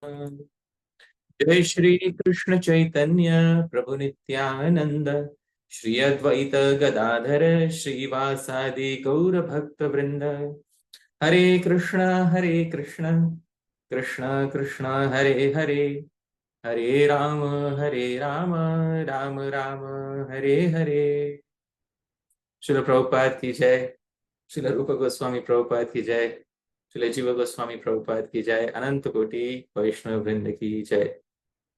जय श्री कृष्ण चैतन्य प्रभु नित्यानंद श्री अद्वैत गदाधर श्रीवासादि गौर भक्त वृंद हरे कृष्ण कृष्ण कृष्ण हरे हरे हरे राम राम राम हरे हरे। श्रील प्रभुपाद की जय। श्रील रूप गोस्वामी प्रभुपाद की जय। श्रील जीव गोस्वामी प्रभुपाद की जय। अनंत कोटि वैष्णव वृंद की जय।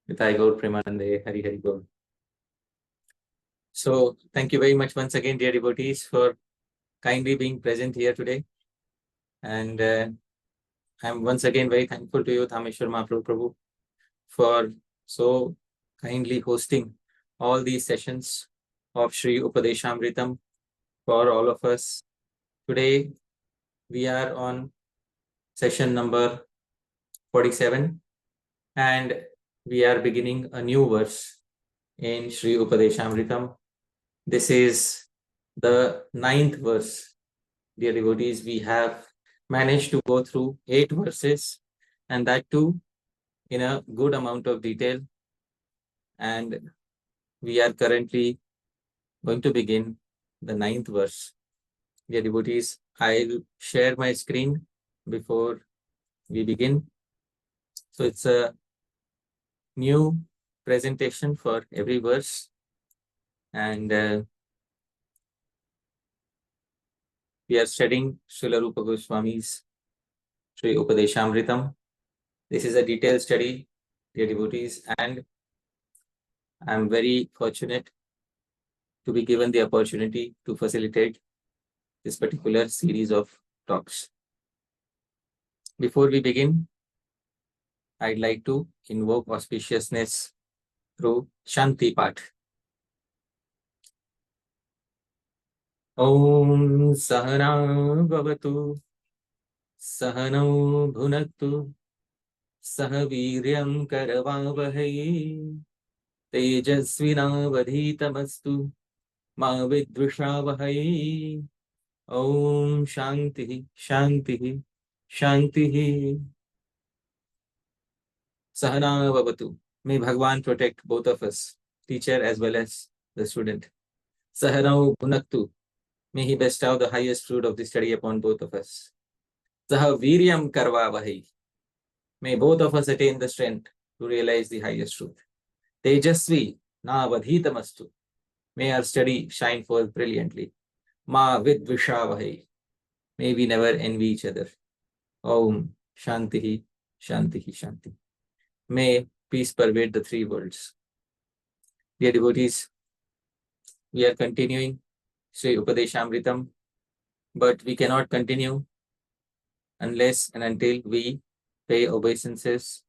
Nitai Gaur Premanande, Hari Hari Gaur. So, thank you very much once again, dear devotees, for kindly being present here today. And I'm once again very thankful to you, Dhāmeśvara Mahaprabhu Prabhu, for so kindly hosting all these sessions of Śrī-Upadeśāmṛtam for all of us. Today, we are on session number 47, and we are beginning a new verse in Śrī-Upadeśāmṛtam. This is the 9th verse. Dear devotees, we have managed to go through 8 verses, and that too in a good amount of detail. And we are currently going to begin the 9th verse. Dear devotees, I'll share my screen before we begin. So it's a new presentation for every verse, and we are studying Srila Rupa Goswami's Śrī-Upadeśāmṛtam. This is a detailed study, dear devotees, and I'm very fortunate to be given the opportunity to facilitate this particular series of talks. Before we begin, I'd like to invoke auspiciousness through Shanti Path. Om Sahana Bhavatu Sahanau Bhunaktu Sahaviryam Karavavahai Tejasvinavadhitamastu Ma Vidvishavahai. Om Shanti Shanti Shanti. Sahana Bhavatu. May Bhagwan protect both of us, teacher as well as the student. Sahanau Bhunaktu. May he bestow the highest fruit of the study upon both of us. Sahaviryam Karvavahai. May both of us attain the strength to realize the highest truth. Tejasvi Navadhitamastu. May our study shine forth brilliantly. Ma Vidvishavahai. May we never envy each other. Om Shanti Shanti Shanti. May peace pervade the 3 worlds. Dear devotees, we are continuing Śrī-Upadeśāmṛtam, but we cannot continue unless and until we pay obeisances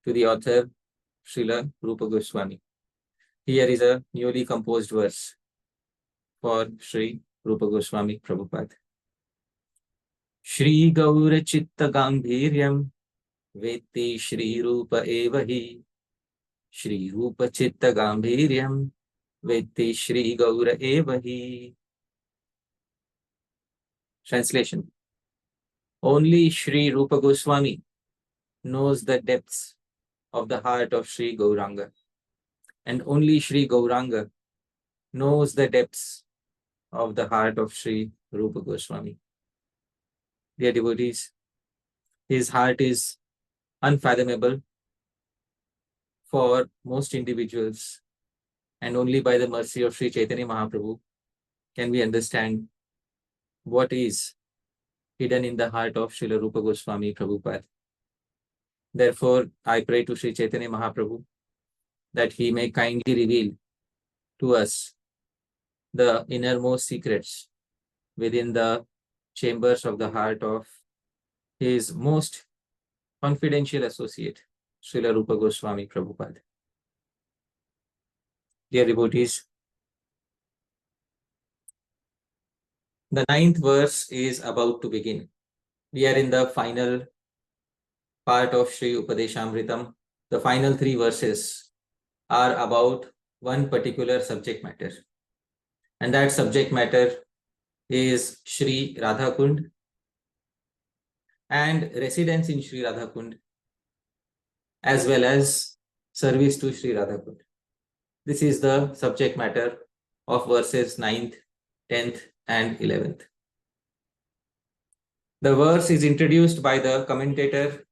to the author, Srila Rupa Goswami. Here is a newly composed verse for Sri Rupa Goswami Prabhupada. Shri Gaura Chitta Gambhiryam Vetti Shri Rupa Evahi. Shri Rupa Chitta Gambhiryam Vetti Shri Gaura Evahi. Translation. Only Shri Rupa Goswami knows the depths of the heart of Shri Gauranga, and only Shri Gauranga knows the depths of the heart of Shri Rupa Goswami. Dear devotees, his heart is unfathomable for most individuals, and only by the mercy of Sri Chaitanya Mahaprabhu can we understand what is hidden in the heart of Srila Rupa Goswami Prabhupada. Therefore, I pray to Sri Chaitanya Mahaprabhu that he may kindly reveal to us the innermost secrets within the chambers of the heart of his most confidential associate, Srila Rupa Goswami Prabhupada. Dear devotees, the 9th verse is about to begin. We are in the final part of Śrī-Upadeśāmṛtam. The final 3 verses are about one particular subject matter. And that subject matter is Sri Radhakund and residence in Sri Radhakund as well as service to Sri Radhakund. This is the subject matter of verses 9th, 10th and 11th. The verse is introduced by the commentator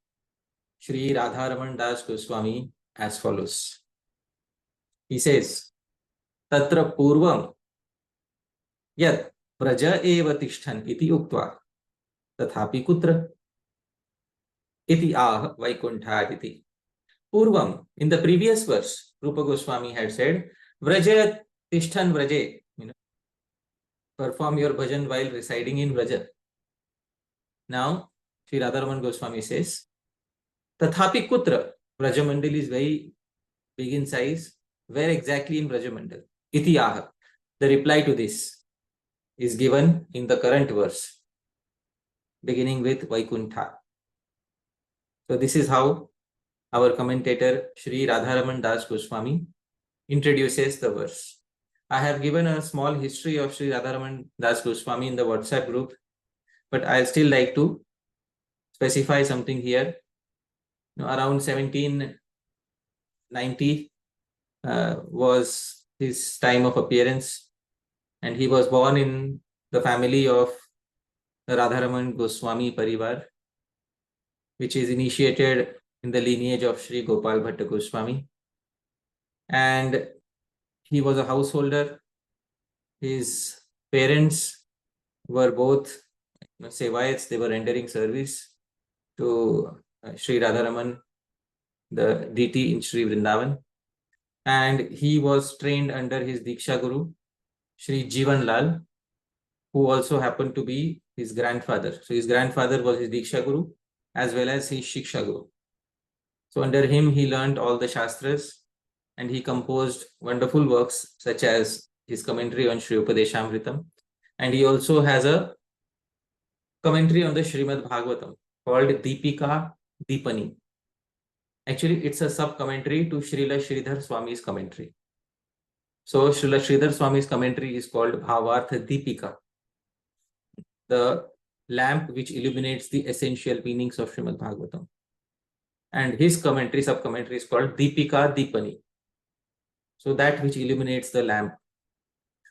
Sri Radharaman Das Goswami as follows. He says, Tatra purvam yat praja eva tishtan iti uktva tathapi kutra iti ah Vaikuntha iti. Purvam, in the previous verse, Rupa Goswami had said, Vraja tishtan vraje, perform your bhajan while residing in Vraja. Now, Sri Radharaman Goswami says, Tathapi kutra, Vrajamandal is very big in size. Where exactly in Vrajamandal? Iti aha. The reply to this is given in the current verse, beginning with Vaikuntha. So this is how our commentator Sri Radharaman Das Goswami introduces the verse. I have given a small history of Sri Radharaman Das Goswami in the WhatsApp group, but I'll still like to specify something here. Around 1790 was his time of appearance, and he was born in the family of the Radharaman Goswami Parivar, which is initiated in the lineage of Sri Gopal Bhatta Goswami. And he was a householder. His parents were both Sevayats, they were rendering service to Sri Radharaman, the deity in Sri Vrindavan. And he was trained under his Diksha Guru, Sri Jivan Lal, who also happened to be his grandfather. So his grandfather was his Diksha Guru as well as his Shiksha Guru. So under him, he learned all the Shastras and he composed wonderful works such as his commentary on Śrī-Upadeśāmṛtam. And he also has a commentary on the Srimad Bhagavatam called Deepika Deepani. Actually, it's a sub-commentary to Srila Sridhar Swami's commentary. So Srila Sridhar Swami's commentary is called Bhavartha Deepika, the lamp which illuminates the essential meanings of Srimad Bhagavatam. And his commentary, sub-commentary is called Deepika Deepani. So that which illuminates the lamp.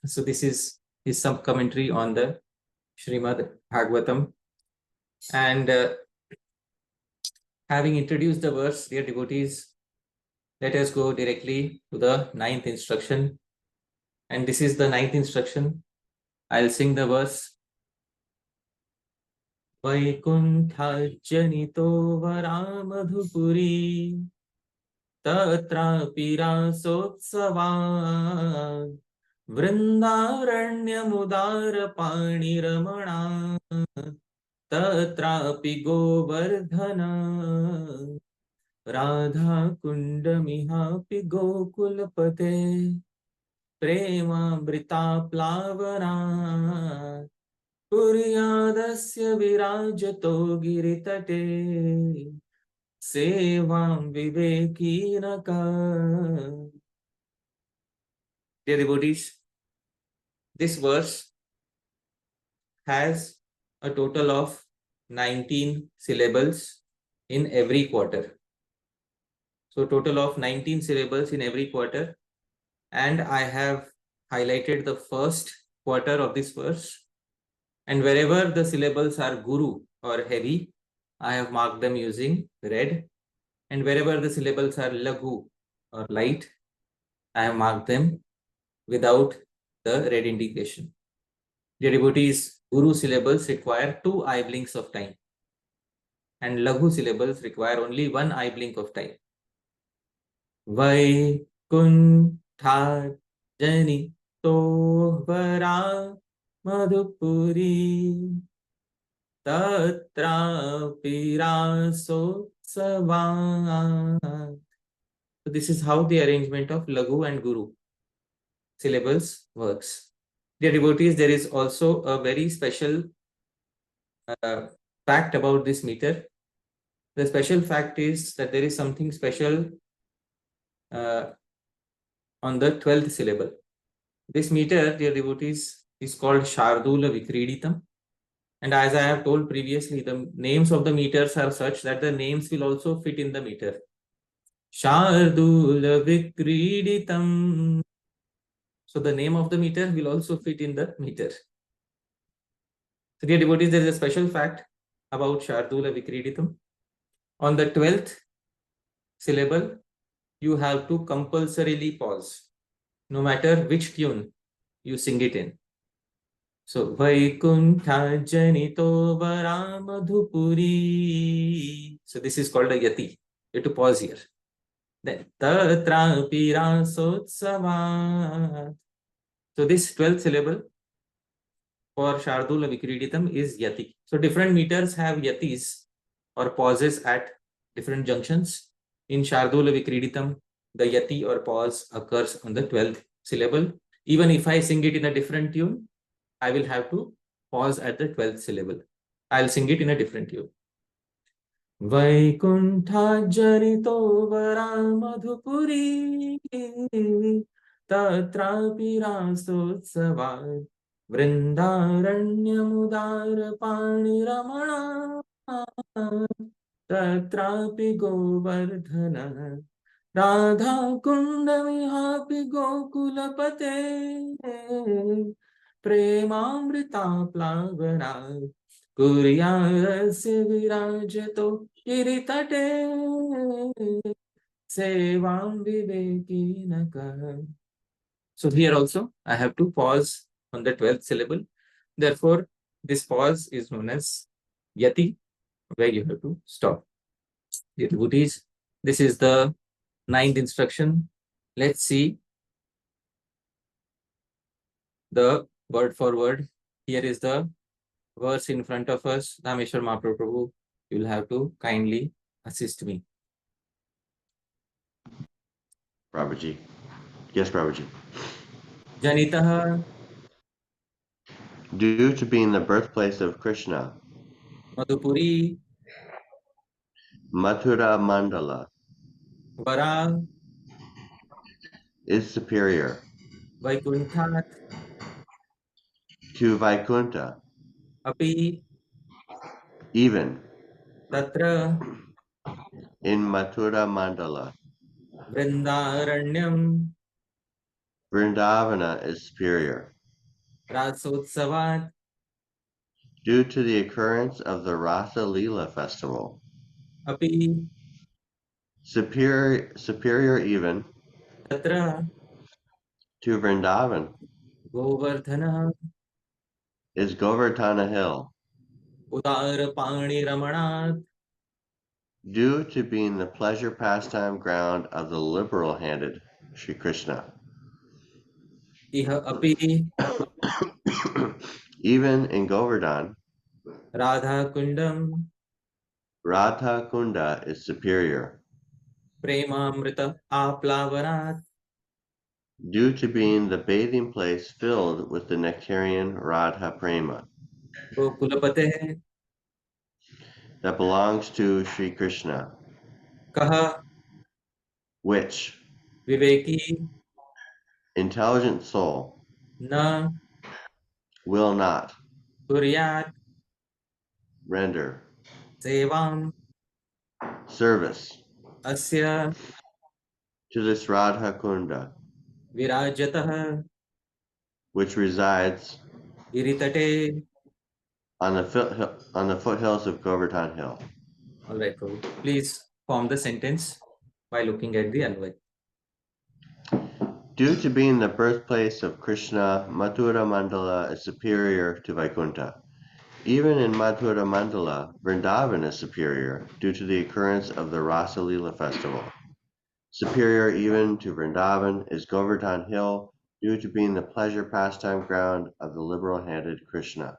So this is his sub-commentary on the Srimad Bhagavatam. And having introduced the verse, dear devotees, let us go directly to the 9th instruction. And this is the 9th instruction. I'll sing the verse. Vaikuntha janito varamadhupuri tatra pirasotsava vrindaranyamudara paniramana tatrapi govardhana radha kundamihapi gokulapate premamrita plavana puryadasya virajato giritate sevam vivekinaka. Dear devotees, this verse has a total of 19 syllables in every quarter. So total of 19 syllables in every quarter. And I have highlighted the first quarter of this verse. And wherever the syllables are guru or heavy, I have marked them using red. And wherever the syllables are laghu or light, I have marked them without the red indication. Dear devotees, guru syllables require 2 eye blinks of time. And laghu syllables require only 1 eye blink of time. Vaikuntha jani tovara madhupuri tatra piraso savan. So this is how the arrangement of laghu and guru syllables works. Dear devotees, there is also a very special fact about this meter. The special fact is that there is something special on the 12th syllable. This meter, dear devotees, is called Shardula Vikriditam. And as I have told previously, the names of the meters are such that the names will also fit in the meter. Shardula Vikriditam. So the name of the meter will also fit in the meter. So dear devotees, there is a special fact about Shardula Vikriditam. On the 12th syllable, you have to compulsorily pause, no matter which tune you sing it in. So Vaikuntha Janito Varamadhupuri. So this is called a yati. You have to pause here. Then Tatra Pirasotsavat. So this 12th syllable for Shardula Vikriditam is yati. So different meters have yatis or pauses at different junctions. In Shardula Vikriditam, the yati or pause occurs on the 12th syllable. Even if I sing it in a different tune, I will have to pause at the 12th syllable. I'll sing it in a different tune. Vaikuntha Janito Varamadhupuri Tatrapi Rasotsavad Vrindaranyamudar Paniramana Tatrapi Govardhana Radha Kundamihapi Gokulapate Premamrita Plavana Kuryasya Virajato Iritate Sevam Vivekinaka. So here also I have to pause on the 12th syllable. Therefore, this pause is known as yati, where you have to stop. Dear devotees, this is the 9th instruction. Let's see the word for word. Here is the verse in front of us. Dhāmeśvara Mahāprabhu, you will have to kindly assist me. Prabhuji. Yes, Prabhuji. Janitaha Due to being the birthplace of Krishna, Madhupuri Mathura Mandala Vara is superior Vaikunthat to Vaikuntha, Api even Tatra in Mathura Mandala. Vrindaranyam Vrindavana is superior Rasotsavat due to the occurrence of the Rasa Leela festival. Api Superior even Tatra to Vrindavan Govardhana is Govardhana Hill, Udara Pani Ramanat due to being the pleasure pastime ground of the liberal-handed Sri Krishna. Iha Api Even in Govardhan, Radha Kundam Radha Kunda is superior Premamrita Aplavanat due to being the bathing place filled with the nectarian Radha Prema Gokulapate that belongs to Sri Krishna, Kaha which Viveki intelligent soul Na will not Kuryat render Sevam service Asya to this Radha Kunda, Virajatah which resides Iritate. on the foothills of Govardhan Hill. All right, Prabhu. Please form the sentence by looking at the Anvay. Due to being the birthplace of Krishna, Mathura Mandala is superior to Vaikuntha. Even in Mathura Mandala, Vrindavan is superior due to the occurrence of the Rasa Leela festival. Superior even to Vrindavan is Govardhan Hill due to being the pleasure pastime ground of the liberal-handed Krishna.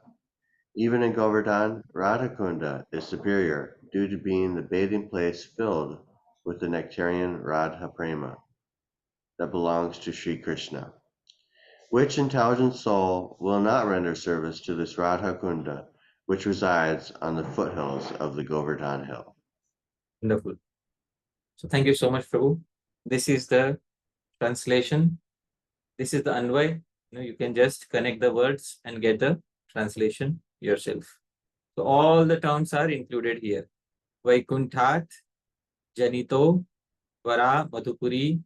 Even in Govardhan, Radhakunda is superior due to being the bathing place filled with the nectarian Radha Prema that belongs to Sri Krishna. Which intelligent soul will not render service to this Radha Kunda, which resides on the foothills of the Govardhan Hill? Wonderful. So thank you so much, Prabhu. This is the translation. This is the Anvay. You can just connect the words and get the translation yourself. So all the terms are included here. Vaikunthat, Janito, Vara, Madhupuri,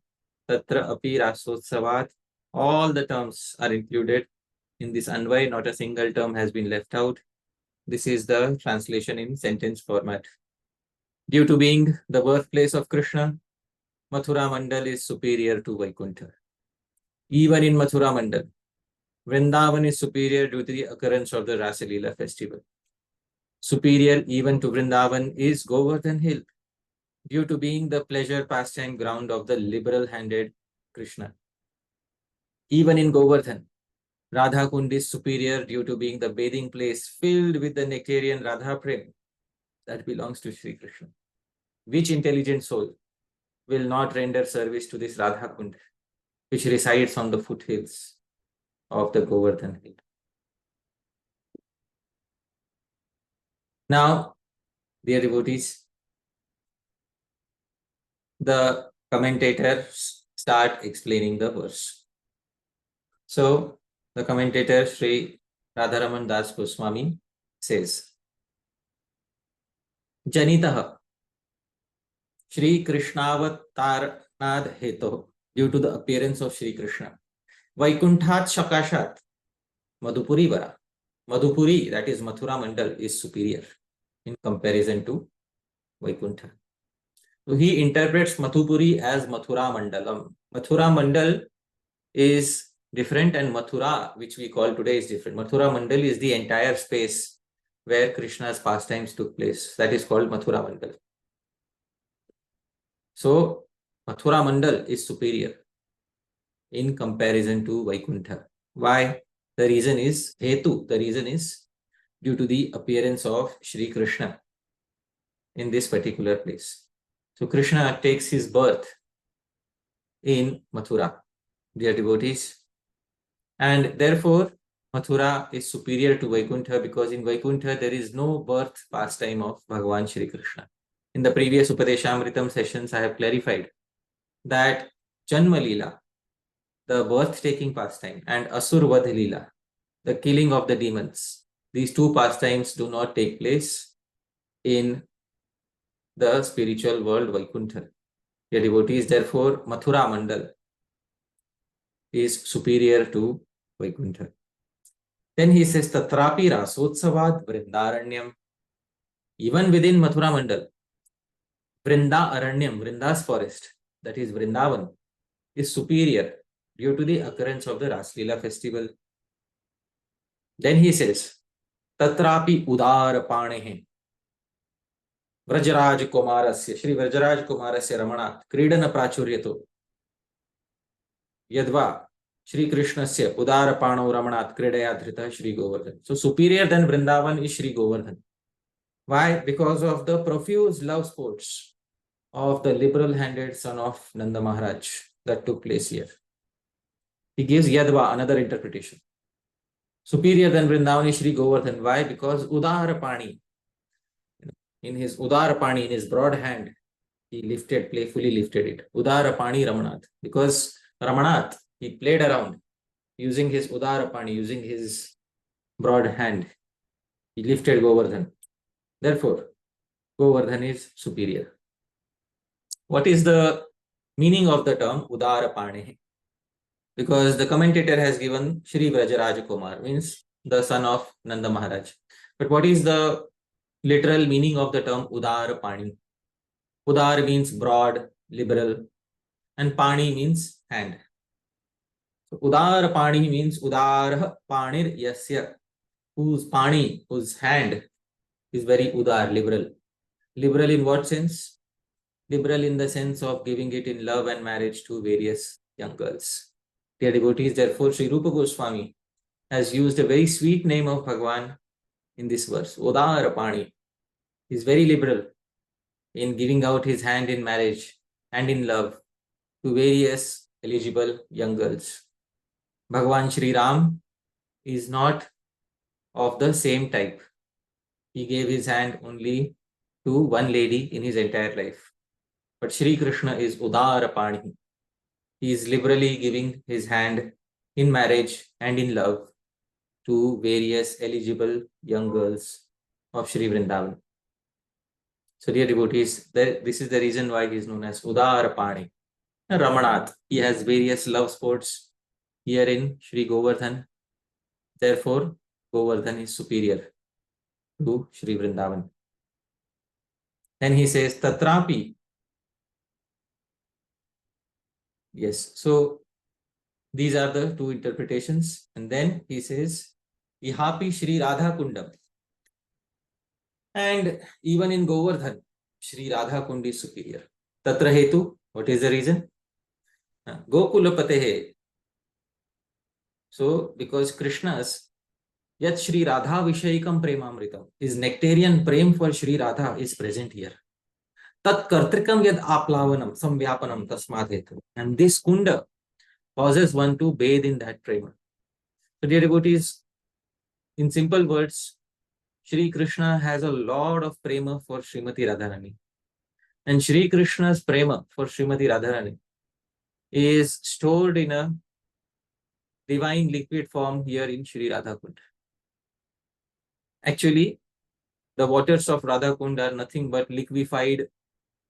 Tatra Api Rasotsavat. All the terms are included in this Anvay. Not a single term has been left out. This is the translation in sentence format. Due to being the birthplace of Krishna, Mathura Mandal is superior to Vaikuntha. Even in Mathura Mandal, Vrindavan is superior due to the occurrence of the Rasa Leela festival. Superior even to Vrindavan is Govardhan Hill, due to being the pleasure pastime ground of the liberal-handed Krishna. Even in Govardhan, Radha Kund is superior due to being the bathing place filled with the nectarian Radha Prem that belongs to Sri Krishna. Which intelligent soul will not render service to this Radha Kund, which resides on the foothills of the Govardhan Hill? Now, dear devotees, the commentators start explaining the verse. So, the commentator Sri Radharaman Das Goswami says, Janitaha Shri Krishnavatarnad Heto, due to the appearance of Shri Krishna. Vaikunthat Shakashat Madhupuri Vara. Madhupuri, that is Mathura Mandal, is superior in comparison to Vaikuntha. So he interprets Madhupuri as Mathura Mandalam. Mathura Mandal is different and Mathura, which we call today, is different. Mathura Mandal is the entire space where Krishna's pastimes took place. That is called Mathura Mandal. So Mathura Mandal is superior in comparison to Vaikuntha. Why? The reason is Hetu. The reason is due to the appearance of Shri Krishna in this particular place. So Krishna takes his birth in Mathura, dear devotees. And therefore, Mathura is superior to Vaikuntha because in Vaikuntha there is no birth pastime of Bhagavan Shri Krishna. In the previous Upadeshamritam sessions, I have clarified that Janma Leela, the birth-taking pastime, and Asur Vadh Leela, the killing of the demons, these two pastimes do not take place in the spiritual world Vaikuntha. Dear devotees, therefore, Mathura Mandal is superior to Vaikuntha. Then he says, Tatrapi Rasotsavad Vrindaranyam. Even within Mathura Mandal, Vrinda Aranyam, Vrinda's forest, that is Vrindavan, is superior due to the occurrence of the Raslila festival. Then he says, Tatrapi Udar Panehe Vrajraj Kumarasya, Shri Vrajraj Kumarasya Ramanat, Kridana Prachuryato, Yadva, Shri Krishnasya Udara Pano Ramanat, Kridaya Dhrita Shri Govardhan. So superior than Vrindavan is Shri Govardhan. Why? Because of the profuse love sports of the liberal-handed son of Nanda Maharaj that took place here. He gives Yadva another interpretation. Superior than Vrindavan is Shri Govardhan. Why? Because Udara Pani, in his Udara Pani, in his broad hand, he lifted, playfully lifted it. Udara Pani Ramanath. Because Ramanath, he played around using his Udara Pani, using his broad hand. He lifted Govardhan. Therefore, Govardhan is superior. What is the meaning of the term Udara Pane? Because the commentator has given Shri Vrajraj Kumar, means the son of Nanda Maharaj. But what is the literal meaning of the term Udara Pani? Udar means broad, liberal, and Pani means hand. So Udara Pani means Udar Panir Yasya, whose Pani, whose hand is very Udar, liberal. Liberal in what sense? Liberal in the sense of giving it in love and marriage to various young girls. Dear devotees, therefore, Sri Rupa Goswami has used a very sweet name of Bhagavan in this verse. Udara Pani is very liberal in giving out his hand in marriage and in love to various eligible young girls. Bhagavan Shri Ram is not of the same type. He gave his hand only to one lady in his entire life. But Shri Krishna is Udara Pani. He is liberally giving his hand in marriage and in love to various eligible young girls of Shri Vrindavan. So dear devotees, this is the reason why he is known as Udarapani. Ramanath, he has various love sports here in Sri Govardhan. Therefore, Govardhan is superior to Sri Vrindavan. Then he says, Tatrapi. Yes, so these are the two interpretations. And then he says, Ihapi Sri Radha Kundam. And even in Govardhan, Sri Radha Kund is superior. Tatra Hetu, what is the reason? Gokula Patehe. So, because Krishna's Yat Sri Radha Vishayikam Premamritam, his nectarian prem for Sri Radha is present here. Tat Kartrikam Yad Aplavanam Samvyapanam Tasmat Hetu. And this Kunda causes one to bathe in that prema. So, dear devotees, in simple words, Shri Krishna has a lot of prema for Srimati Radharani. And Shri Krishna's prema for Srimati Radharani is stored in a divine liquid form here in Sri Radha Kund. Actually, the waters of Radha Kund are nothing but liquefied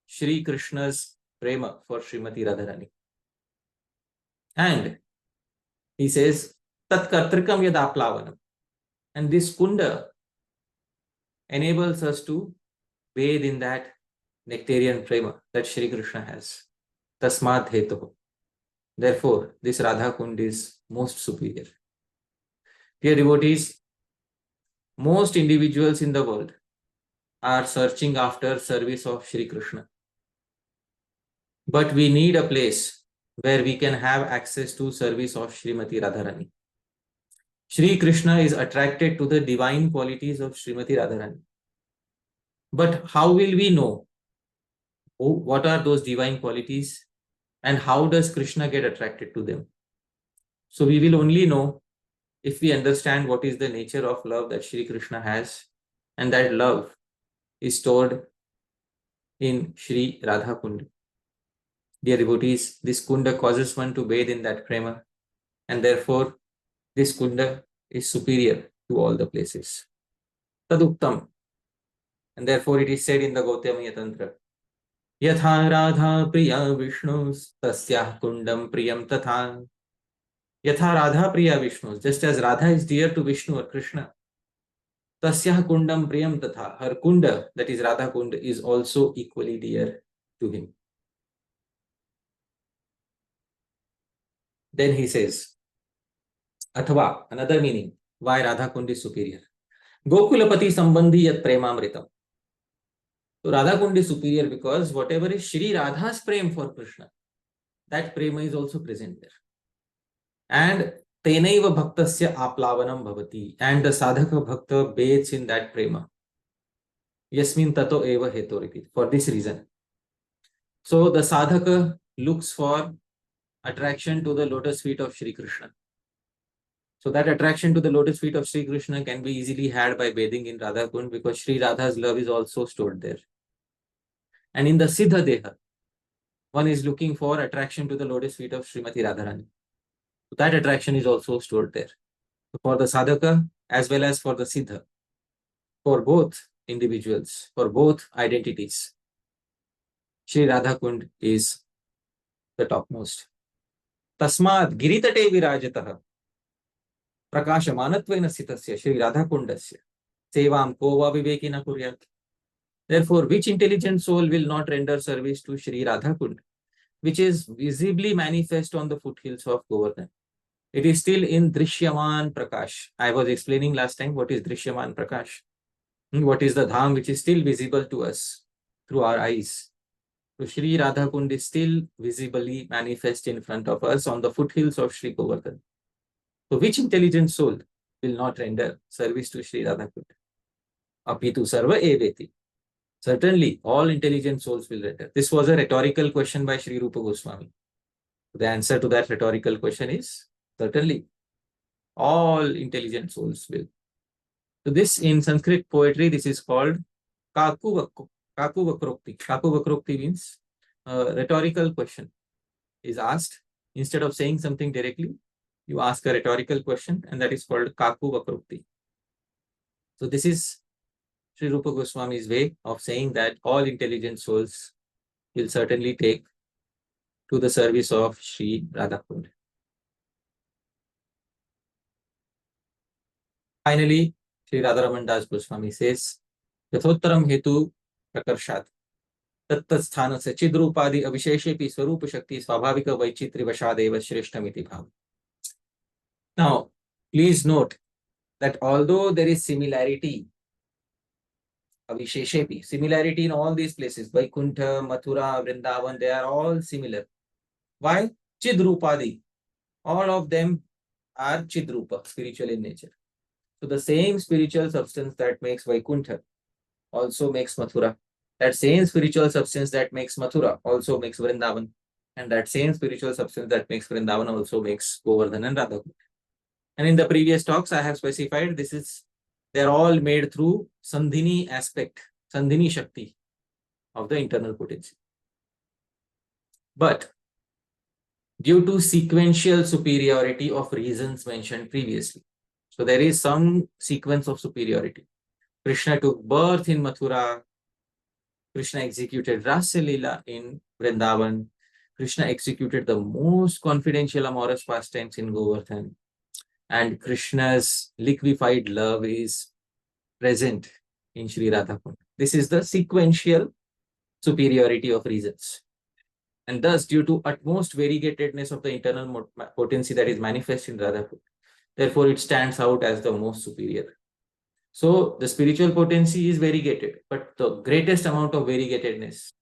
Shri Krishna's prema for Srimati Radharani. And he says, Tat Kartrikam Yad Aplavanam. And this Kunda enables us to bathe in that nectarian prema that Shri Krishna has. Tasmat Hetu. Therefore, this Radha Kund is most superior. Dear devotees, most individuals in the world are searching after service of Shri Krishna. But we need a place where we can have access to service of Srimati Radharani. Shri Krishna is attracted to the divine qualities of Srimati Radharani. But how will we know what are those divine qualities and how does Krishna get attracted to them? So we will only know if we understand what is the nature of love that Shri Krishna has, and that love is stored in Sri Radha Kunda. Dear devotees, this Kunda causes one to bathe in that prema, and therefore this Kunda is superior to all the places. Taduktam. And therefore it is said in the Gautamiya Tantra, Yatha Radha Priya Vishnu Tasyah Kundam Priyam Tatha. Yatha Radha Priya Vishnu, just as Radha is dear to Vishnu or Krishna, Tasyah Kundam Priyam Tatha, her Kunda, that is Radha Kunda, is also equally dear to him. Then he says, Athva, another meaning, why Radha Kund is superior. Gokulapati Sambandhi Yat Premamritam. So Radha Kund is superior because whatever is Shri Radha's prem for Krishna, that prema is also present there. And Tenaiva Bhaktasya Aplavanam Bhavati, and the Sadhaka Bhakta bathes in that prema. Yasmin Tato Eva Hetoriti, for this reason. So the Sadhaka looks for attraction to the lotus feet of Shri Krishna. So that attraction to the lotus feet of Shri Krishna can be easily had by bathing in Radha Kund, because Shri Radha's love is also stored there. And in the Siddha Deha, one is looking for attraction to the lotus feet of Srimati Radharani. So that attraction is also stored there. So for the sadhaka as well as for the siddha, for both individuals, for both identities, Shri Radha Kund is the topmost. Tasmad Giritate Virajataha Prakashamanatvaina Sitasya Shri Radha Kundasya Sevam Kova Vivekina Kuryat. Therefore, which intelligent soul will not render service to Shri Radha Kund, which is visibly manifest on the foothills of Govardhan? It is still in Drishyaman Prakash. I was explaining last time what is Drishyaman Prakash. What is the Dham which is still visible to us through our eyes. So Shri Radha Kund is still visibly manifest in front of us on the foothills of Shri Govardhan. So which intelligent soul will not render service to Shri Radha Kund? Apitu sarva eveti. Certainly, all intelligent souls will render. This was a rhetorical question by Sri Rupa Goswami. The answer to that rhetorical question is certainly all intelligent souls will. So this in Sanskrit poetry, this is called Kaku Vakrokti. Kaku Vakrokti means a rhetorical question is asked. Instead of saying something directly, you ask a rhetorical question, and that is called Kaku Vakrokti. So this is Sri Rupa Goswami's way of saying that all intelligent souls will certainly take to the service of Sri Radhakund. Finally, Sri Radharaman Das Goswami says, Yathottaram hetu prakarshat tattasthana chidrupadi avisheshepi swarupa shakti swabhavika vaichitri vashadeva shreshtamiti bhav. Now, please note that although there is similarity, avisheshepi, similarity in all these places, Vaikuntha, Mathura, Vrindavan, they are all similar. Why? Chidrupadi. All of them are Chidrupa, spiritual in nature. So the same spiritual substance that makes Vaikuntha also makes Mathura. That same spiritual substance that makes Mathura also makes Vrindavan. And that same spiritual substance that makes Vrindavan also makes Govardhan and Radhakund. And in the previous talks, I have specified they're all made through Sandhini aspect, Sandhini Shakti of the internal potency. But due to sequential superiority of reasons mentioned previously, so there is some sequence of superiority. Krishna took birth in Mathura. Krishna executed Rasa Leela in Vrindavan. Krishna executed the most confidential amorous pastimes in Govardhan. And Krishna's liquefied love is present in Sri Radhakund. This is the sequential superiority of reasons. And thus, due to utmost variegatedness of the internal potency that is manifest in Radhakund, therefore it stands out as the most superior. So the spiritual potency is variegated, but the greatest amount of variegatedness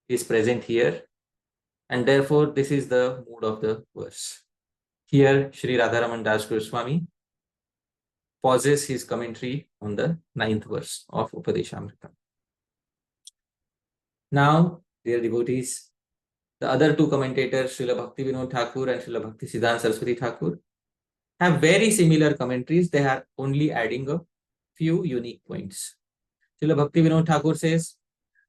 is present here. And therefore, this is the mood of the verse. Here, Sri Radharaman Das Goswami pauses his commentary on the 9th verse of Upadeshamritam. Now, dear devotees, the other two commentators, Srila Bhakti Vinod Thakur and Srila Bhakti Siddhanta Saraswati Thakur, have very similar commentaries. They are only adding a few unique points. Srila Bhakti Vinod Thakur says,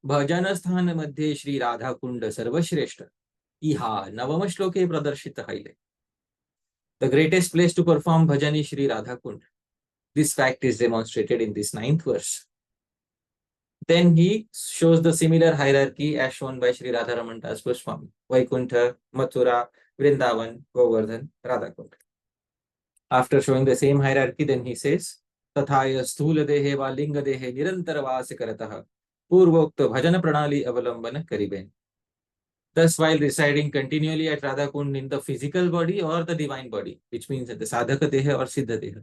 Bhajanasthan madhye Shri Radhakunda Sarvashreshta Iha Navama Shloke Pradarshita Haile. The greatest place to perform bhajan is Shri Radhakund. This fact is demonstrated in this 9th verse. Then he shows the similar hierarchy as shown by Sri Radharaman Das Goswami. Vaikuntha, Mathura, Vrindavan, Govardhan, Radhakund. After showing the same hierarchy, then he says, Tathaya sthula dehe va linga dehe nirantara vasi karataha purvokta bhajana pranali avalambana kariben. Thus, while residing continually at Radhakund in the physical body or the divine body, which means at the sadhaka deha or siddha deha,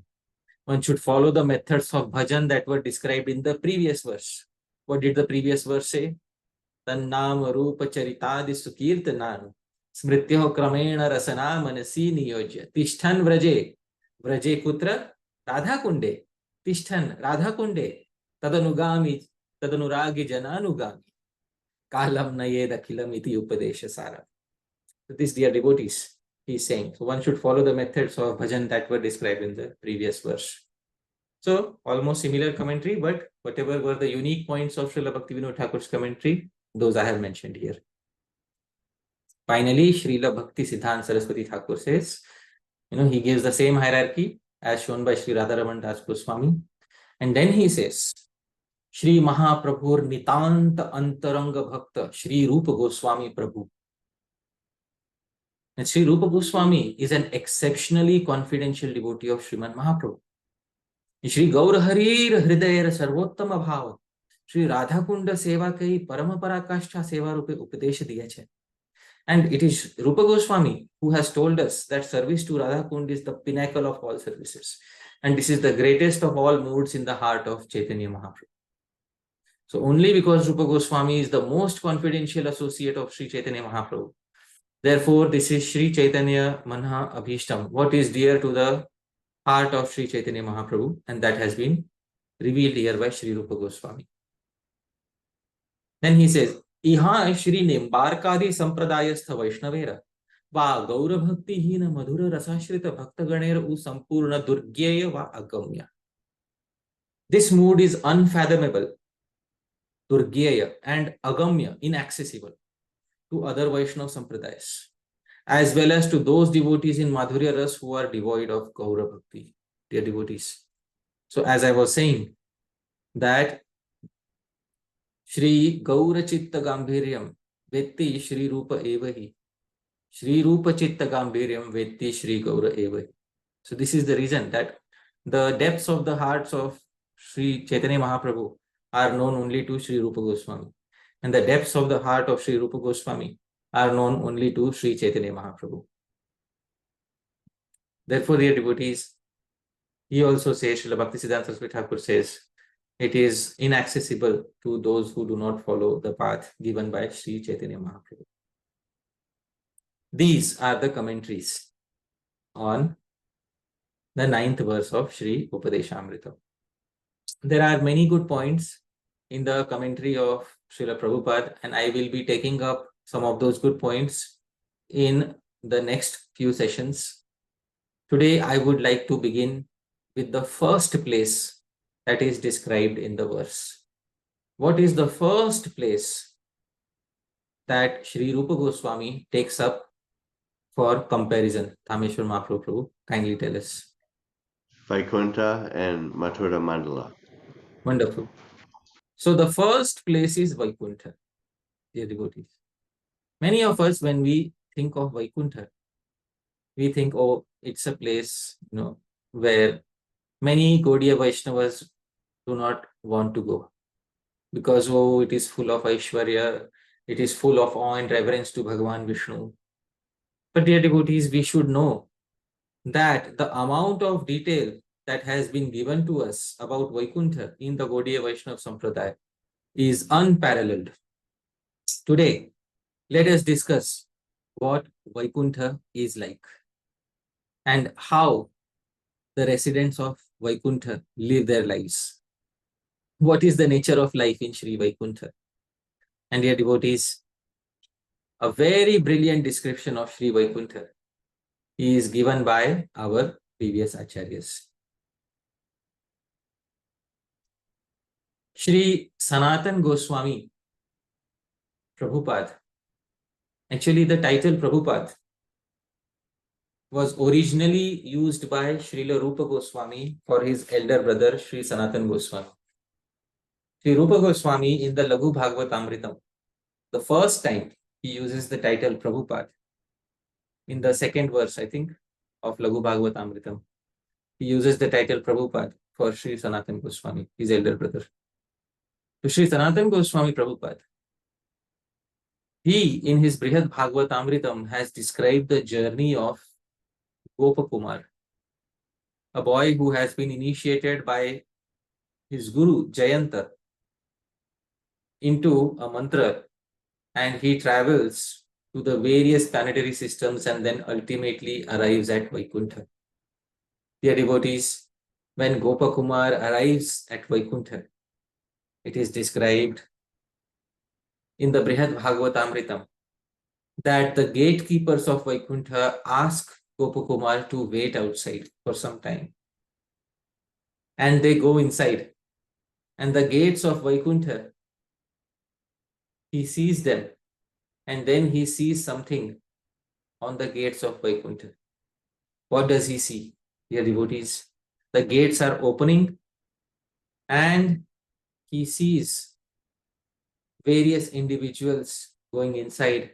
one should follow the methods of bhajan that were described in the previous verse. What did the previous verse say? Tannam rupa charitadi sukirtanam smrityo kramena rasana manasi niyojya tishthan vraje vraje kutra Radhakunde tishthan Radhakunde tadanuragi jananugami kalam nayed akhilam iti Upadeshamritam. So this, dear devotees, he is saying. So one should follow the methods of bhajan that were described in the previous verse. So almost similar commentary, but whatever were the unique points of Srila Bhakti Vinod Thakur's commentary, those I have mentioned here. Finally, Srila Bhakti Siddhanta Saraswati Thakur says, he gives the same hierarchy as shown by Sri Radharaman Das Goswami. And then he says, Shri Mahāprabhur Nitanta Antaranga Bhakta Shri Rupa Goswami Prabhu. And Sri Rupa Goswami is an exceptionally confidential devotee of Sriman Mahāprabhu. Shri Gauraharir Hridayara Sarvottama Bhava Shri Radhakunda Seva Kai Parama Parakashcha Seva Rupe Upadesha Diya Chai. And it is Rupa Goswami who has told us that service to Radhakund is the pinnacle of all services. And this is the greatest of all moods in the heart of Chaitanya Mahaprabhu. So only because Rupa Goswami is the most confidential associate of Sri Chaitanya Mahaprabhu. Therefore, this is Sri Chaitanya Manha Abhishtam, what is dear to the heart of Sri Chaitanya Mahaprabhu, and that has been revealed here by Sri Rupa Goswami. Then he says, Iha Shri Nimbarkadi Sampradayastha Vaishnavera Va Gaura Bhakti Hina Madhura Rasashrita Bhakta Ganera U Sampurna Durgyeya Va Agamya. This mood is unfathomable, Durgyeya, and Agamya, inaccessible to other Vaishnava Sampradayas, as well as to those devotees in Madhurya Ras who are devoid of Gaura Bhakti, dear devotees. So as I was saying, that Shri Gaura Chitta Gambhiryam Vetti Shri Rupa Evahi. Shri Rupa Chitta Gambhiryam Vetti Shri Gaura Evahi. So this is the reason that the depths of the hearts of Sri Chaitanya Mahaprabhu are known only to Sri Rupa Goswami. And the depths of the heart of Sri Rupa Goswami are known only to Sri Chaitanya Mahaprabhu. Therefore, dear devotees, he also says, Srila Bhaktisiddhanta Saraswati Thakur says, it is inaccessible to those who do not follow the path given by Sri Chaitanya Mahaprabhu. These are the commentaries on the 9th verse of Śrī-Upadeśāmṛtam. There are many good points in the commentary of Srila Prabhupada, and I will be taking up some of those good points in the next few sessions. Today, I would like to begin with the first place that is described in the verse. What is the first place that Sri Rupa Goswami takes up for comparison? Dhāmeśvara Mahaprabhu, kindly tell us. Vaikuntha and Mathura Mandala. Wonderful. So the first place is Vaikuntha, dear devotees. Many of us, when we think of Vaikuntha, we think, oh, it's a place, where many Gaudiya Vaishnavas do not want to go. Because, oh, it is full of Aishwarya, it is full of awe and reverence to Bhagavan Vishnu. But dear devotees, we should know that the amount of detail that has been given to us about Vaikuntha in the Gaudiya Vaishnava Sampradaya is unparalleled. Today, let us discuss what Vaikuntha is like and how the residents of Vaikuntha live their lives. What is the nature of life in Sri Vaikuntha? And dear devotees, a very brilliant description of Sri Vaikuntha is given by our previous acharyas. Sri Sanatana Goswami, Prabhupada. Actually, the title Prabhupada was originally used by Srila Rupa Goswami for his elder brother Sri Sanatana Goswami. Sri Rupa Goswami in the Laghu Bhagavatamritam, the first time he uses the title Prabhupada, in the second verse, I think, of Laghu Bhagavatamritam, he uses the title Prabhupada for Sri Sanatana Goswami, his elder brother. To Sri Sanatana Goswami Prabhupada, he in his Brihad Bhagavatamritam has described the journey of Gopa Kumar, a boy who has been initiated by his guru Jayanta into a mantra, and he travels to the various planetary systems and then ultimately arrives at Vaikuntha. Dear devotees, when Gopa Kumar arrives at Vaikuntha, it is described in the Brihad Bhagavatamritam that the gatekeepers of Vaikuntha ask Gopa Kumar to wait outside for some time. And they go inside. And the gates of Vaikuntha, he sees them. And then he sees something on the gates of Vaikuntha. What does he see, dear devotees? The gates are opening and he sees various individuals going inside,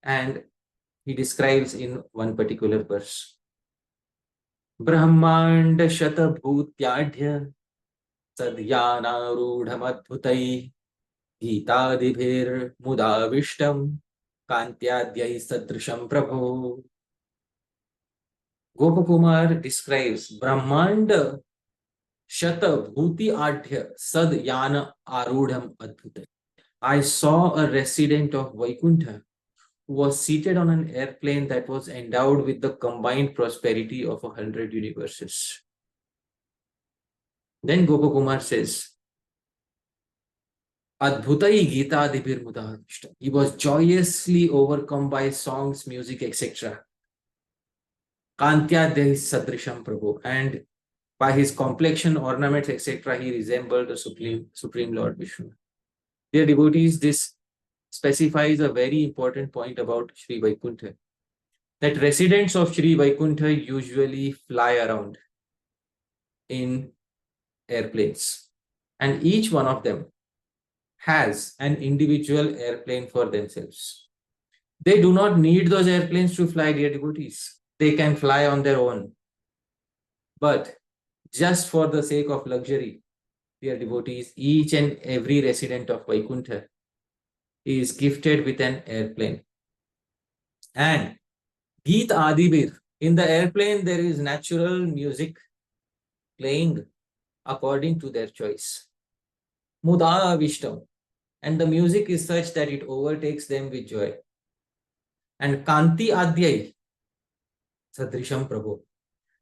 and he describes in one particular verse, Brahmanda Shata Bhutyadhya Sadyana Rudhamadbhutai Gitadibhir Mudavishtam Kantyadhyai Sadrisham Prabho. Gopa Kumar describes Brahmanda Shata Bhuti Adhya Sadyana Arudham Adbhutai. I saw a resident of Vaikuntha who was seated on an airplane that was endowed with the combined prosperity of 100 universes. Then Gopa Kumar says, Adbhutai Gita Dibir Mudavishtam. He was joyously overcome by songs, music, etc. Kantyadhyai Sadrisham Prabhu. And by his complexion, ornaments, etc., he resembled the Supreme Lord Vishnu. Dear devotees, this specifies a very important point about Sri Vaikuntha, that residents of Sri Vaikuntha usually fly around in airplanes, and each one of them has an individual airplane for themselves. They do not need those airplanes to fly, dear devotees. They can fly on their own. But just for the sake of luxury, dear devotees, each and every resident of Vaikuntha is gifted with an airplane. And Geet Adibir, in the airplane, there is natural music playing according to their choice. Muda Vishtam. And the music is such that it overtakes them with joy. And Kanti Adhyai, Sadrisham Prabhu.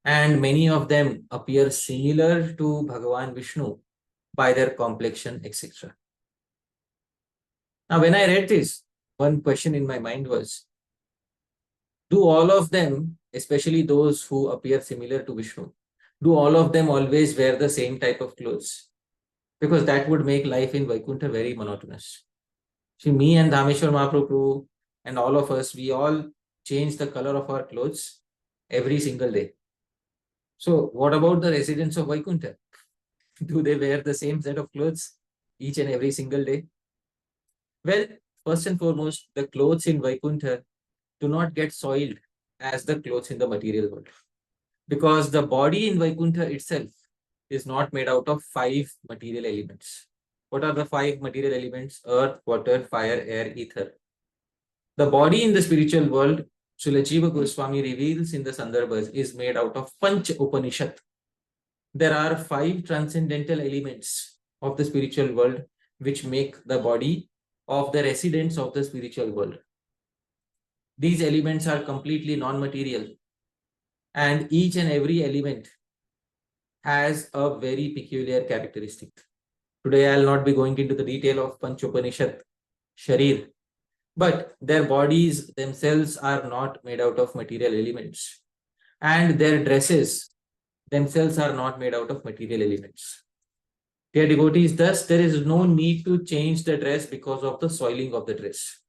And many of them appear similar to Bhagavan Vishnu by their complexion, etc. Now, when I read this, one question in my mind was, do all of them, especially those who appear similar to Vishnu, do all of them always wear the same type of clothes? Because that would make life in Vaikuntha very monotonous. See, me and Dhāmeśvara Mahāprabhu and all of us, we all change the color of our clothes every single day. So what about the residents of Vaikuntha? Do they wear the same set of clothes each and every single day? Well, first and foremost, the clothes in Vaikuntha do not get soiled as the clothes in the material world. Because the body in Vaikuntha itself is not made out of 5 material elements. What are the 5 material elements? Earth, water, fire, air, ether. The body in the spiritual world, Srila Jiva Goswami reveals in the Sandarbhas, is made out of Panch Upanishad. There are 5 transcendental elements of the spiritual world which make the body of the residents of the spiritual world. These elements are completely non-material, and each and every element has a very peculiar characteristic. Today I will not be going into the detail of Panch Upanishad, Sharir, but their bodies themselves are not made out of material elements, and their dresses themselves are not made out of material elements. Dear devotees, thus there is no need to change the dress because of the soiling of the dress.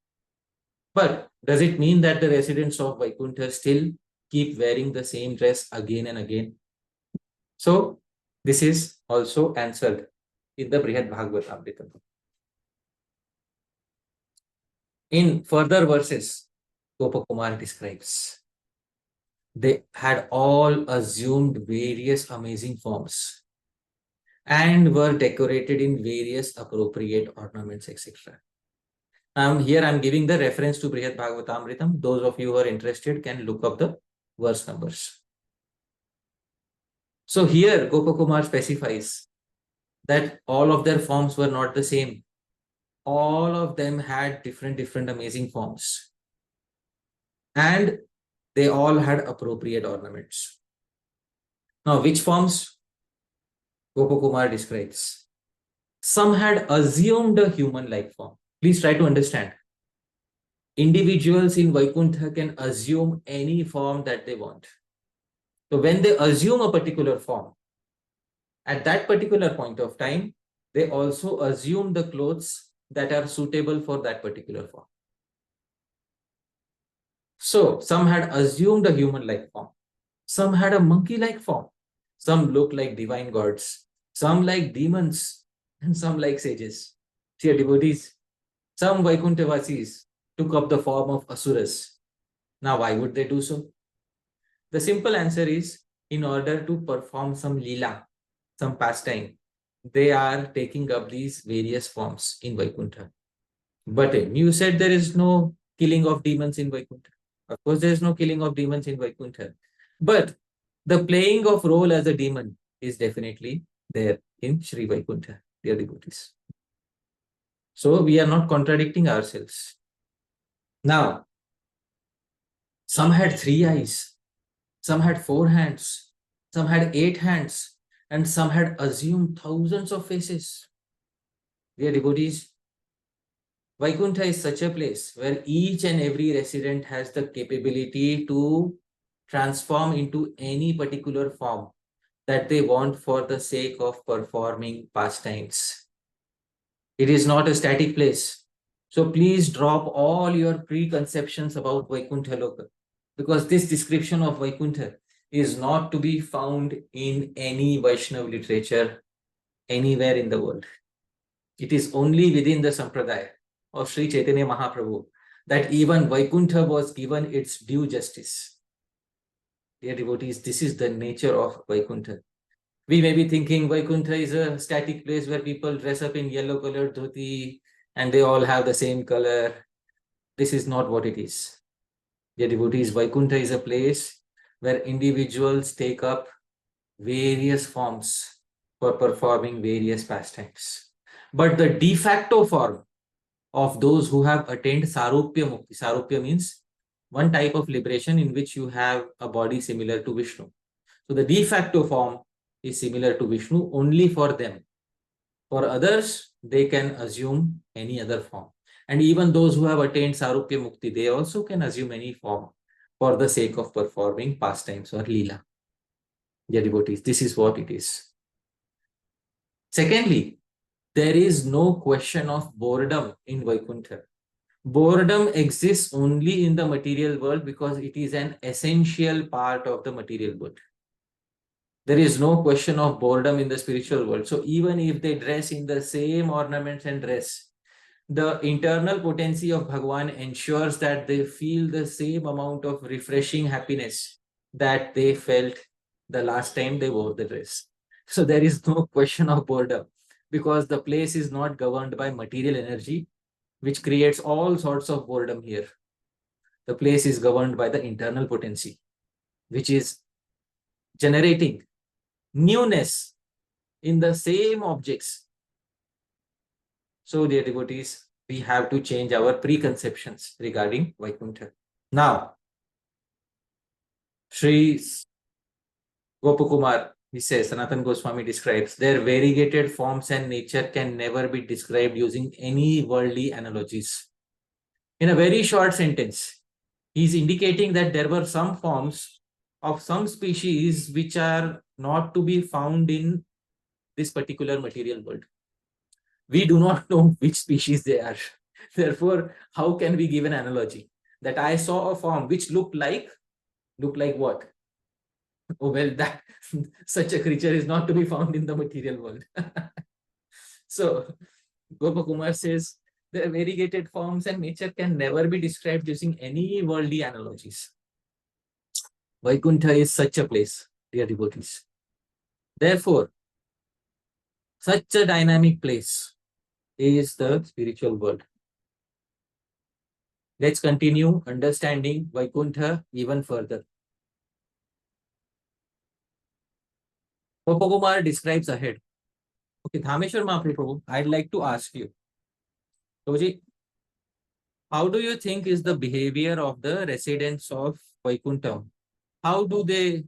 But does it mean that the residents of Vaikuntha still keep wearing the same dress again and again? So this is also answered in the Brihad Bhagavatamritam. In further verses, Gopa Kumar describes, they had all assumed various amazing forms and were decorated in various appropriate ornaments, etc. Here I'm giving the reference to Brihad Bhagavatamritam. Those of you who are interested can look up the verse numbers. So here Gopa Kumar specifies that all of their forms were not the same. All of them had different amazing forms. And they all had appropriate ornaments. Now, which forms? Gopa Kumar describes. Some had assumed a human-like form. Please try to understand. Individuals in Vaikuntha can assume any form that they want. So when they assume a particular form, at that particular point of time, they also assume the clothes that are suitable for that particular form. So some had assumed a human-like form. Some had a monkey-like form. Some looked like divine gods. Some like demons. And some like sages. Dear devotees, some Vaikuntha vaasis took up the form of asuras. Now, why would they do so? The simple answer is, in order to perform some lila, some pastime, they are taking up these various forms in Vaikuntha. But you said there is no killing of demons in Vaikuntha. Of course, there is no killing of demons in Vaikuntha. But the playing of role as a demon is definitely there in Sri Vaikuntha, dear devotees. So we are not contradicting ourselves. Now, some had 3 eyes, some had 4 hands, some had 8 hands, and some had assumed thousands of faces. Dear devotees, Vaikuntha is such a place where each and every resident has the capability to transform into any particular form that they want for the sake of performing pastimes. It is not a static place. So please drop all your preconceptions about Vaikuntha Loka, because this description of Vaikuntha is not to be found in any Vaishnava literature anywhere in the world. It is only within the Sampradaya of Sri Chaitanya Mahaprabhu that even Vaikuntha was given its due justice. Dear devotees, this is the nature of Vaikuntha. We may be thinking Vaikuntha is a static place where people dress up in yellow colored dhoti and they all have the same color. This is not what it is. Dear devotees, Vaikuntha is a place where individuals take up various forms for performing various pastimes. But the de facto form of those who have attained Sarupya Mukti. Sarupya means one type of liberation in which you have a body similar to Vishnu. So the de facto form is similar to Vishnu only for them. For others, they can assume any other form. And even those who have attained Sarupya Mukti, they also can assume any form for the sake of performing pastimes or Leela. Dear devotees, this is what it is. Secondly, there is no question of boredom in Vaikuntha. Boredom exists only in the material world because it is an essential part of the material world. There is no question of boredom in the spiritual world. So even if they dress in the same ornaments and dress, the internal potency of Bhagavan ensures that they feel the same amount of refreshing happiness that they felt the last time they wore the dress. So there is no question of boredom because the place is not governed by material energy, which creates all sorts of boredom here. The place is governed by the internal potency, which is generating newness in the same objects. So, dear devotees, we have to change our preconceptions regarding Vaikuntha. Now, Sri Gopa Kumar, he says, Sanatana Goswami describes, their variegated forms and nature can never be described using any worldly analogies. In a very short sentence, he is indicating that there were some forms of some species which are not to be found in this particular material world. We do not know which species they are. Therefore, how can we give an analogy? That I saw a form which looked like what? Oh, well, that such a creature is not to be found in the material world. So, Gopa Kumar says, the variegated forms and nature can never be described using any worldly analogies. Vaikuntha is such a place, dear devotees. Therefore, such a dynamic place is the spiritual world. Let's continue understanding Vaikuntha even further. Gopa Kumar describes ahead. Okay, Dhāmeśvara Mahaprabhu, I'd like to ask you, Toji, how do you think is the behavior of the residents of Vaikuntha? How do they,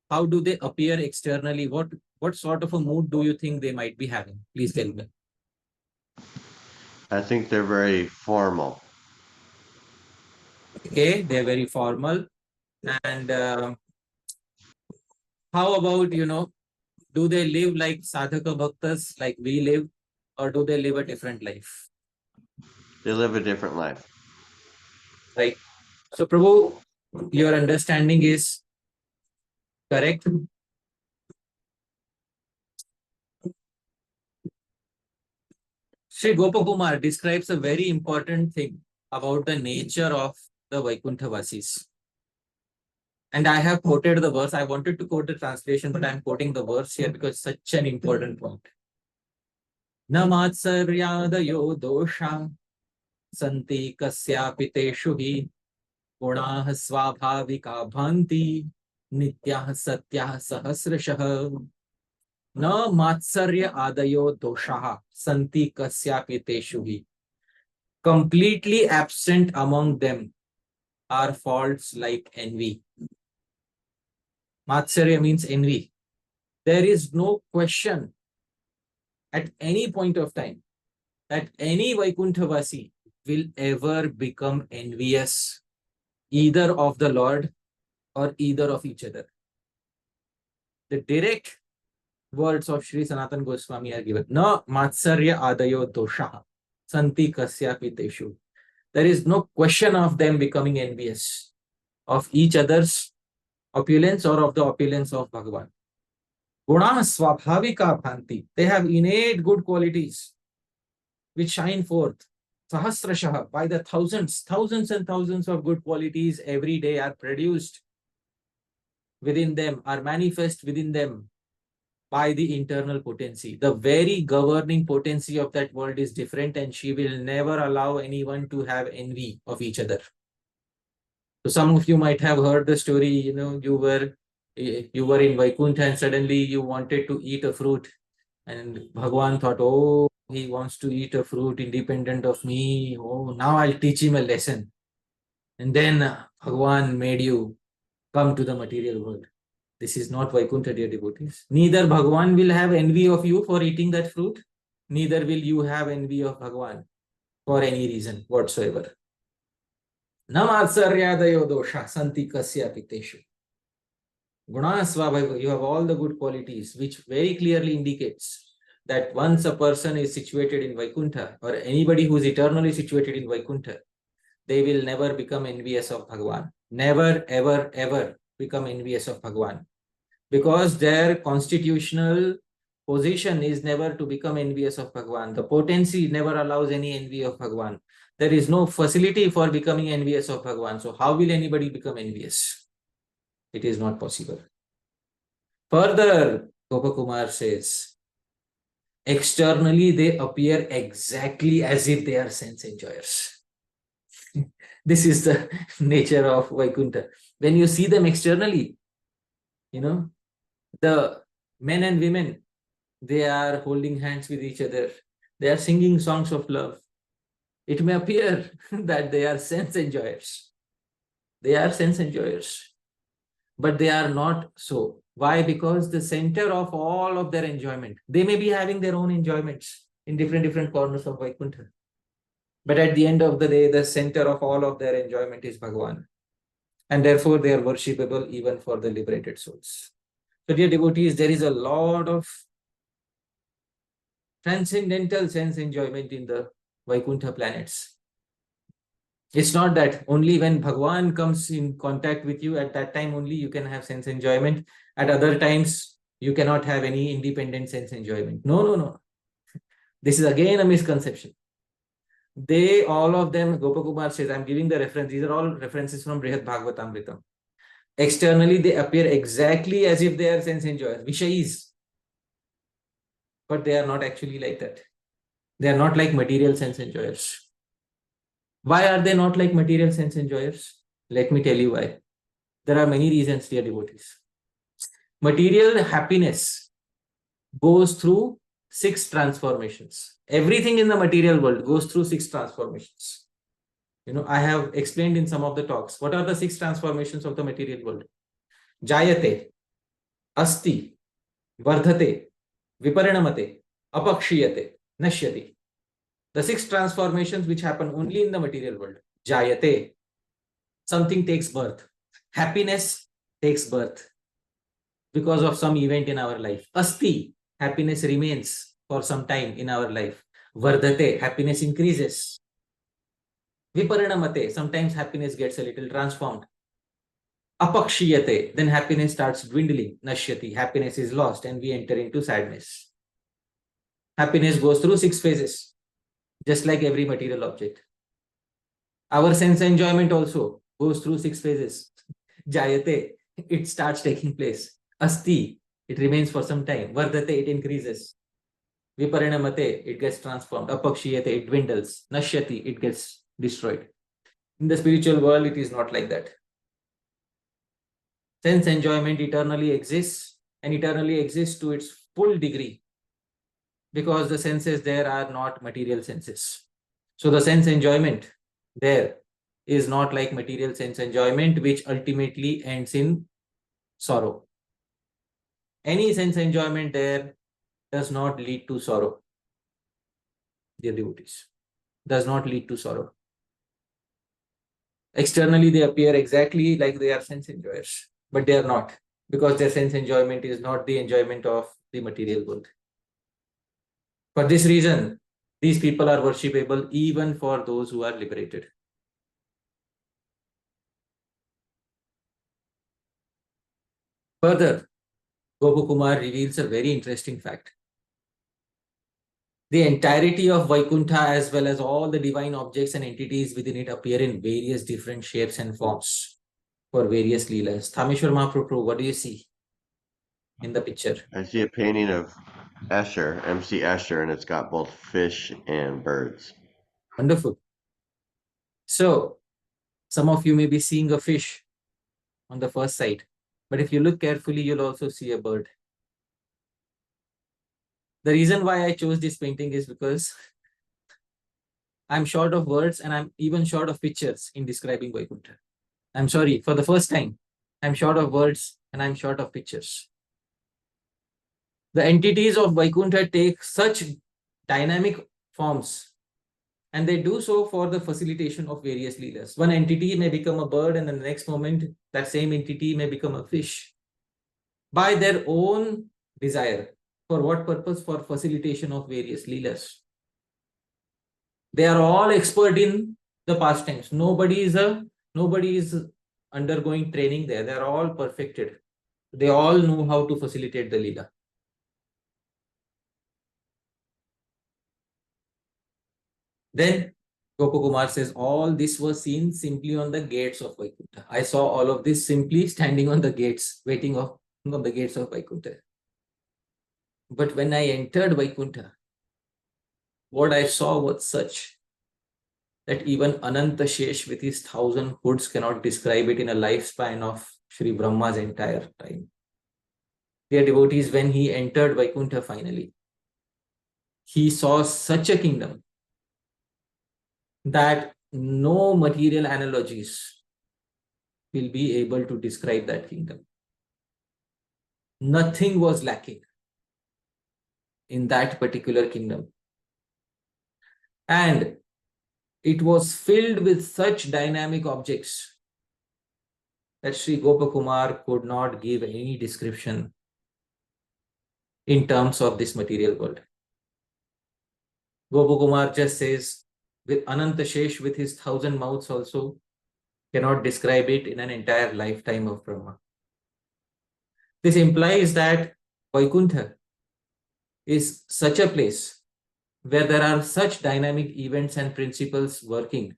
how do they appear externally? What sort of a mood do you think they might be having? Please tell me. I think they're very formal. Okay, they're very formal. And how about, do they live like sadhaka bhaktas like we live, or do they live a different life? They live a different life. Right. So, Prabhu, your understanding is correct. Sri Gopa Kumar describes a very important thing about the nature of the Vaikuntha Vasis. And I have quoted the verse. I wanted to quote the translation, but I'm quoting the verse here because it's such an important point. Namatsaryaadayo dosha santi kasyapi teshu hi gunaah svabhavika bhanti nityah satyah sahasrashah. Na matsarya adayo doshaha santi kasyapi teshu hi. Completely absent among them are faults like envy. Matsarya means envy. There is no question at any point of time that any Vaikunthavasi will ever become envious either of the Lord or either of each other. The direct words of Sri Sanatana Goswami are given. Na matsarya adayo dosha santi kasyapi teshu. There is no question of them becoming envious of each other's opulence or of the opulence of Bhagavan. Guna swabhavika bhanti. They have innate good qualities. which shine forth. Sahasrashaha, by the thousands and thousands of good qualities every day are produced within them, are manifest within them by the internal potency. The very governing potency of that world is different, and she will never allow anyone to have envy of each other. So some of you might have heard the story, you were in Vaikuntha and suddenly you wanted to eat a fruit, and Bhagwan thought, oh, he wants to eat a fruit independent of me. Oh, now I'll teach him a lesson. And then Bhagwan made you come to the material world. This is not Vaikuntha, dear devotees. Neither Bhagwan will have envy of you for eating that fruit, neither will you have envy of Bhagwan for any reason whatsoever. Namatsaryaadayo dosha santi kasya piteshu. Gunasvabhava, you have all the good qualities, which very clearly indicates that once a person is situated in Vaikuntha, or anybody who is eternally situated in Vaikuntha, they will never become envious of Bhagwan. Never, ever, ever become envious of Bhagwan. Because their constitutional position is never to become envious of Bhagwan. The potency never allows any envy of Bhagwan. There is no facility for becoming envious of Bhagwan. So how will anybody become envious? It is not possible. Further, Gopa Kumar says, externally they appear exactly as if they are sense enjoyers. This is the nature of Vaikuntha. When you see them externally, the men and women, they are holding hands with each other. They are singing songs of love. It may appear that they are sense enjoyers. They are sense enjoyers. But they are not so. Why? Because the center of all of their enjoyment, they may be having their own enjoyments in different corners of Vaikuntha. But at the end of the day, the center of all of their enjoyment is Bhagavan. And therefore, they are worshipable even for the liberated souls. So, dear devotees, there is a lot of transcendental sense enjoyment in the Vaikuntha planets. It's not that only when Bhagwan comes in contact with you, at that time only you can have sense enjoyment. At other times, you cannot have any independent sense enjoyment. No. This is again a misconception. All of them, Gopa Kumar says, I'm giving the reference. These are all references from Brihad Bhagavatamritam. Externally, they appear exactly as if they are sense enjoyers, Vishayis. But they are not actually like that. They are not like material sense enjoyers. Why are they not like material sense enjoyers? Let me tell you why. There are many reasons, dear devotees. Material happiness goes through 6 transformations. Everything in the material world goes through 6 transformations. I have explained in some of the talks. What are the 6 transformations of the material world? Jayate, asti, vardhate, viparinamate, apakshiyate, nashyati. The 6 transformations which happen only in the material world. Jayate, something takes birth. Happiness takes birth because of some event in our life. Asti, happiness remains for some time in our life. Vardhate, happiness increases. Viparinamate, sometimes happiness gets a little transformed. Apakshiyate, then happiness starts dwindling. Nashyati, happiness is lost and we enter into sadness. Happiness goes through 6 phases, just like every material object. Our sense enjoyment also goes through 6 phases. Jayate, it starts taking place. Asti, it remains for some time. Vardhate, it increases. Viparinamate, it gets transformed. Apakshiyate, it dwindles. Nashyati, it gets destroyed. In the spiritual world, it is not like that. Sense enjoyment eternally exists, and eternally exists to its full degree, because the senses there are not material senses. So the sense enjoyment there is not like material sense enjoyment, which ultimately ends in sorrow. Any sense enjoyment there does not lead to sorrow, dear devotees. Does not lead to sorrow. Externally, they appear exactly like they are sense enjoyers, but they are not, because their sense enjoyment is not the enjoyment of the material world. For this reason, these people are worshipable even for those who are liberated. Further, Gopa Kumar reveals a very interesting fact. The entirety of Vaikuntha as well as all the divine objects and entities within it appear in various different shapes and forms for various leelas. Dhameshwar Mahaprabhu, what do you see in the picture? I see a painting of Escher, MC Escher, and it's got both fish and birds. Wonderful. So, some of you may be seeing a fish on the first side, but if you look carefully, you'll also see a bird. The reason why I chose this painting is because I'm short of words and I'm even short of pictures in describing Vaikuntha. I'm sorry, for the first time, I'm short of words and I'm short of pictures. The entities of Vaikuntha take such dynamic forms, and they do so for the facilitation of various leelas. One entity may become a bird, and in the next moment, that same entity may become a fish by their own desire. For what purpose? For facilitation of various leelas. They are all expert in the pastimes. Nobody is undergoing training there. They are all perfected. They all know how to facilitate the leela. Then Gopa Kumar says, all this was seen simply on the gates of Vaikuntha. I saw all of this simply standing on the gates, waiting on the gates of Vaikuntha. But when I entered Vaikuntha, what I saw was such that even Ananta Shesh with his 1,000 hoods cannot describe it in a lifespan of Sri Brahma's entire time. Dear devotees, when he entered Vaikuntha finally, he saw such a kingdom that no material analogies will be able to describe that kingdom. Nothing was lacking in that particular kingdom. And it was filled with such dynamic objects that Sri Gopa Kumar could not give any description in terms of this material world. Gopa Kumar just says, with Ananta Shesh with his 1,000 mouths also cannot describe it in an entire lifetime of Brahma. This implies that Vaikuntha is such a place where there are such dynamic events and principles working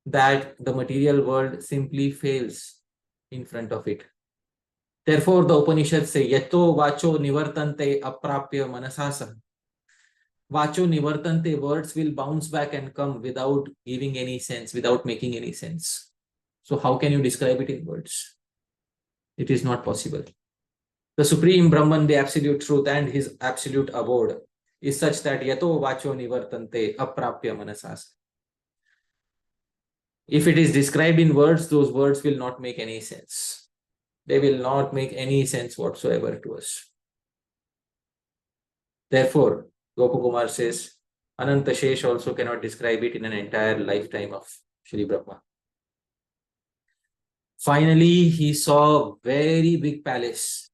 that the material world simply fails in front of it. Therefore, the Upanishads say, Yato vacho nivartante aprapya manasasa. Vacho nivartante, words will bounce back and come without giving any sense, without making any sense. So how can you describe it in words? It is not possible. The Supreme Brahman, the absolute truth and his absolute abode is such that yato vacho nivartante aprapya manasasa. If it is described in words, those words will not make any sense. They will not make any sense whatsoever to us. Therefore, Gopa Kumar says, Ananta Shesh also cannot describe it in an entire lifetime of Shri Brahma. Finally, he saw a very big palace,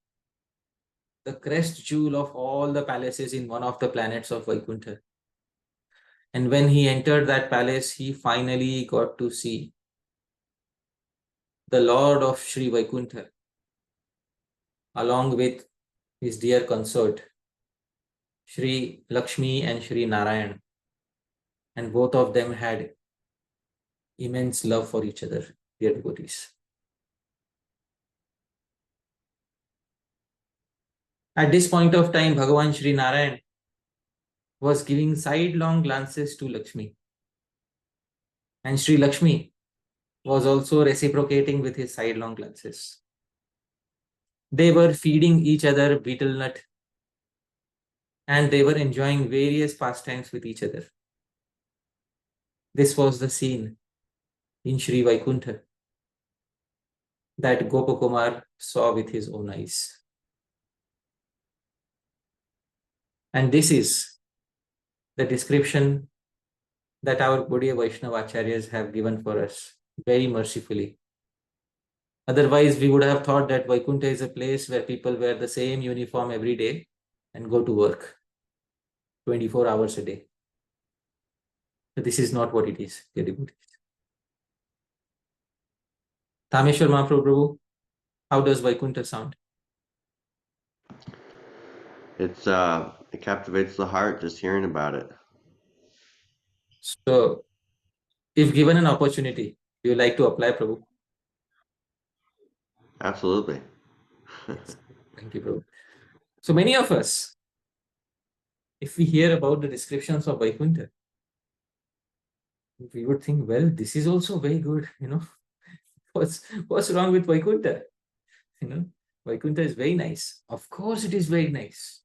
the crest jewel of all the palaces in one of the planets of Vaikuntha. And when he entered that palace, he finally got to see the Lord of Shri Vaikuntha, along with his dear consort, Shri Lakshmi and Shri Narayana. And both of them had immense love for each other, dear devotees. At this point of time, Bhagavan Shri Narayana was giving sidelong glances to Lakshmi. And Shri Lakshmi was also reciprocating with his sidelong glances. They were feeding each other betel nut and they were enjoying various pastimes with each other. This was the scene in Shri Vaikuntha that Gopa Kumar saw with his own eyes. And this is the description that our Gaudiya Vaishnava Acharyas have given for us very mercifully. Otherwise, we would have thought that Vaikuntha is a place where people wear the same uniform every day and go to work 24 hours a day. But this is not what it is, dear devotees. Dhāmeśvara Mahaprabhu, how does Vaikuntha sound? It's It captivates the heart just hearing about it. So, if given an opportunity, do you like to apply, Prabhu? Absolutely. Yes. Thank you, Prabhu. So many of us, if we hear about the descriptions of Vaikuntha, we would think, well, this is also very good, What's wrong with Vaikuntha? Vaikuntha is very nice. Of course, it is very nice.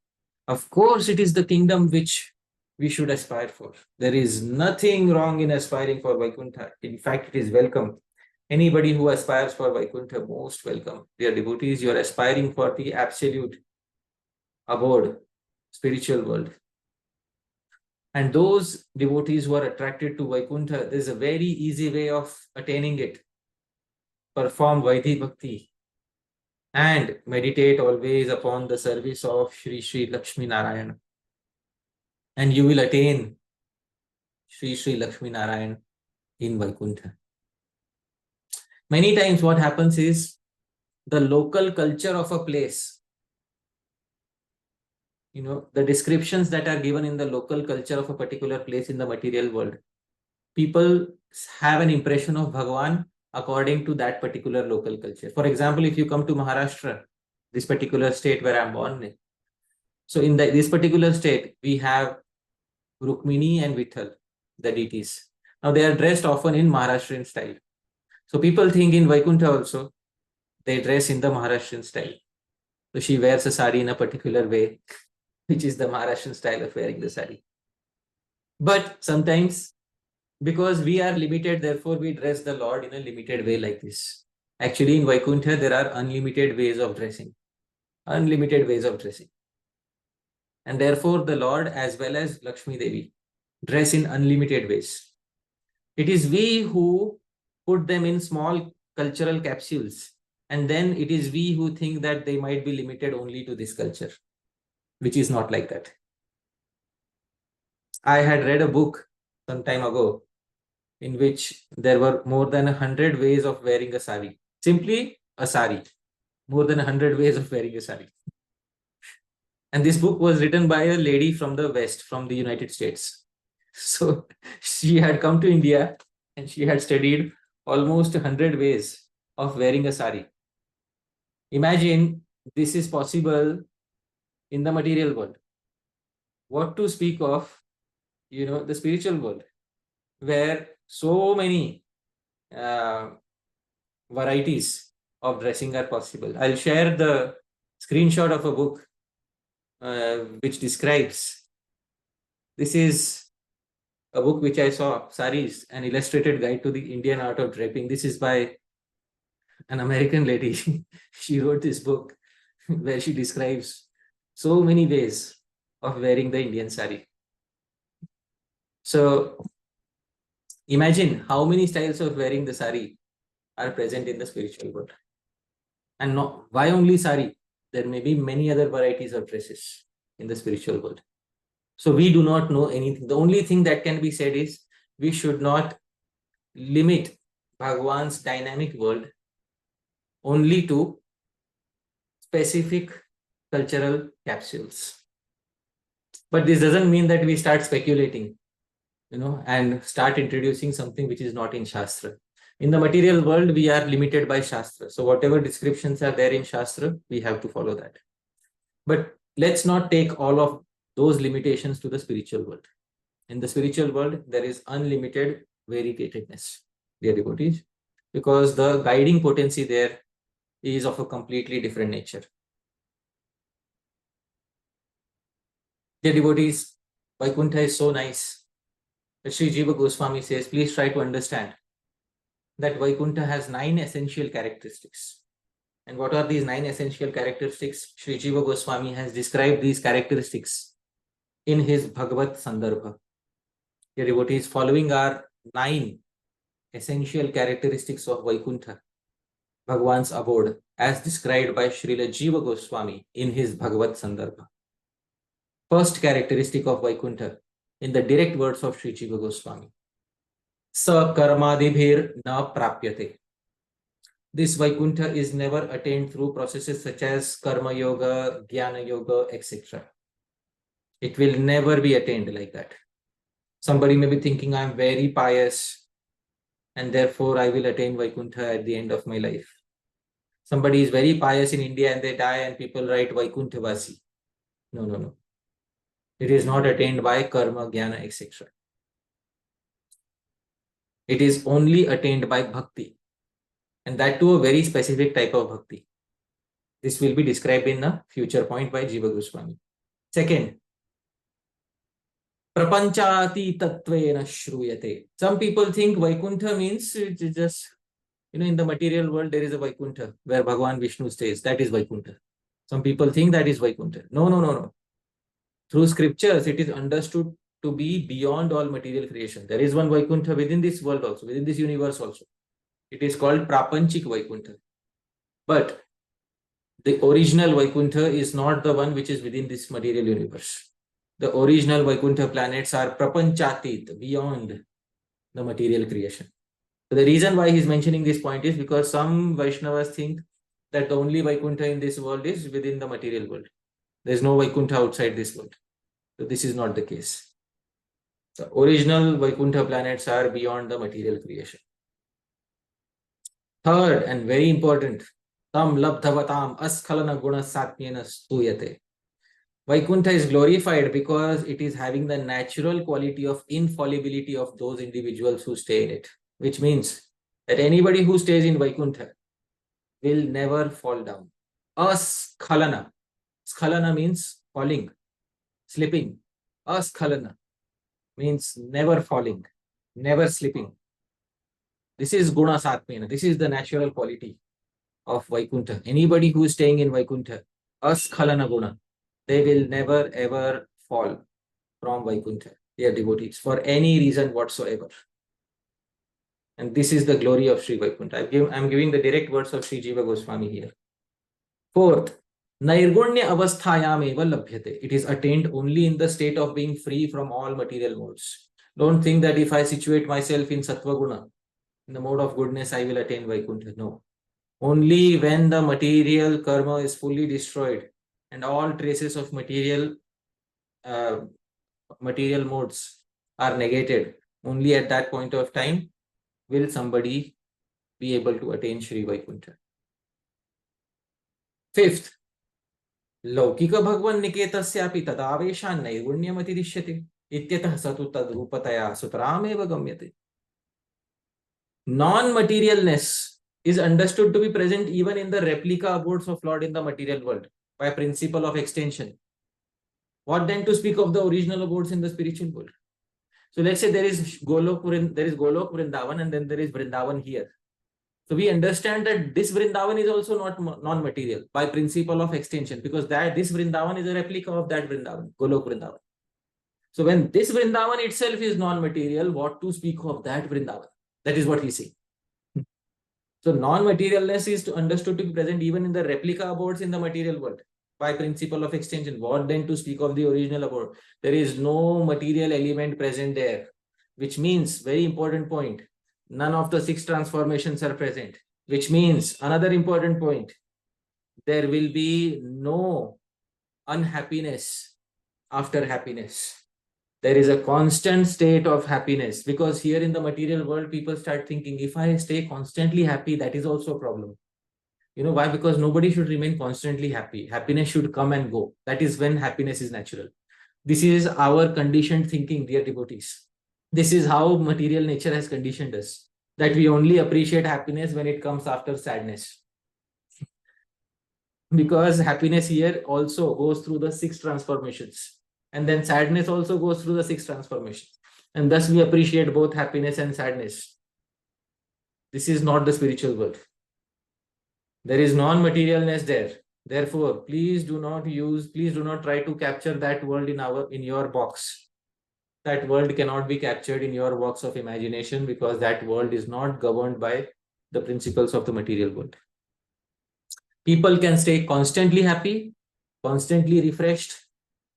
Of course, it is the kingdom which we should aspire for. There is nothing wrong in aspiring for Vaikuntha. In fact, it is welcome. Anybody who aspires for Vaikuntha, most welcome. Dear devotees, you are aspiring for the absolute abode, spiritual world. And those devotees who are attracted to Vaikuntha, there is a very easy way of attaining it. Perform Vaidhi Bhakti and meditate always upon the service of Sri Lakshmi Narayana. And you will attain Sri Lakshmi Narayana in Vaikuntha. Many times what happens is the local culture of a place, the descriptions that are given in the local culture of a particular place in the material world, people have an impression of Bhagavan according to that particular local culture. For example, if you come to Maharashtra, this particular state where I'm born in, so in this particular state, we have Rukmini and Vitthal, the deities. Now they are dressed often in Maharashtrian style. So people think in Vaikuntha also, they dress in the Maharashtrian style. So she wears a sari in a particular way, which is the Maharashtrian style of wearing the sari. But sometimes, because we are limited, therefore we dress the Lord in a limited way like this. Actually, in Vaikuntha, there are unlimited ways of dressing. Unlimited ways of dressing. And therefore, the Lord as well as Lakshmi Devi dress in unlimited ways. It is we who put them in small cultural capsules. And then it is we who think that they might be limited only to this culture, which is not like that. I had read a book some time ago in which there were more than 100 ways of wearing a sari. Simply a sari. More than 100 ways of wearing a sari. And this book was written by a lady from the West, from the United States. So she had come to India and she had studied almost 100 ways of wearing a sari. Imagine this is possible in the material world. What to speak of, the spiritual world, where so many varieties of dressing are possible. I'll share the screenshot of a book which describes. This is a book which I saw, Saris, an illustrated guide to the Indian art of draping. This is by an American lady. She wrote this book where she describes so many ways of wearing the Indian sari. So imagine how many styles of wearing the sari are present in the spiritual world. And why only sari? There may be many other varieties of dresses in the spiritual world. So we do not know anything. The only thing that can be said is we should not limit Bhagwan's dynamic world only to specific cultural capsules. But this doesn't mean that we start speculating, and start introducing something which is not in Shastra. In the material world, we are limited by Shastra. So whatever descriptions are there in Shastra, we have to follow that. But let's not take all of those limitations to the spiritual world. In the spiritual world, there is unlimited varietedness, dear devotees, because the guiding potency there is of a completely different nature. Dear devotees, Vaikuntha is so nice. Sri Jiva Goswami says, please try to understand that Vaikuntha has 9 essential characteristics. And what are these 9 essential characteristics? Sri Jiva Goswami has described these characteristics in his Bhagavad Sandarbha. Dear devotees, following are 9 essential characteristics of Vaikuntha, Bhagwan's abode, as described by Srila Jiva Goswami in his Bhagavad Sandarbha. First characteristic of Vaikuntha, in the direct words of Sri Jiva Goswami, Sa karmadibhir na prapyate. This Vaikuntha is never attained through processes such as Karma Yoga, Jnana Yoga, etc. It will never be attained like that. Somebody may be thinking, I'm very pious and therefore I will attain Vaikuntha at the end of my life. Somebody is very pious in India and they die and people write Vaikuntha Vasi. No, no, no. It is not attained by karma, jnana, etc. It is only attained by bhakti. And that too a very specific type of bhakti. This will be described in a future point by Jiva Goswami. Second, prapanchati tattvena shruyate. Some people think Vaikuntha means it is just, in the material world there is a Vaikuntha where Bhagavan Vishnu stays. That is Vaikuntha. Some people think that is Vaikuntha. No, no, no, no. Through scriptures, it is understood to be beyond all material creation. There is one Vaikuntha within this world also, within this universe also. It is called Prapanchik Vaikuntha. But the original Vaikuntha is not the one which is within this material universe. The original Vaikuntha planets are Prapanchatit, beyond the material creation. So the reason why he is mentioning this point is because some Vaishnavas think that the only Vaikuntha in this world is within the material world. There is no Vaikuntha outside this world. So this is not the case. The original Vaikuntha planets are beyond the material creation. Third and very important, tam labdhavatam askhalana guna satmyena stuyate. Vaikuntha is glorified because it is having the natural quality of infallibility of those individuals who stay in it, which means that anybody who stays in Vaikuntha will never fall down. Askhalana. Skhalana means falling, slipping. Askhalana means never falling, never slipping. This is guna satmena. This is the natural quality of Vaikuntha. Anybody who is staying in Vaikuntha, askhalana guna, they will never ever fall from Vaikuntha. They are devotees for any reason whatsoever. And this is the glory of Sri Vaikuntha. I'm giving the direct words of Sri Jiva Goswami here. Fourth, Nairgunya avasthayam eva labhyate. It is attained only in the state of being free from all material modes. Don't think that if I situate myself in Sattva Guna, in the mode of goodness, I will attain Vaikuntha. No. Only when the material karma is fully destroyed and all traces of material modes are negated, only at that point of time will somebody be able to attain Shri Vaikuntha. Fifth, Laukika Bhagwan Niketasyapi tadavesha nairunyamati dishyate ityatah satu tadrupataya sutrameva gamyate. Non-materialness is understood to be present even in the replica abodes of Lord in the material world by principle of extension. What then to speak of the original abodes in the spiritual world? So let's say there is Goloka Vrindavan and then there is Vrindavan here. So we understand that this Vrindavan is also not non-material by principle of extension, because this Vrindavan is a replica of that Vrindavan, Goloka Vrindavan. So when this Vrindavan itself is non-material, what to speak of that Vrindavan? That is what he's saying. So non-materialness is understood to be present even in the replica abodes in the material world by principle of extension. What then to speak of the original abode? There is no material element present there, which means, very important point, none of the 6 transformations are present, which means, another important point, there will be no unhappiness after happiness. There is a constant state of happiness, because here in the material world, people start thinking, if I stay constantly happy, that is also a problem. You know why? Because nobody should remain constantly happy. Happiness should come and go. That is when happiness is natural. This is our conditioned thinking, dear devotees. This is how material nature has conditioned us, that we only appreciate happiness when it comes after sadness. Because happiness here also goes through the 6 transformations. And then sadness also goes through the 6 transformations. And thus we appreciate both happiness and sadness. This is not the spiritual world. There is non-materialness there. Therefore, please do not try to capture that world in your box. That world cannot be captured in your box of imagination, because that world is not governed by the principles of the material world. People can stay constantly happy, constantly refreshed,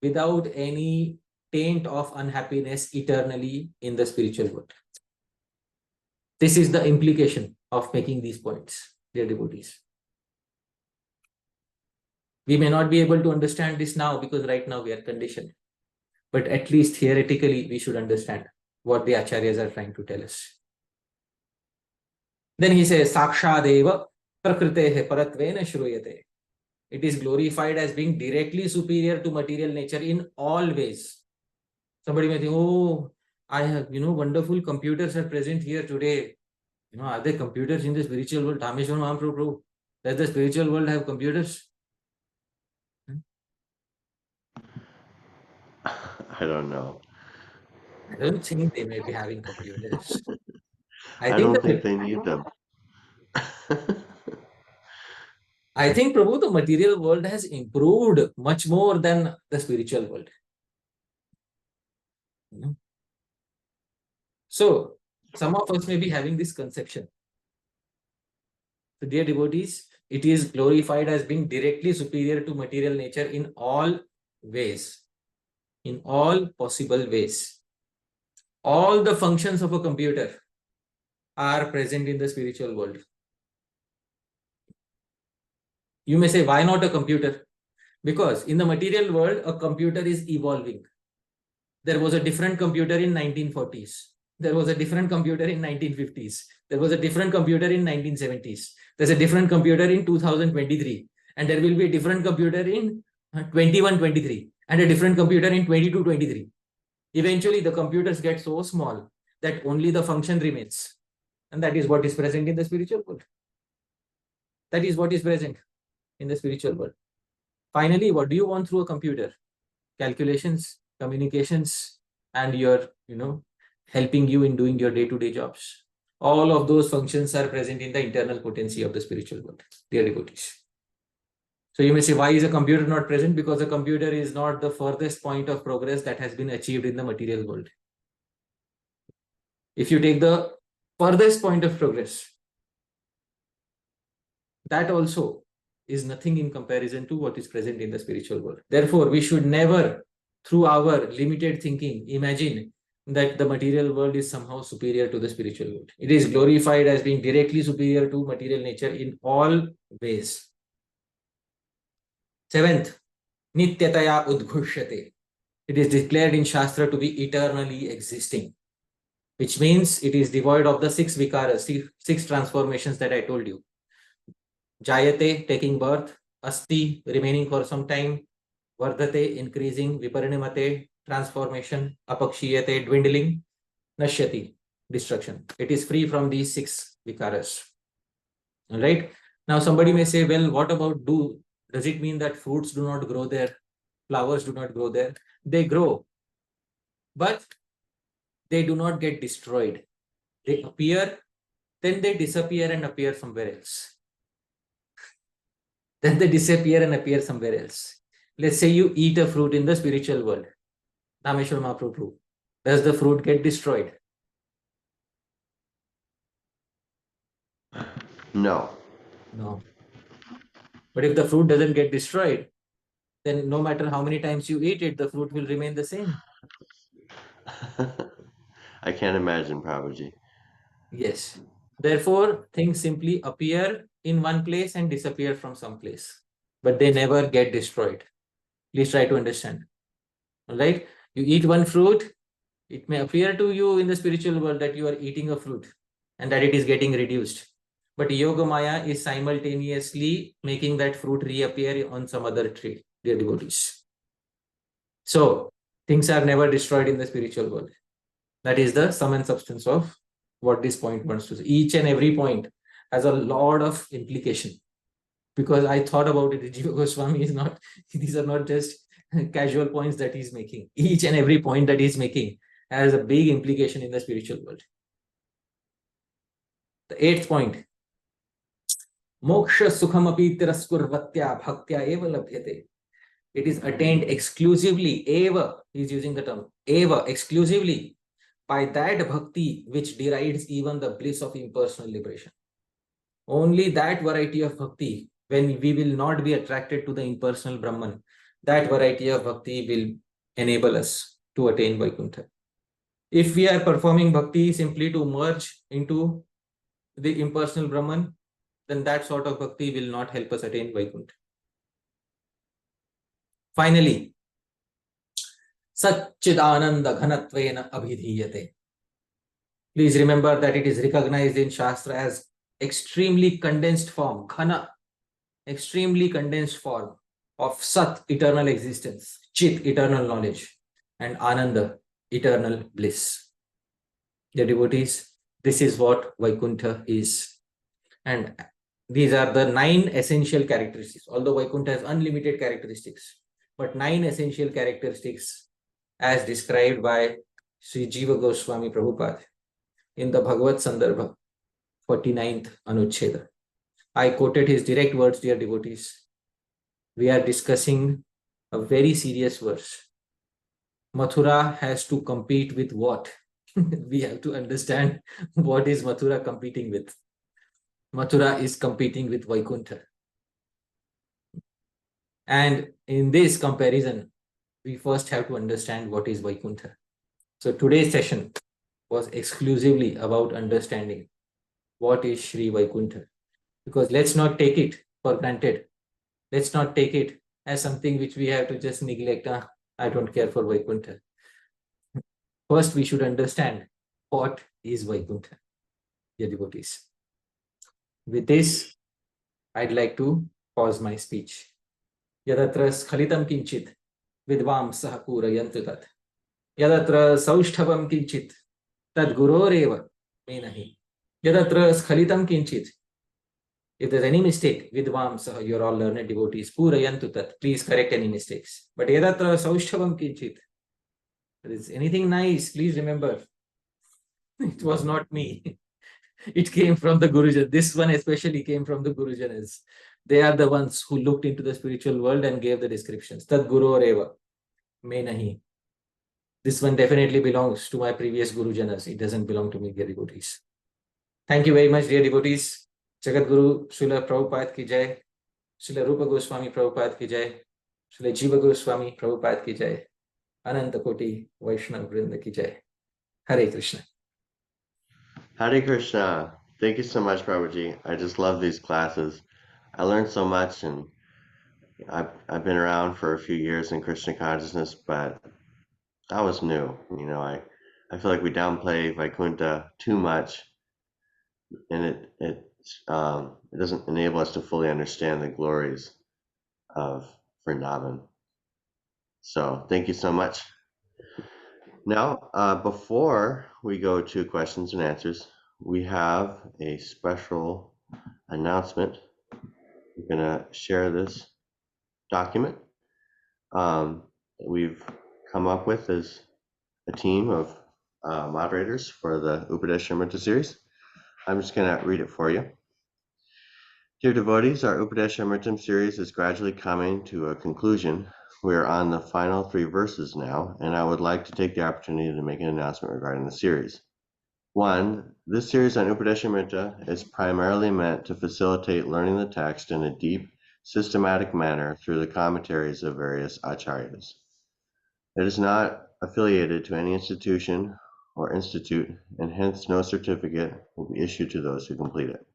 without any taint of unhappiness eternally in the spiritual world. This is the implication of making these points, dear devotees. We may not be able to understand this now because right now we are conditioned. but at least theoretically we should understand what the acharyas are trying to tell us. Then he says, Sakshadeva prakritehe paratvena shruyate. It is glorified as being directly superior to material nature in all ways. Somebody may think, oh, I have, wonderful computers are present here today. Are there computers in the spiritual world? Dhāmeśvara Mahāprabhu, does the spiritual world have computers? I don't know. I don't think they may be having computers. I don't think they need them. I think, Prabhu, the material world has improved much more than the spiritual world. So, some of us may be having this conception. So, dear devotees, it is glorified as being directly superior to material nature in all ways, in all possible ways. All the functions of a computer are present in the spiritual world. You may say, why not a computer? Because in the material world, a computer is evolving. There was a different computer in 1940s. There was a different computer in 1950s. There was a different computer in 1970s. There's a different computer in 2023. And there will be a different computer in 2123 and a different computer in 2223. Eventually, the computers get so small that only the function remains. And that is what is present in the spiritual world. That is what is present in the spiritual world. Finally, what do you want through a computer? Calculations, communications, and your, helping you in doing your day-to-day jobs. All of those functions are present in the internal potency of the spiritual world, dear devotees. So you may say, why is a computer not present? Because a computer is not the furthest point of progress that has been achieved in the material world. If you take the furthest point of progress, that also is nothing in comparison to what is present in the spiritual world. Therefore, we should never, through our limited thinking, imagine that the material world is somehow superior to the spiritual world. It is glorified as being directly superior to material nature in all ways. Seventh, Nityataya Udghushyate. It is declared in Shastra to be eternally existing, which means it is devoid of the six vikaras, six transformations that I told you. Jayate, taking birth, Asti, remaining for some time, Vardhate, increasing, Viparinimate, transformation, Apakshiyate, dwindling, Nashyati, destruction. It is free from these six vikaras. All right. Now somebody may say, well, what about does it mean that fruits do not grow there? Flowers do not grow there? They grow, but they do not get destroyed. They appear, then they disappear and appear somewhere else. Then they disappear and appear somewhere else. Let's say you eat a fruit in the spiritual world. Dhāmeśvara Mahāprabhu. Does the fruit get destroyed? No. No. But if the fruit doesn't get destroyed, then no matter how many times you eat it, the fruit will remain the same. I can't imagine, Prabhuji. Yes. Therefore, things simply appear in one place and disappear from some place, but they never get destroyed. Please try to understand. All right. You eat one fruit, it may appear to you in the spiritual world that you are eating a fruit and that it is getting reduced. But Yoga Maya is simultaneously making that fruit reappear on some other tree, dear devotees. So, things are never destroyed in the spiritual world. That is the sum and substance of what this point wants to say. Each and every point has a lot of implication. Because I thought about it, Jiva Goswami is not, these are not just casual points that he's making. Each and every point that he's making has a big implication in the spiritual world. The eighth point. Moksha sukham api tiraskurvatya bhaktya eva labhyate. It is attained exclusively, eva, he is using the term, eva, exclusively, by that bhakti which derides even the bliss of impersonal liberation. Only that variety of bhakti, when we will not be attracted to the impersonal Brahman, that variety of bhakti will enable us to attain Vaikuntha. If we are performing bhakti simply to merge into the impersonal Brahman, then that sort of bhakti will not help us attain Vaikuntha. Finally, Satchidananda Ghanatvena Abhidhiyate. Please remember that it is recognized in Shastra as extremely condensed form, Ghana, extremely condensed form of Sat, eternal existence, Chit, eternal knowledge, and Ananda, eternal bliss. Dear devotees, this is what Vaikuntha is. And these are the 9 essential characteristics. Although Vaikuntha has unlimited characteristics, but 9 essential characteristics as described by Sri Jiva Goswami Prabhupada in the Bhagavad Sandarbha, 49th Anucheda. I quoted his direct words, dear devotees. We are discussing a very serious verse. Mathura has to compete with what? We have to understand what is Mathura competing with. Mathura is competing with Vaikuntha. And in this comparison, we first have to understand what is Vaikuntha. So today's session was exclusively about understanding what is Shri Vaikuntha. Because let's not take it for granted. Let's not take it as something which we have to just neglect. I don't care for Vaikuntha. First, we should understand what is Vaikuntha, dear devotees. With this, I'd like to pause my speech. Yadatra skhalitam kinchit vidvam sahakura yantutat. Yadatra saushthavam kinchit tad guroreva menahi. Yadatra skhalitam kinchit. If there's any mistake, vidvam saha, you're all learned devotees, pura yantutat. Please correct any mistakes. But yadatra saushthavam kinchit. If there's anything nice, please remember, it was not me. It came from the Gurujan. This one especially came from the Gurujanas. They are the ones who looked into the spiritual world and gave the descriptions. Tad Guru Reva, me nahi. This one definitely belongs to my previous Gurujanas. It doesn't belong to me, dear devotees. Thank you very much, dear devotees. Jagat Guru Srila Prabhupada ki jai. Srila Rupa Goswami Prabhupada ki jai. Srila Jiva Goswami Prabhupada ki jai. Ananta Koti Vaishnava Vrinda ki jai. Hare Krishna. Hare Krishna. Thank you so much, Prabhuji. I just love these classes. I learned so much, and I've been around for a few years in Krishna consciousness, but I was new. You know, I feel like we downplay Vaikuntha too much, and it doesn't enable us to fully understand the glories of Vrindavan. So thank you so much. Now, before we go to questions and answers, we have a special announcement. We're going to share this document we've come up with as a team of moderators for the Upadeshamritam series. I'm just going to read it for you. Dear devotees, our Upadeshamritam series is gradually coming to a conclusion. We are on the final 3 verses now, and I would like to take the opportunity to make an announcement regarding the series. 1. This series on Upadeshamrita is primarily meant to facilitate learning the text in a deep, systematic manner through the commentaries of various acharyas. It is not affiliated to any institution or institute, and hence no certificate will be issued to those who complete it.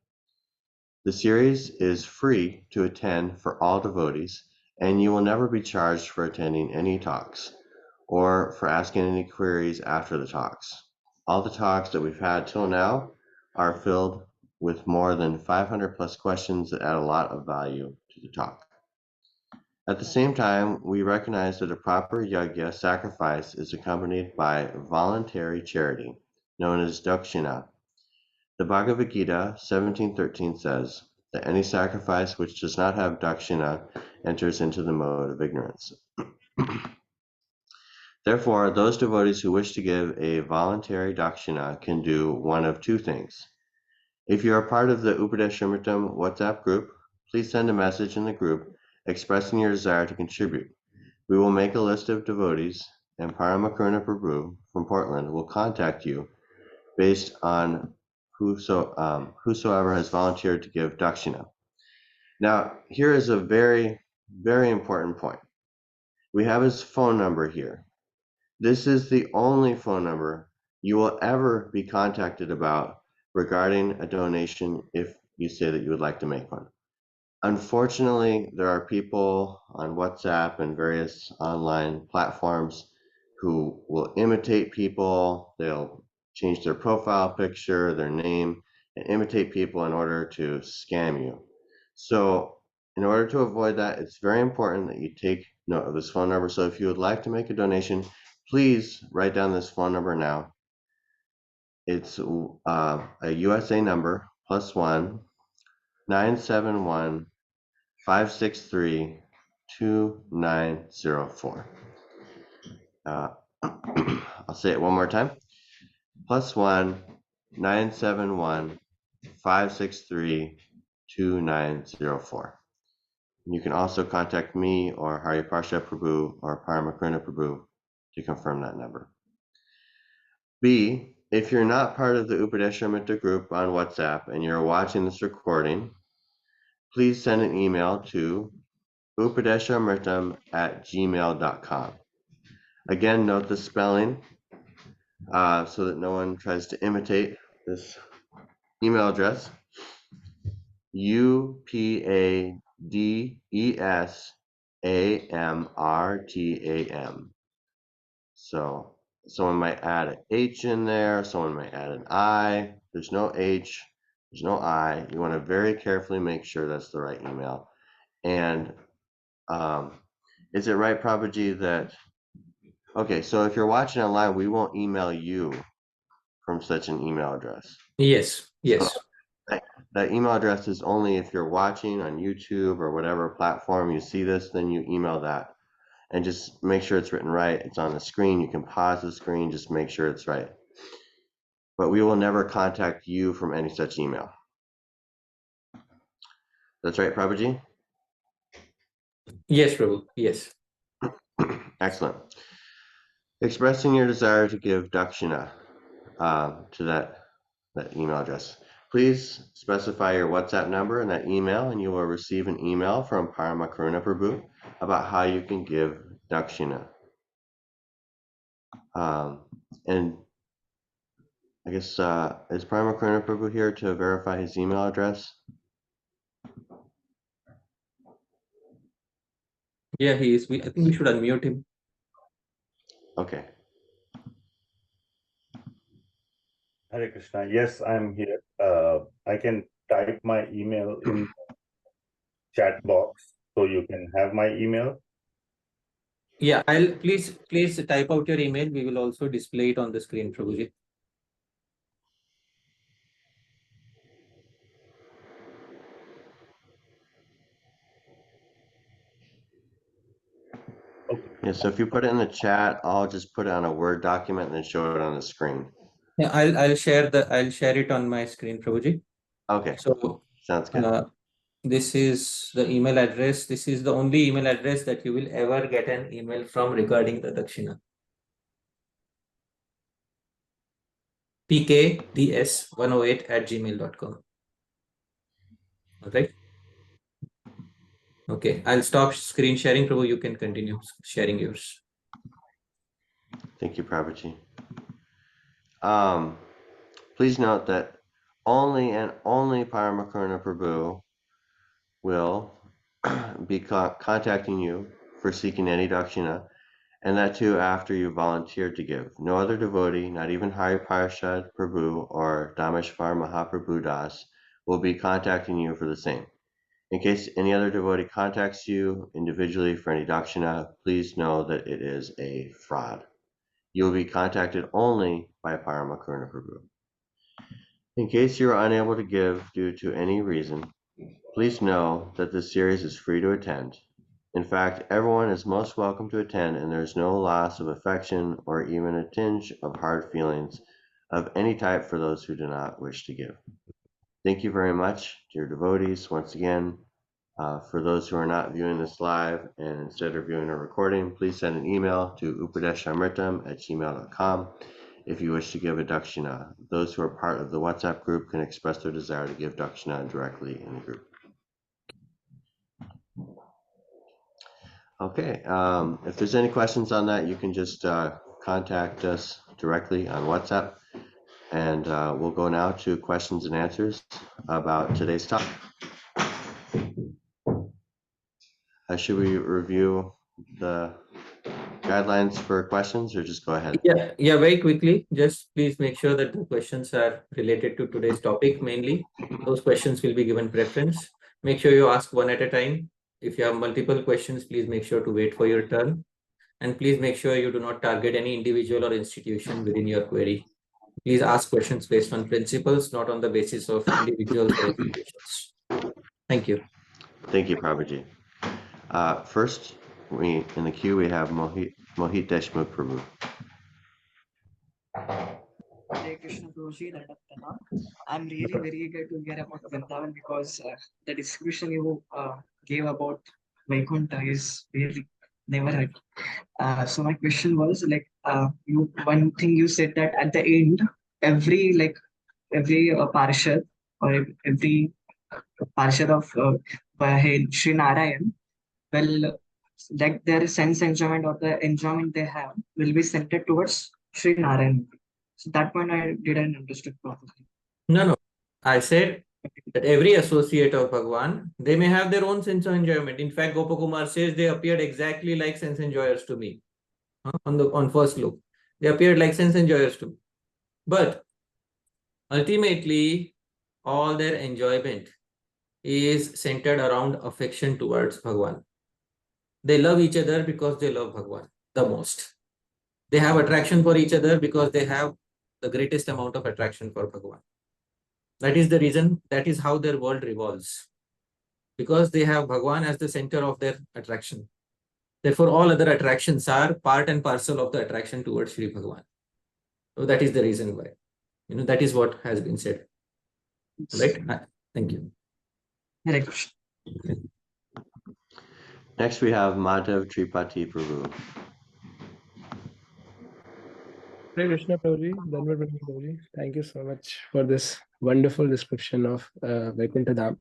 The series is free to attend for all devotees, and you will never be charged for attending any talks or for asking any queries after the talks. All the talks that we've had till now are filled with more than 500 plus questions that add a lot of value to the talk. At the same time, we recognize that a proper yajna sacrifice is accompanied by voluntary charity, known as dakshina. The Bhagavad Gita 17:13 says that any sacrifice which does not have dakshina enters into the mode of ignorance. Therefore, those devotees who wish to give a voluntary dakshina can do one of 2 things. If you are part of the Upadeshamritam WhatsApp group, please send a message in the group expressing your desire to contribute. We will make a list of devotees, and Paramakaruna Prabhu from Portland will contact you based on whosoever has volunteered to give dakshina. Now, here is a very, very important point. We have his phone number here. This is the only phone number you will ever be contacted about regarding a donation if you say that you would like to make one. Unfortunately, there are people on WhatsApp and various online platforms who will imitate people. They'll change their profile picture, their name, and imitate people in order to scam you. So in order to avoid that, it's very important that you take note of this phone number. So if you would like to make a donation, please write down this phone number now. It's a USA number, +1 971 563 2904. I'll say it one more time. +1 971 563 2904. You can also contact me or Hari Parsha Prabhu or Paramakruna Prabhu to confirm that number. B, if you're not part of the Upadeshamritam group on WhatsApp and you're watching this recording, please send an email to upadeshamritam@gmail.com. Again, note the spelling so that no one tries to imitate this email address. UPADESAMRTAM. So someone might add an H in there, someone might add an I. There's no H, there's no I. You want to very carefully make sure that's the right email. And is it right, Prabhuji, that, okay, so if you're watching online, we won't email you from such an email address. Yes, yes. So that email address is only if you're watching on YouTube or whatever platform you see this, then you email that. And just make sure it's written right. It's on the screen. You can pause the screen, just make sure it's right. But we will never contact you from any such email. That's right, Prabhuji? Yes, Prabhu, yes. Excellent. Expressing your desire to give dakshina to that email address. Please specify your WhatsApp number in that email, and you will receive an email from Paramakruna Prabhu about how you can give dakshina. And I guess, is Paramakruna Prabhu here to verify his email address? Yeah, he is. I think we should unmute him. Okay. Hare Krishna. Yes, I'm here. I can type my email in chat box, so you can have my email. Yeah, please type out your email. We will also display it on the screen, Prabhuji. Okay. Yeah, so if you put it in the chat, I'll just put it on a Word document and then show it on the screen. Yeah, I'll share it on my screen, Prabhuji. Okay. So Sounds good. this is the email address. This is the only email address that you will ever get an email from regarding the dakshina. pkds108@gmail.com. All right. Okay, I'll stop screen sharing, Prabhu. You can continue sharing yours. Thank you, Prabhuji. Please note that only and only Paramakruna Prabhu will be contacting you for seeking any dakshina, and that too after you volunteered to give. No other devotee, not even Hari Parshad Prabhu or Dhāmeśvara Mahāprabhu Das, will be contacting you for the same. In case any other devotee contacts you individually for any dakshina, please know that it is a fraud. You will be contacted only by Paramakruna Prabhu. In case you are unable to give due to any reason, please know that this series is free to attend. In fact, everyone is most welcome to attend, and there is no loss of affection or even a tinge of hard feelings of any type for those who do not wish to give. Thank you very much, dear devotees, once again. For those who are not viewing this live and instead are viewing a recording, please send an email to upadeshamritam@gmail.com if you wish to give a dakshina. Those who are part of the WhatsApp group can express their desire to give dakshina directly in the group. Okay, if there's any questions on that, you can just contact us directly on WhatsApp, and we'll go now to questions and answers about today's topic. Should we review the guidelines for questions, or just go ahead? Yeah, very quickly. Just please make sure that the questions are related to today's topic mainly. Those questions will be given preference. Make sure you ask one at a time. If you have multiple questions, please make sure to wait for your turn. And please make sure you do not target any individual or institution within your query. Please ask questions based on principles, not on the basis of individuals or institutions. Thank you. Thank you, Prabhuji. First, in the queue, we have Mohit Deshmukh Prabhu. Hare Krishna Prabhuji, I'm really very eager to hear about Vrindavan because the description you gave about Vaikuntha is really never heard. So my question was one thing you said that at the end, every Parshad or every Parshad of Sri Narayana, well, like their sense enjoyment or the enjoyment they have will be centered towards Sri Narayana. So that point I didn't understand properly. No. I said that every associate of Bhagwan, they may have their own sense of enjoyment. In fact, Gopa Kumar says they appeared exactly like sense enjoyers to me. On first look, they appeared like sense enjoyers to me. But ultimately, all their enjoyment is centered around affection towards Bhagwan. They love each other because they love Bhagwan the most. They have attraction for each other because they have the greatest amount of attraction for Bhagwan. That is the reason, that is how their world revolves. Because they have Bhagwan as the center of their attraction. Therefore, all other attractions are part and parcel of the attraction towards Shri Bhagwan. So that is the reason why. That is what has been said. Right? Thank you. Hare Krishna. Next, we have Madhav Tripathi Prabhu. Hare Krishna Prabhuji, Dhanwad Prabhuji. Thank you so much for this wonderful description of Vaikuntha Dham.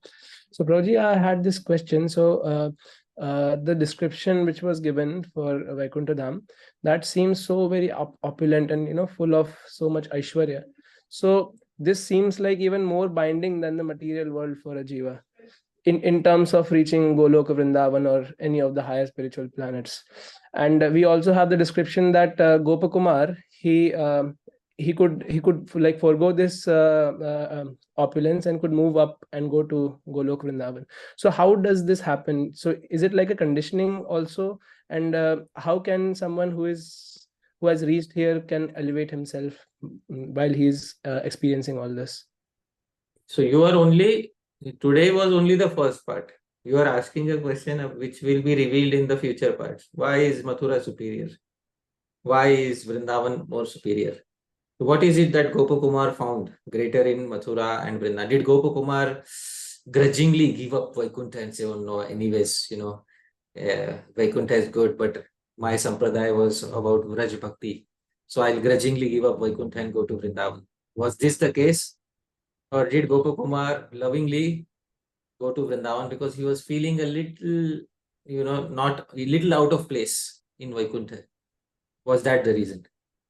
So Prabhuji, I had this question. So the description which was given for Vaikuntha Dham, that seems so very opulent and full of so much Aishwarya. So this seems like even more binding than the material world for a jiva in terms of reaching Goloka Vrindavan or any of the higher spiritual planets. And we also have the description that Gopa Kumar, he could like forego this opulence and could move up and go to Goloka Vrindavan. So how does this happen? So is it like a conditioning also? And how can someone who has reached here can elevate himself while he's experiencing all this? So today was only the first part. You are asking a question of which will be revealed in the future parts. Why is Mathura superior? Why is Vrindavan more superior? What is it that Gopa Kumar found greater in Mathura and Vrindavan? Did Gopa Kumar grudgingly give up Vaikuntha and say, oh no, anyways, Vaikuntha is good, but my sampradaya was about Vraj Bhakti. So I'll grudgingly give up Vaikuntha and go to Vrindavan. Was this the case? Or did Gopa Kumar lovingly go to Vrindavan because he was feeling a little, not a little out of place in Vaikuntha? Was that the reason?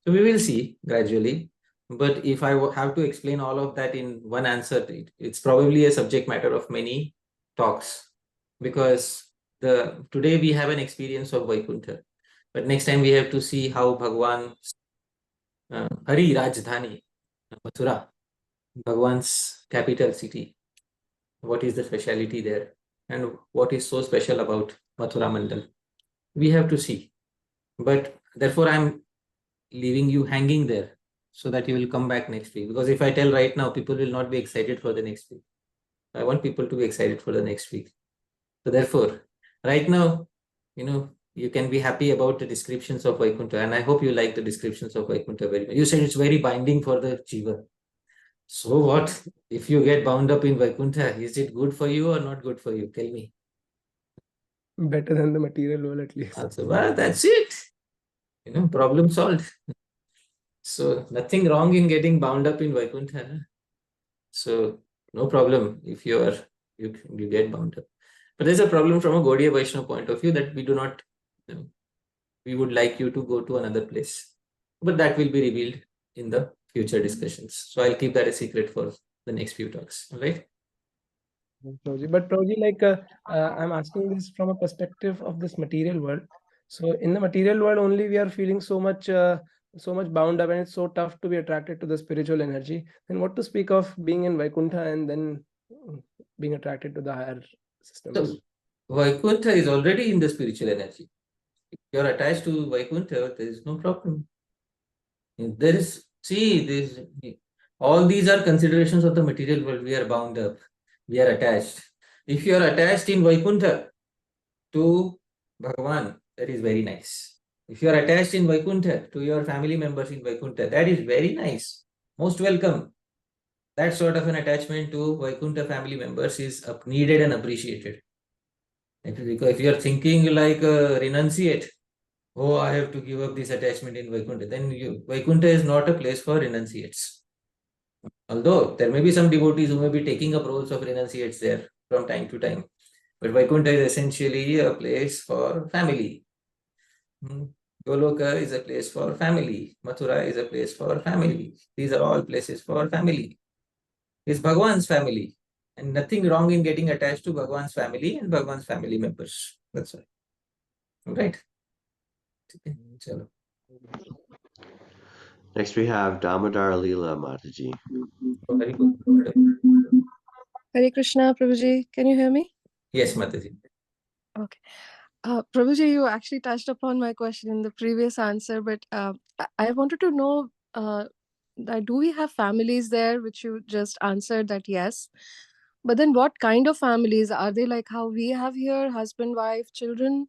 So we will see gradually. But if I have to explain all of that in one answer, it's probably a subject matter of many talks. Because today we have an experience of Vaikuntha. But next time we have to see how Bhagwan Hari Rajdhani, Mathura, Bhagwan's capital city. What is the speciality there? And what is so special about Mathura Mandal? We have to see. But therefore, I'm leaving you hanging there so that you will come back next week. Because if I tell right now, people will not be excited for the next week. I want people to be excited for the next week. So therefore, right now, you can be happy about the descriptions of Vaikuntha. And I hope you like the descriptions of Vaikuntha very much. You said it's very binding for the jiva. So what? If you get bound up in Vaikuntha, is it good for you or not good for you? Tell me. Better than the material world, at least. Well, that's it. Problem solved. So nothing wrong in getting bound up in Vaikuntha. So no problem if you get bound up. But there's a problem from a Gaudiya Vaishnava point of view that we do not, we would like you to go to another place. But that will be revealed in the future discussions. So I'll keep that a secret for the next few talks. All right. But Prabhuji, I'm asking this from a perspective of this material world. So in the material world only we are feeling so much bound up, and it's so tough to be attracted to the spiritual energy. Then what to speak of being in Vaikuntha and then being attracted to the higher systems? So Vaikuntha is already in the spiritual energy. If you are attached to Vaikuntha, there is no problem. There is, see, this, all these are considerations of the material world. We are bound up, we are attached. If you are attached in Vaikuntha to Bhagavan, that is very nice. If you are attached in Vaikuntha to your family members in Vaikuntha, that is very nice. Most welcome. That sort of an attachment to Vaikuntha family members is needed and appreciated. Because if you are thinking like renunciate, oh, I have to give up this attachment in Vaikuntha, then Vaikuntha is not a place for renunciates. Although there may be some devotees who may be taking up roles of renunciates there from time to time. But Vaikuntha is essentially a place for family. Goloka is a place for family. Mathura is a place for family. These are all places for family. It's Bhagavan's family. And nothing wrong in getting attached to Bhagavan's family and Bhagavan's family members. That's all. Right. Next we have Damodar Leela Mataji. Very good. Hare Krishna, Prabhuji. Can you hear me? Yes, Mataji. Okay. Prabhuji, you actually touched upon my question in the previous answer, but I wanted to know that do we have families there, which you just answered that yes. But then what kind of families? Are they like how we have here, husband, wife, children?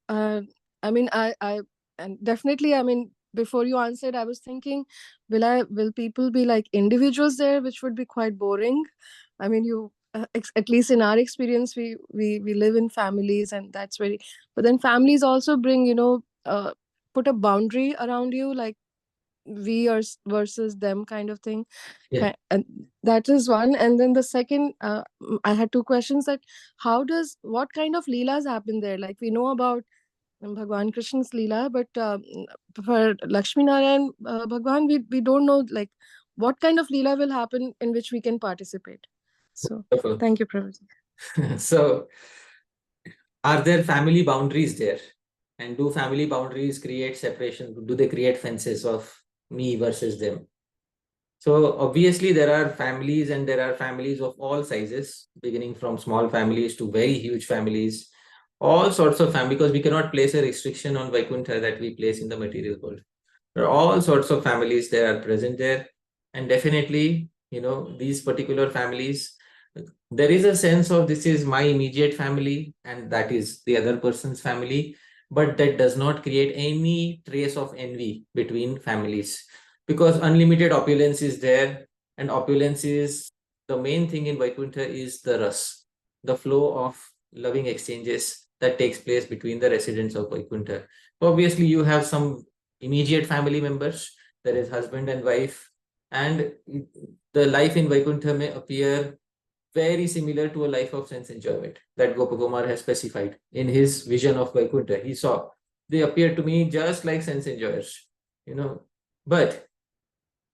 I mean, and definitely, I mean, before you answered, I was thinking, will people be like individuals there, which would be quite boring? I mean, at least in our experience, we live in families, and that's very. But then families also bring, put a boundary around you, like we are versus them kind of thing. Yeah. And that is one. And then the second, I had two questions: that what kind of leelas happen there? Like we know about Bhagwan Krishna's Leela, but for Lakshmi Narayan Bhagwan, we don't know like what kind of Leela will happen in which we can participate. So Wonderful. thank you, Prabhuji. So, are there family boundaries there? And do family boundaries create separation? Do they create fences of me versus them? So obviously there are families, and there are families of all sizes, beginning from small families to very huge families, all sorts of families, because we cannot place a restriction on Vaikuntha that we place in the material world. There are all sorts of families that are present there. And definitely, these particular families, there is a sense of this is my immediate family and that is the other person's family, but that does not create any trace of envy between families, because unlimited opulence is there, and opulence is the main thing in Vaikuntha is the ras, the flow of loving exchanges that takes place between the residents of Vaikuntha. Obviously, you have some immediate family members, there is husband and wife, and the life in Vaikuntha may appear very similar to a life of sense enjoyment that Gopa Kumar has specified in his vision of Vaikuntha. He saw, they appear to me just like sense enjoyers, but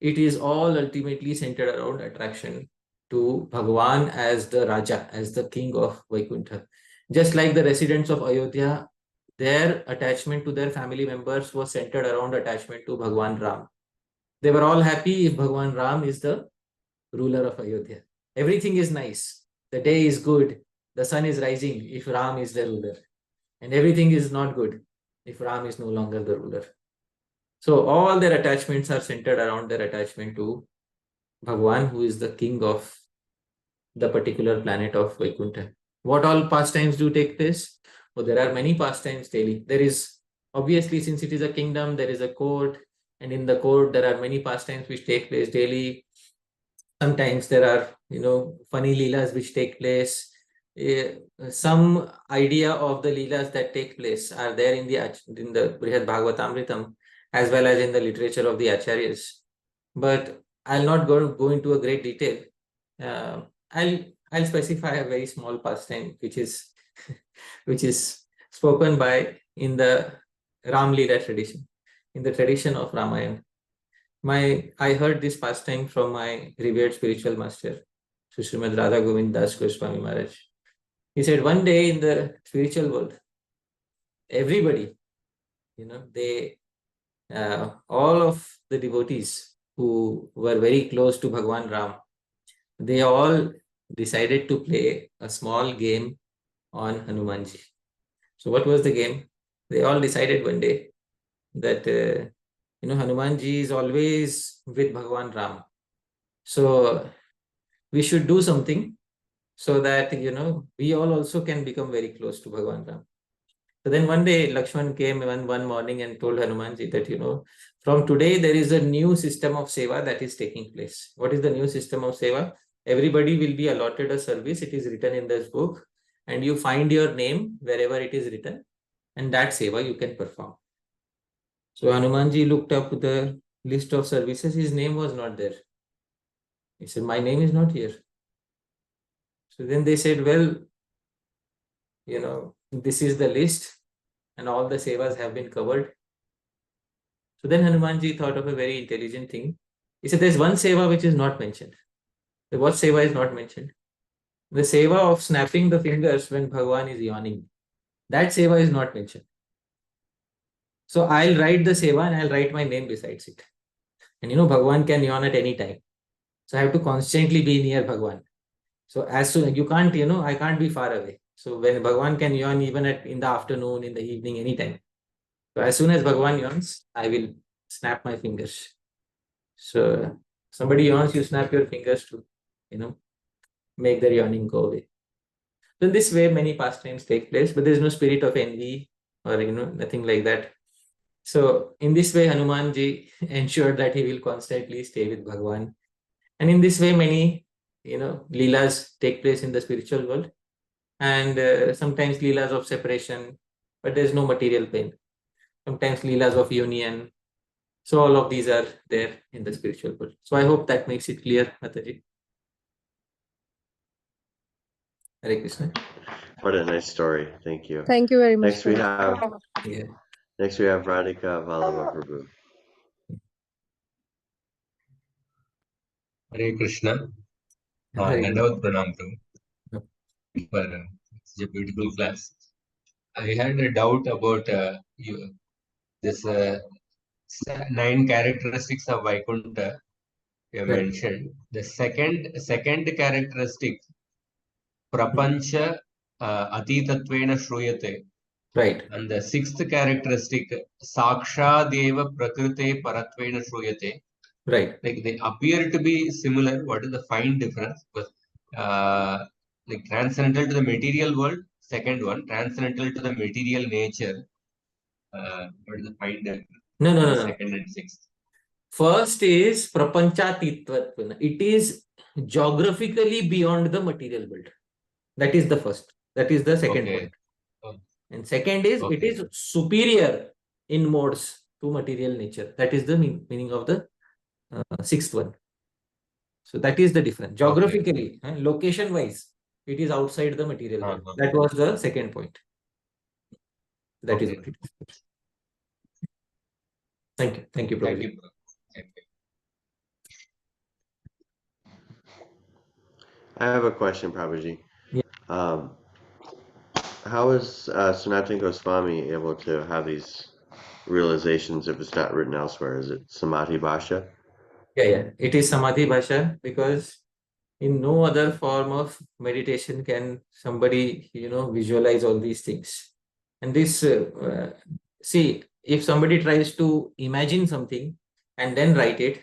it is all ultimately centered around attraction to Bhagavan as the Raja, as the king of Vaikuntha. Just like the residents of Ayodhya, their attachment to their family members was centered around attachment to Bhagavan Ram. They were all happy if Bhagavan Ram is the ruler of Ayodhya. Everything is nice. The day is good. The sun is rising if Ram is the ruler. And everything is not good if Ram is no longer the ruler. So all their attachments are centered around their attachment to Bhagavan, who is the king of the particular planet of Vaikuntha. What all pastimes do take place? Well, there are many pastimes daily. There is, obviously, since it is a kingdom, there is a court, and in the court there are many pastimes which take place daily. Sometimes there are, funny leelas which take place. Some idea of the leelas that take place are there in the Vyasasamritam, as well as in the literature of the acharyas. But I'll not go into a great detail. I'll specify a very small pastime which is spoken by in the Ram Leela tradition, in the tradition of Ramayana. I heard this pastime from my revered spiritual master, Sri Radharaman Das Goswami Maharaj. He said one day in the spiritual world, everybody, they all of the devotees who were very close to Bhagwan Ram, they all decided to play a small game on Hanumanji. So what was the game? They all decided one day that Hanumanji is always with Bhagwan Ram. So we should do something so that we all also can become very close to Bhagwan Ram. So then one day Lakshman came one morning and told Hanumanji that from today there is a new system of seva that is taking place. What is the new system of seva? Everybody will be allotted a service. It is written in this book, and you find your name wherever it is written, and that seva you can perform. So Hanumanji looked up the list of services. His name was not there. He said, my name is not here. So then they said, well, this is the list and all the sevas have been covered. So then Hanumanji thought of a very intelligent thing. He said, there's one seva which is not mentioned. What seva is not mentioned? The seva of snapping the fingers when Bhagwan is yawning. That seva is not mentioned. So I'll write the seva and I'll write my name besides it. And Bhagwan can yawn at any time. So I have to constantly be near Bhagwan. So as soon you can't, I can't be far away. So when Bhagwan can yawn even in the afternoon, in the evening, anytime. So as soon as Bhagwan yawns, I will snap my fingers. So somebody yawns, you snap your fingers to, make their yawning go away. So in this way, many pastimes take place, but there is no spirit of envy or, nothing like that. So in this way, Hanumanji ensured that he will constantly stay with Bhagwan. And in this way, many, leelas take place in the spiritual world. And sometimes leelas of separation, but there's no material pain. Sometimes leelas of union. So all of these are there in the spiritual world. So I hope that makes it clear, Mataji. Hare Krishna. What a nice story. Thank you. Thank you very much. Next we have Yeah. Radhika Vallabha Prabhu. Hare Krishna. Hare Dandavat Pranam Prabhu Yep. for such a beautiful class. I had a doubt about this 9 characteristics of Vaikuntha you Right. mentioned. The second characteristic, prapancha atitattvena shruyate. Right. And the 6th characteristic, sakshadeva prakrite paratvena shruyate. Right. Like they appear to be similar. What is the fine difference? Because like transcendental to the material world, second one, transcendental to the material nature. What is the fine difference? No. Second and 6th. First is prapanchatitvatvana. It is geographically beyond the material world. That is the first. That is the second point. Oh. And second is it is superior in modes to material nature. That is the meaning of the 6th one. So that is the difference. Geographically, location wise, it is outside the material world. That was the second point. That is what it is. Thank you. Thank you, Prabhuji. Thank you. Thank you. I have a question, Prabhuji. Yeah. How is Sanatana Goswami able to have these realizations if it's not written elsewhere? Is it Samadhi Bhasha? Yeah. It is Samadhi Bhasha because in no other form of meditation can somebody, visualize all these things. And this, see, if somebody tries to imagine something and then write it,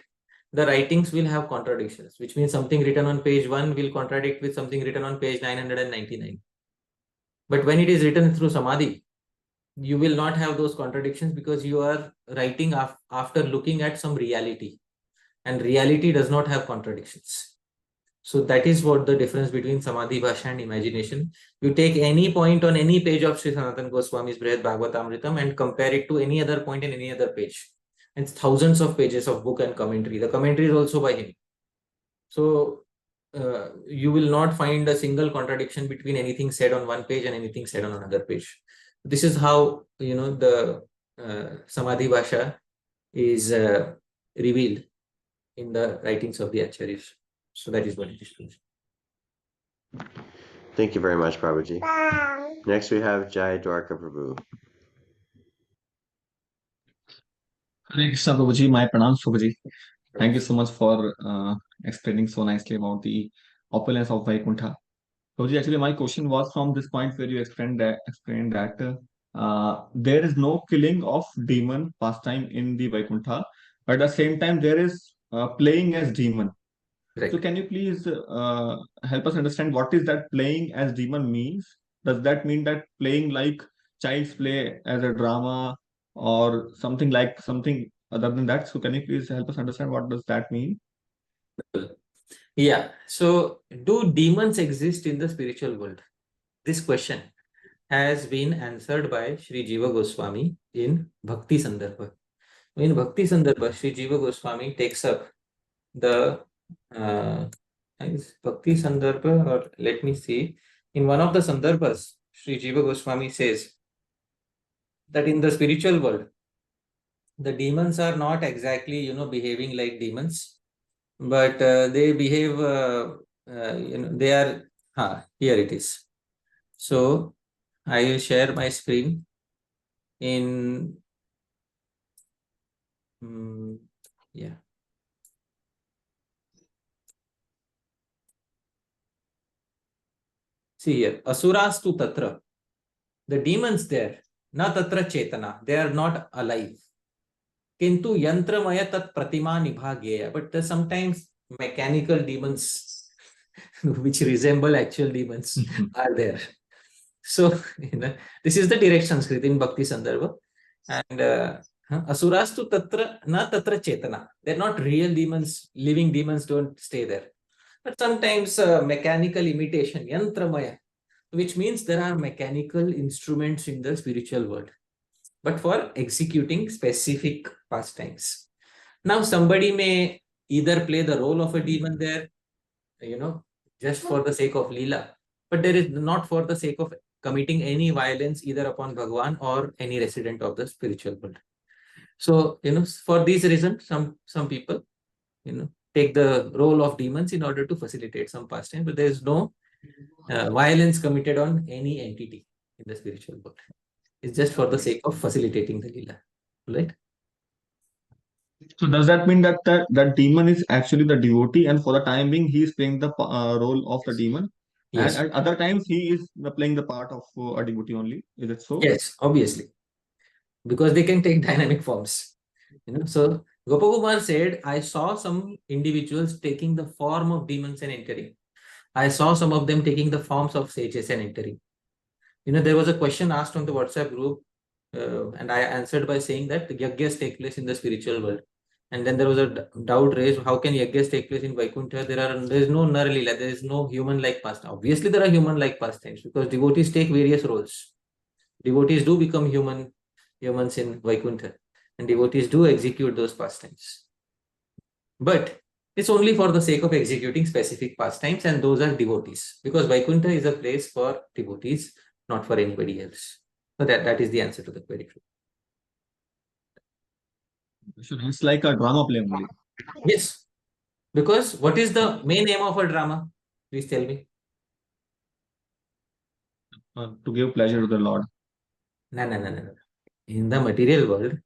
the writings will have contradictions, which means something written on page 1 will contradict with something written on page 999. But when it is written through Samadhi, you will not have those contradictions because you are writing after looking at some reality, and reality does not have contradictions. So that is what the difference between Samadhi Bhasha and imagination. You take any point on any page of Sri Sanatana Goswami's Vrindavan and compare it to any other point in any other page. And it's thousands of pages of book and commentary. The commentary is also by him. So you will not find a single contradiction between anything said on one page and anything said on another page. This is how, the Samadhi Bhasha is revealed in the writings of the Acharyas. So that is what it is. Thank you very much, Prabhuji. Next we have Jai Dwarka Prabhu. Hare Krishna Prabhuji, my pranams Prabhuji. Thank you so much for explaining so nicely about the opulence of Vaikuntha. Prabhuji, actually my question was from this point where you explained that there is no killing of demon pastime in the Vaikuntha, but at the same time there is playing as demon. Right. So can you please help us understand what is that playing as demon means? Does that mean that playing like child's play as a drama or something like something other than that? So can you please help us understand what does that mean? Yeah. So do demons exist in the spiritual world? This question has been answered by Sri Jiva Goswami in Bhakti Sandarbha. In Bhakti Sandarbha, Sri Jiva Goswami takes up the Bhakti Sandarbha, or let me see. In one of the Sandarbhas, Sri Jiva Goswami says that in the spiritual world, the demons are not exactly, behaving like demons, but they behave, they are, here it is. So I will share my screen in, yeah. See here, asuras tu tatra. The demons there, na tatra chetana, they are not alive. Kintu yantramaya tat pratima nibhageya. But sometimes mechanical demons, which resemble actual demons, are there. So, this is the direction Sanskrit in Bhakti Sandarbha. And asuras tu tatra na tatra chetana. They're not real demons, living demons don't stay there. But sometimes mechanical imitation, yantramaya, which means there are mechanical instruments in the spiritual world, but for executing specific pastimes. Now, somebody may either play the role of a demon there, just for the sake of Leela, but there is not for the sake of committing any violence either upon Bhagwan or any resident of the spiritual world. So, for these reasons, some people, take the role of demons in order to facilitate some pastime, but there is no violence committed on any entity in the spiritual world. It's just for the sake of facilitating the Leela, right? So does that mean that that demon is actually the devotee, and for the time being he is playing the role of the demon, Yes. and at other times he is playing the part of a devotee only? Is it so? Yes, obviously, because they can take dynamic forms. So Gopa Kumar said, I saw some individuals taking the form of demons and entering. I saw some of them taking the forms of sages and entering. There was a question asked on the WhatsApp group, and I answered by saying that yagyas take place in the spiritual world. And then there was a doubt raised, how can yagyas take place in Vaikuntha? There is no nar lila, there is no human-like pastime. Obviously, there are human-like pastimes because devotees take various roles. Devotees do become humans in Vaikuntha, and devotees do execute those pastimes. But it's only for the sake of executing specific pastimes, and those are devotees, because Vaikuntha is a place for devotees, not for anybody else. So that is the answer to the query. So it's like a drama play only. Yes, because what is the main aim of a drama? Please tell me. To give pleasure to the Lord. No. In the material world,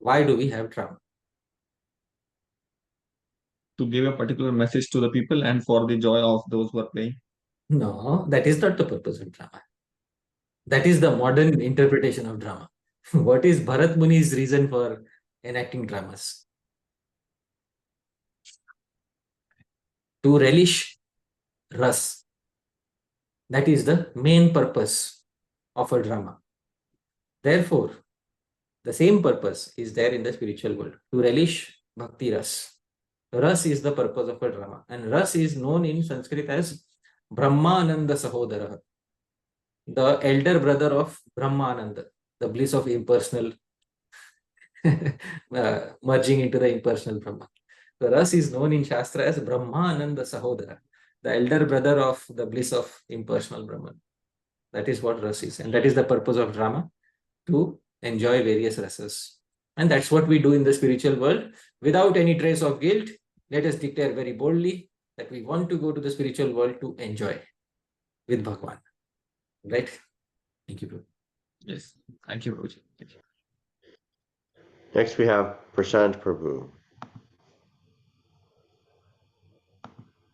why do we have drama? To give a particular message to the people and for the joy of those who are playing. No, that is not the purpose of drama. That is the modern interpretation of drama. What is Bharat Muni's reason for enacting dramas? To relish ras. That is the main purpose of a drama. Therefore, the same purpose is there in the spiritual world, to relish bhakti ras. Ras is the purpose of a drama, and ras is known in Sanskrit as Brahmananda Sahodara, the elder brother of Brahmananda, the bliss of impersonal, merging into the impersonal Brahman. The ras is known in Shastra as Brahmananda Sahodara, the elder brother of the bliss of impersonal Brahman. That is what ras is, and that is the purpose of drama, to enjoy various rasas. And that's what we do in the spiritual world. Without any trace of guilt, let us declare very boldly that we want to go to the spiritual world to enjoy with Bhagwan. Right? Thank you, Prabhu. Yes. Thank you, Prabhuji. Thank you. Next we have Prashant Prabhu.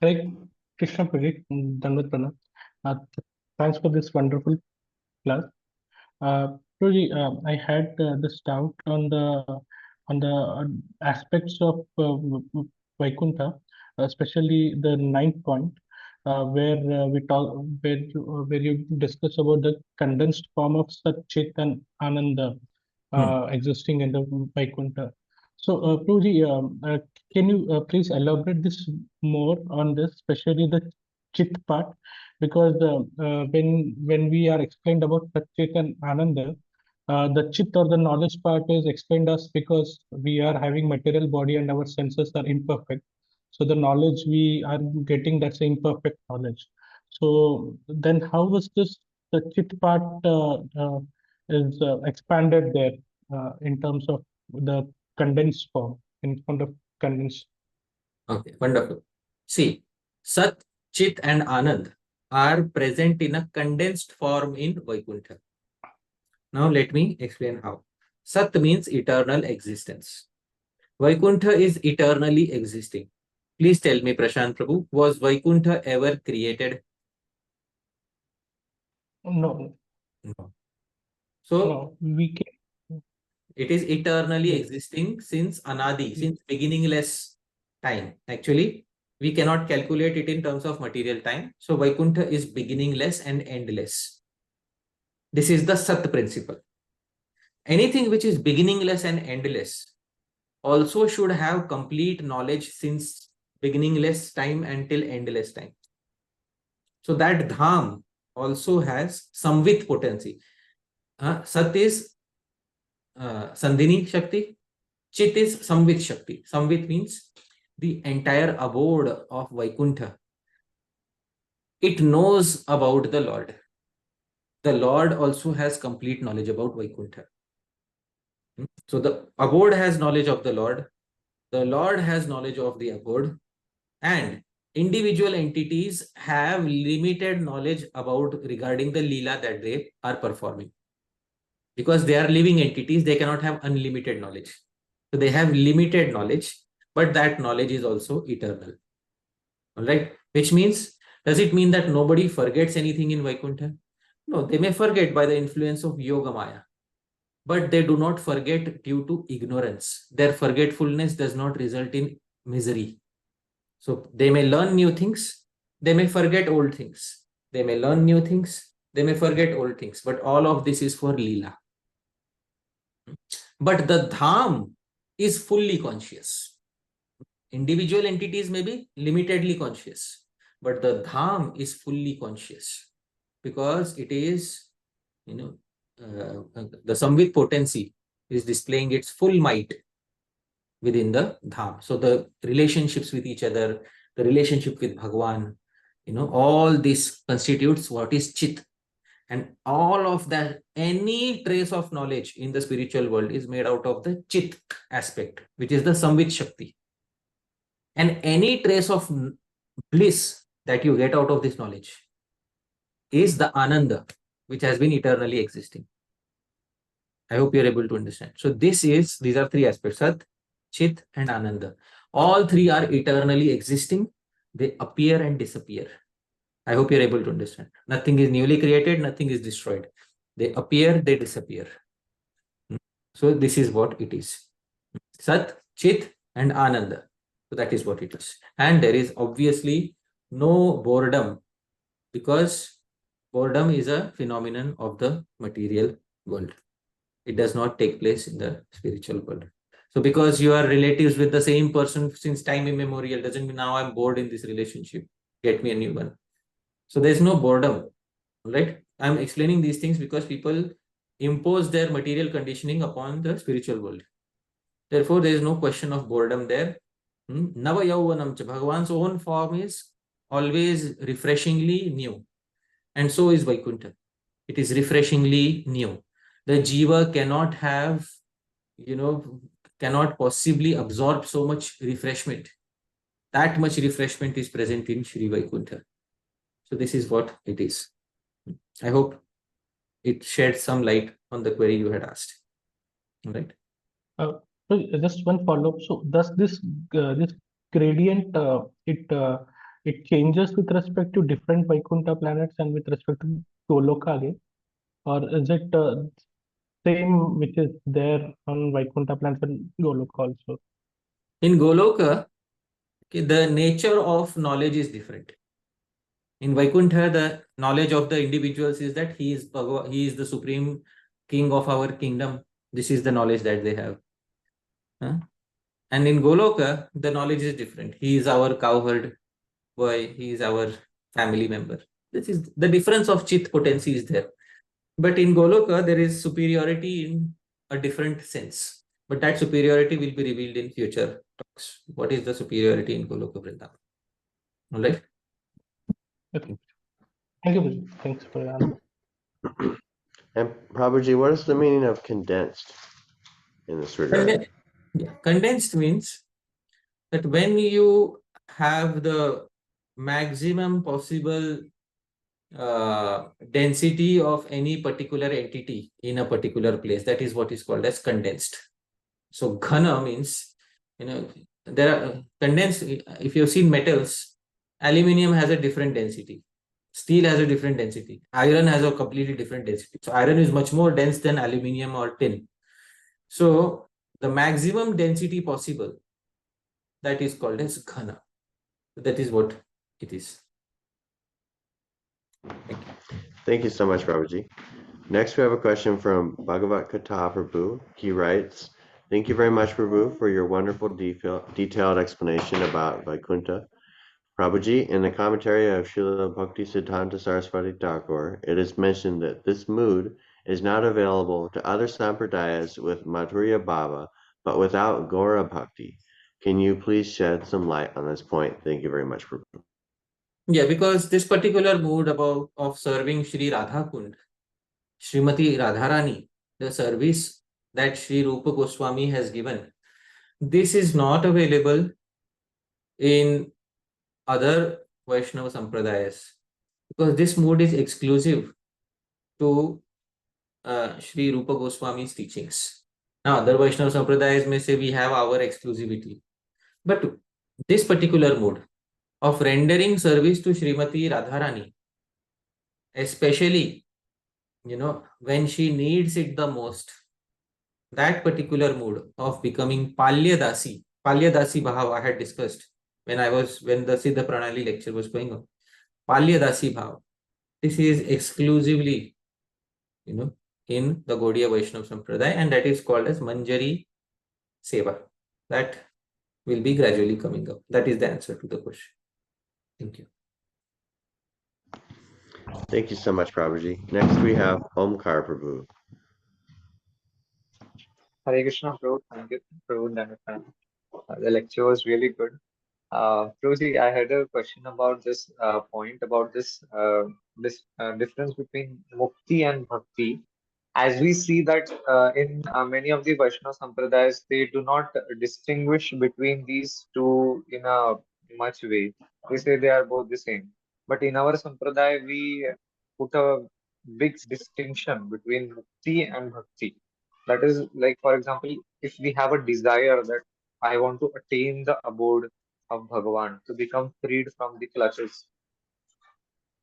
Hare Krishna Prabhu, Dandavat Pranam. Thanks for this wonderful class. Prabhuji, I had this doubt on the aspects of Vaikuntha, especially the ninth point, where where you discuss about the condensed form of Sat, Chit, and Ananda existing in the Vaikuntha. So, Prabhuji, can you please elaborate this more on this, especially the Chit part? Because when we are explained about Satchit and Ananda, the Chit or the knowledge part is explained us because we are having material body and our senses are imperfect. So the knowledge we are getting, that's imperfect knowledge. So then how was this the Chit part is expanded there in terms of the condensed form, in front of condensed? Okay, wonderful. See, Sat, Chit, and Anand are present in a condensed form in Vaikuntha. Now let me explain how. Sat means eternal existence. Vaikuntha is eternally existing. Please tell me, Prashant Prabhu, was Vaikuntha ever created? No. No. So No, we can. it is eternally Yes. existing since Anadi, since beginningless time. Actually, we cannot calculate it in terms of material time. So Vaikuntha is beginningless and endless. This is the Sat principle. Anything which is beginningless and endless also should have complete knowledge since beginningless time until endless time. So that Dham also has Samvit potency. Sat is Sandhini Shakti, Chit is Samvit Shakti. Samvit means the entire abode of Vaikuntha. It knows about the Lord. The Lord also has complete knowledge about Vaikuntha. So the abode has knowledge of the Lord has knowledge of the abode, and individual entities have limited knowledge about regarding the Leela that they are performing. Because they are living entities, they cannot have unlimited knowledge. So they have limited knowledge, but that knowledge is also eternal. All right, which means, does it mean that nobody forgets anything in Vaikuntha? No, they may forget by the influence of Yoga Maya, but they do not forget due to ignorance. Their forgetfulness does not result in misery. So they may learn new things, they may forget old things. They may learn new things, they may forget old things, but all of this is for Leela. But the Dham is fully conscious. Individual entities may be limitedly conscious, but the Dham is fully conscious because it is, the Samvit potency is displaying its full might within the Dham. So the relationships with each other, the relationship with Bhagwan, all this constitutes what is Chit. And all of that, any trace of knowledge in the spiritual world is made out of the Chit aspect, which is the Samvit Shakti. And any trace of bliss that you get out of this knowledge is the Ananda, which has been eternally existing. I hope you're able to understand. So these are three aspects: Sat, Chit, and Ananda. All three are eternally existing. They appear and disappear. I hope you're able to understand. Nothing is newly created, nothing is destroyed. They appear, they disappear. So this is what it is. Sat, Chit, and Ananda. So that is what it is. And there is obviously no boredom, because boredom is a phenomenon of the material world. It does not take place in the spiritual world. So because you are relatives with the same person since time immemorial doesn't mean now I'm bored in this relationship. Get me a new one. So there's no boredom, right? I'm explaining these things because people impose their material conditioning upon the spiritual world. Therefore, there is no question of boredom there. Nava Yauvanam cha, Bhagavan's own form is always refreshingly new. And so is Vaikuntha. It is refreshingly new. The Jiva cannot have, cannot possibly absorb so much refreshment. That much refreshment is present in Shri Vaikuntha. So this is what it is. I hope it shed some light on the query you had asked. All right. So just one follow-up. So does this gradient it changes with respect to different Vaikuntha planets and with respect to Goloka again, or is it same which is there on Vaikuntha planets and Goloka also? In Goloka, okay, the nature of knowledge is different. In Vaikuntha, the knowledge of the individuals is that he is the supreme king of our kingdom. This is the knowledge that they have. And in Goloka, the knowledge is different. He is our cowherd boy. He is our family member. This is the difference of Chit potency is there. But in Goloka, there is superiority in a different sense. But that superiority will be revealed in future talks. What is the superiority in Goloka Vrindavan? All right. Okay. Thank you. Thanks for your answer. And Prabhuji, what is the meaning of condensed in this regard? Condensed means that when you have the maximum possible density of any particular entity in a particular place, that is what is called as condensed. So ghana means, there are condensed. If you've seen metals, aluminium has a different density, steel has a different density, iron has a completely different density. So iron is much more dense than aluminium or tin. So the maximum density possible, that is called as ghana. That is what it is. Thank you so much, Prabhuji. Next, we have a question from Bhagavat Kata Prabhu. He writes, "Thank you very much, Prabhu, for your wonderful detailed explanation about Vaikuntha. Prabhuji, in the commentary of Srila Bhakti Siddhanta Saraswati Thakur, it is mentioned that this mood is not available to other sampradayas with Madhurya Bhava, but without Gaura Bhakti. Can you please shed some light on this point? Thank you very much, Prabhu." Yeah, because this particular mood of serving Sri Radhakund, Srimati Radharani, the service that Sri Rupa Goswami has given, this is not available in other Vaishnava Sampradayas, because this mood is exclusive to Sri Rupa Goswami's teachings. Now, other Vaishnava Sampradayas may say we have our exclusivity, but this particular mood of rendering service to Srimati Radharani, especially, when she needs it the most, that particular mood of becoming Palyadasi Bhav I had discussed when the Siddha Pranali lecture was going on. Palyadasi Bhav. This is exclusively, in the Gaudiya Vaishnava Sampradaya, and that is called as Manjari Seva. That will be gradually coming up. That is the answer to the question. Thank you. Thank you so much, Prabhuji. Next, we have Omkar Prabhu. Hare Krishna, Prabhu. Thank you, Prabhu. The lecture was really good. Prabhuji, I had a question about this point about this difference between mukti and bhakti. As we see that in many of the Vaishnava Sampradayas, they do not distinguish between these two in a much way. They say they are both the same. But in our Sampradaya, we put a big distinction between mukti and bhakti. That is, like, for example, if we have a desire that I want to attain the abode of Bhagavan, to become freed from the clutches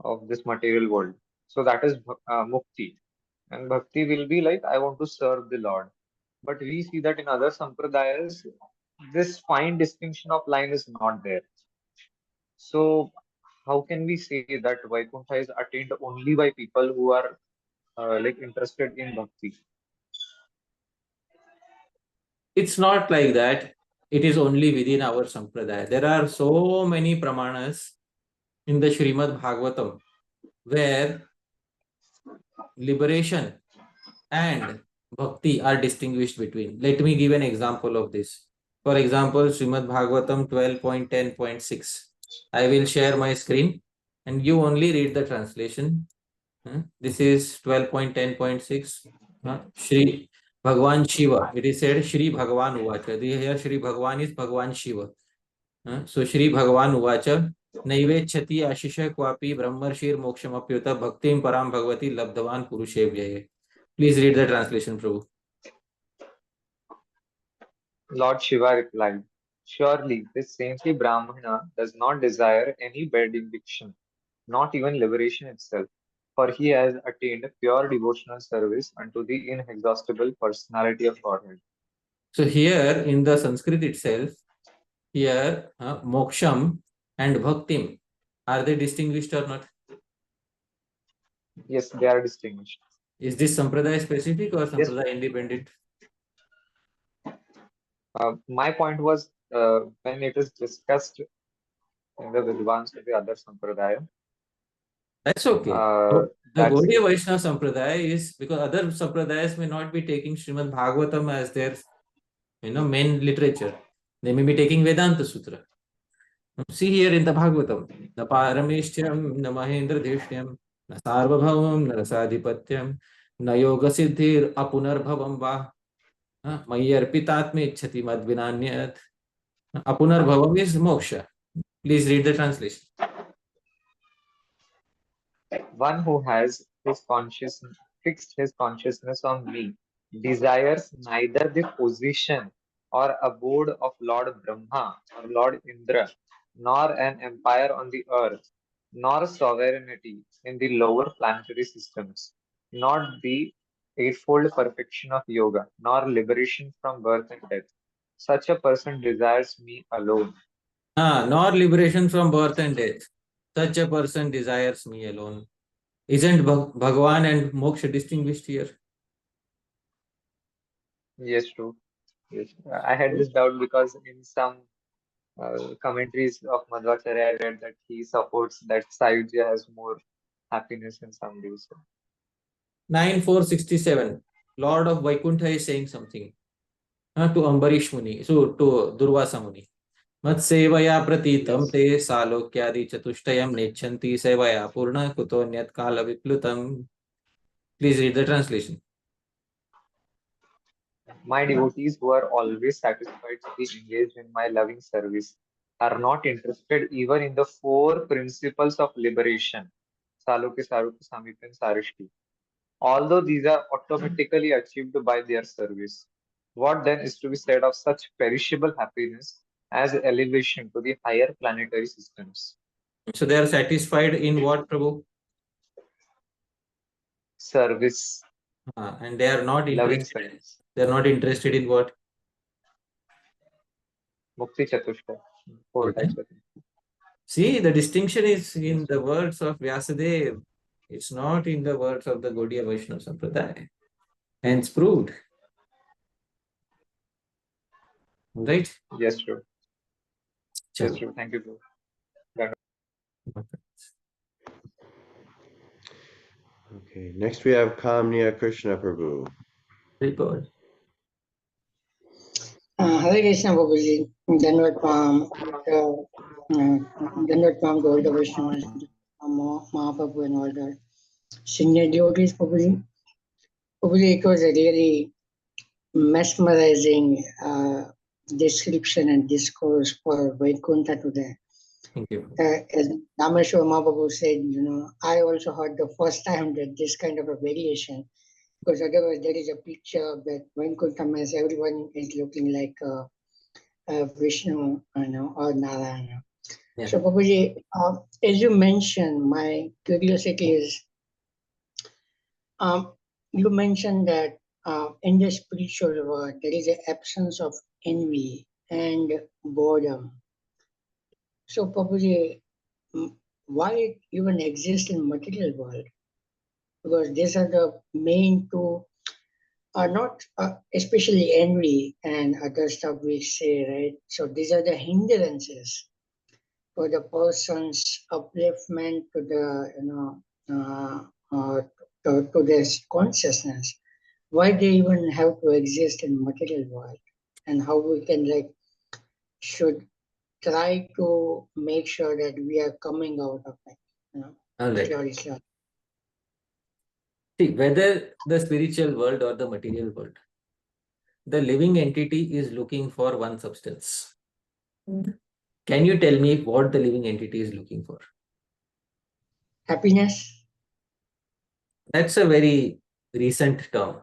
of this material world. So that is mukti. And bhakti will be like, I want to serve the Lord. But we see that in other sampradayas, this fine distinction of line is not there. So how can we say that Vaikuntha is attained only by people who are interested in bhakti? It's not like that. It is only within our sampradaya. There are so many pramanas in the Srimad Bhagavatam where liberation and bhakti are distinguished between. Let me give an example of this. For example, Srimad Bhagavatam 12.10.6. I will share my screen and you only read the translation. This is 12.10.6. Shri Bhagavan Shiva. It is said Shri Bhagavan Uvacha. Here Shri Bhagavan is Bhagavan Shiva. So Shri Bhagavan Uvacha. Naivechati Ashisha Kwapi Brahmarshir Mokshamapyuta Bhaktim Param Bhagavati Labdhavan Purushe Vyaye. Please read the translation, Prabhu. Lord Shiva replied, surely this saintly Brahmana does not desire any benediction, not even liberation itself, for he has attained pure devotional service unto the inexhaustible personality of Godhead. So here in the Sanskrit itself, here moksham and bhaktim, are they distinguished or not? Yes, they are distinguished. Is this sampradaya specific or Yes. sampradaya independent? My point was when it is discussed in the Vidvans of the other Sampradaya. That's okay. Uh, The that's Gaudiya Vaishnava Sampradaya is because other Sampradayas may not be taking Srimad Bhagavatam as their main literature. They may be taking Vedanta Sutra. See here in the Bhagavatam, na Parameshtyam, na Mahendra Dhishyam, na Sarvabhavam, na Rasadhipatyam, na Yoga Siddhir Apunarbhavam va, Mayarpitatme Ichhati Madvinanyat. Apunarbhavam is moksha. Please read the translation. one who has fixed his consciousness on me, desires neither the position or abode of Lord Brahma or Lord Indra, nor an empire on the earth, nor sovereignty in the lower planetary systems, not the eightfold perfection of yoga, nor liberation from birth and death. Such a person desires me alone. Nor liberation from birth and death. Such a person desires me alone. Isn't Bhagavan and moksha distinguished here? Yes, true. Yes. I had this doubt because in some commentaries of Madhvacharya, I read that he supports that Sayujya has more happiness in some days. 9467. Lord of Vaikuntha is saying something to Ambarish Muni, so to Durvasa Muni. Mat sevaya pratitam te salokyadi chatuštayam nechanti sevaya purna kuto nyat kala viplutam. Please read the translation. My devotees who are always satisfied to be engaged in my loving service are not interested even in the four principles of liberation, Salokya, Sarukya, Samipya, and Sarishti. Although these are automatically achieved by their service, what then is to be said of such perishable happiness as elevation to the higher planetary systems? So they are satisfied in what, Prabhu? Service, And they are not loving interested. service, They are not interested in what? Mukti Chatushta, four types of things. See, the distinction is in the words of Vyasadeva. It's not in the words of the Gaudiya Vaishnava Sampradaya. Hence proved. Right? Yes, true. Yes, Chalo. true. Thank you, bro. Okay, next we have Kamnya Krishna Prabhu. Report. Hare Krishna Babuji, Danvat Pam to all the Vaishnavas, Mahāprabhu and all the senior devotees, Babuji. Babuji, it was a really mesmerizing description and discourse for Vaikuntha today. Thank you. As Dhāmeśvara Mahāprabhu said, I also heard the first time that this kind of a variation, because otherwise there is a picture that Vaikuntha means everyone is looking like Vishnu, or Narayana. Yeah. So, Babuji, as you mentioned, my curiosity is, you mentioned that in the spiritual world, there is an absence of envy and boredom. So, Babuji, why it even exists in material world? Because these are the main two, not especially envy and other stuff we say, right? So these are the hindrances for the person's upliftment to the, to this consciousness. Why they even have to exist in material world, and how we can should try to make sure that we are coming out of it. All right. Slowly, slowly. See, whether the spiritual world or the material world, the living entity is looking for one substance. Can you tell me what the living entity is looking for? Happiness. That's a very recent term.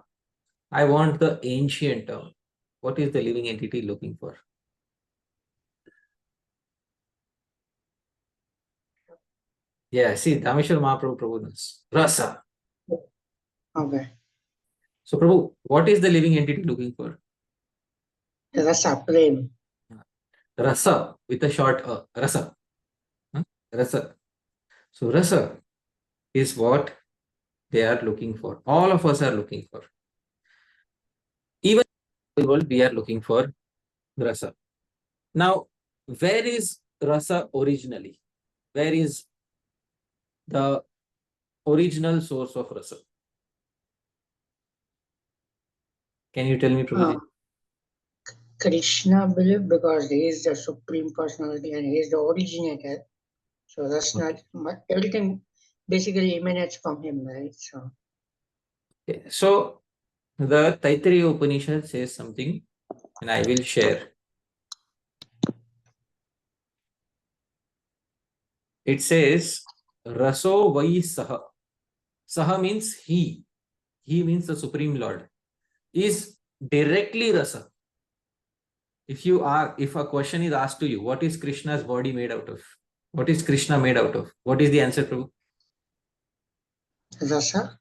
I want the ancient term. What is the living entity looking for? Yeah, see, Dhāmeśvara Mahāprabhu knows. Rasa. Okay. So, Prabhu, what is the living entity looking for? Rasa, prem. Rasa, with a short rasa. Rasa. So, rasa is what they are looking for. All of us are looking for. Even in the world, we are looking for rasa. Now, where is rasa originally? Where is the original source of rasa? Can you tell me, Prabhuji? Krishna believe because he is the supreme personality and he is the originator. So that's not everything basically emanates from him, right? So Okay. So the Taittiriya Upanishad says something, and I will share. It says, Raso Vai Saha. Saha means he. He means the Supreme Lord. Is directly rasa. If a question is asked to you, what is Krishna's body made out of? What is Krishna made out of? What is the answer, Prabhu? rasa.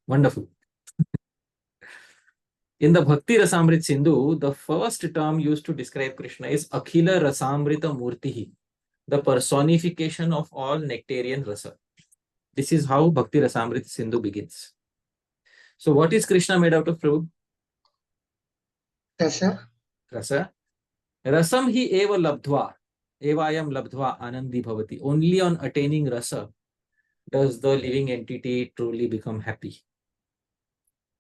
Wonderful. In the Bhakti Rasamrit Sindhu, the first term used to describe Krishna is Akhila Rasamrita Murtihi, the personification of all nectarian rasa. This is how Bhakti Rasamrit Sindhu begins. So what is Krishna made out of, Prabhu? Rasa. Rasa. Rasam hi eva labdhva. Evayam labdhva anandi bhavati. Only on attaining rasa does the living entity truly become happy.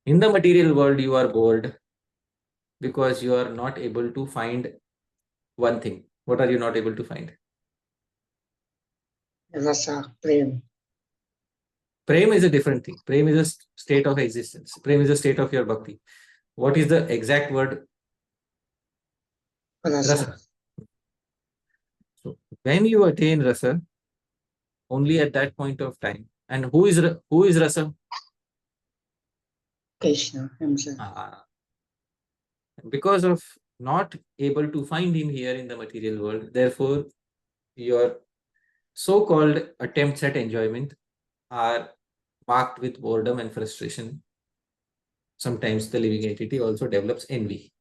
In the material world, you are bored because you are not able to find one thing. What are you not able to find? Rasa, prem. Prem is a different thing. Prem is a state of existence. Prem is a state of your bhakti. What is the exact word? Rasa. So when you attain rasa, only at that point of time. And who is rasa? Krishna himself. Because of not able to find him here in the material world, therefore your so-called attempts at enjoyment are marked with boredom and frustration. Sometimes the living entity also develops envy.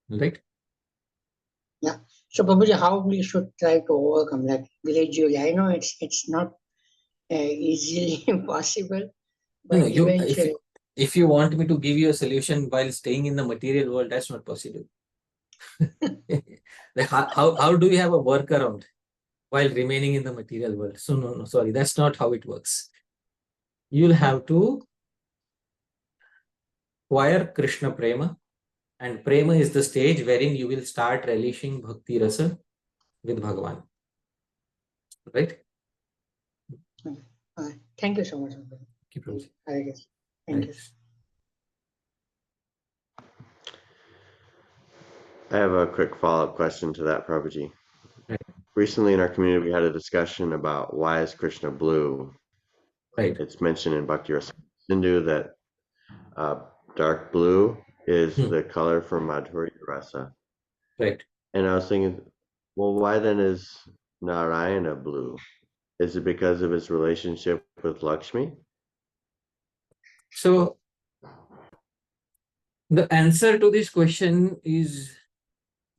Right? Yeah. So, Prabhuji, how we should try to overcome that gradually? I know it's not easily possible, but eventually. If you want me to give you a solution while staying in the material world, that's not possible. Like how do you have a workaround while remaining in the material world? So no, sorry, that's not how it works. You'll have to acquire Krishna Prema, and Prema is the stage wherein you will start relishing Bhakti Rasa with Bhagavan. Right? Thank you so much. Thank you. I have a quick follow-up question to that, Prabhuji. Right. Recently in our community, we had a discussion about why is Krishna blue? Right. It's mentioned in Bhakti Rasa Sindhu that dark blue is the color for Madhurya Rasa. Right. And I was thinking, well, why then is Narayana blue? Is it because of his relationship with Lakshmi? So the answer to this question is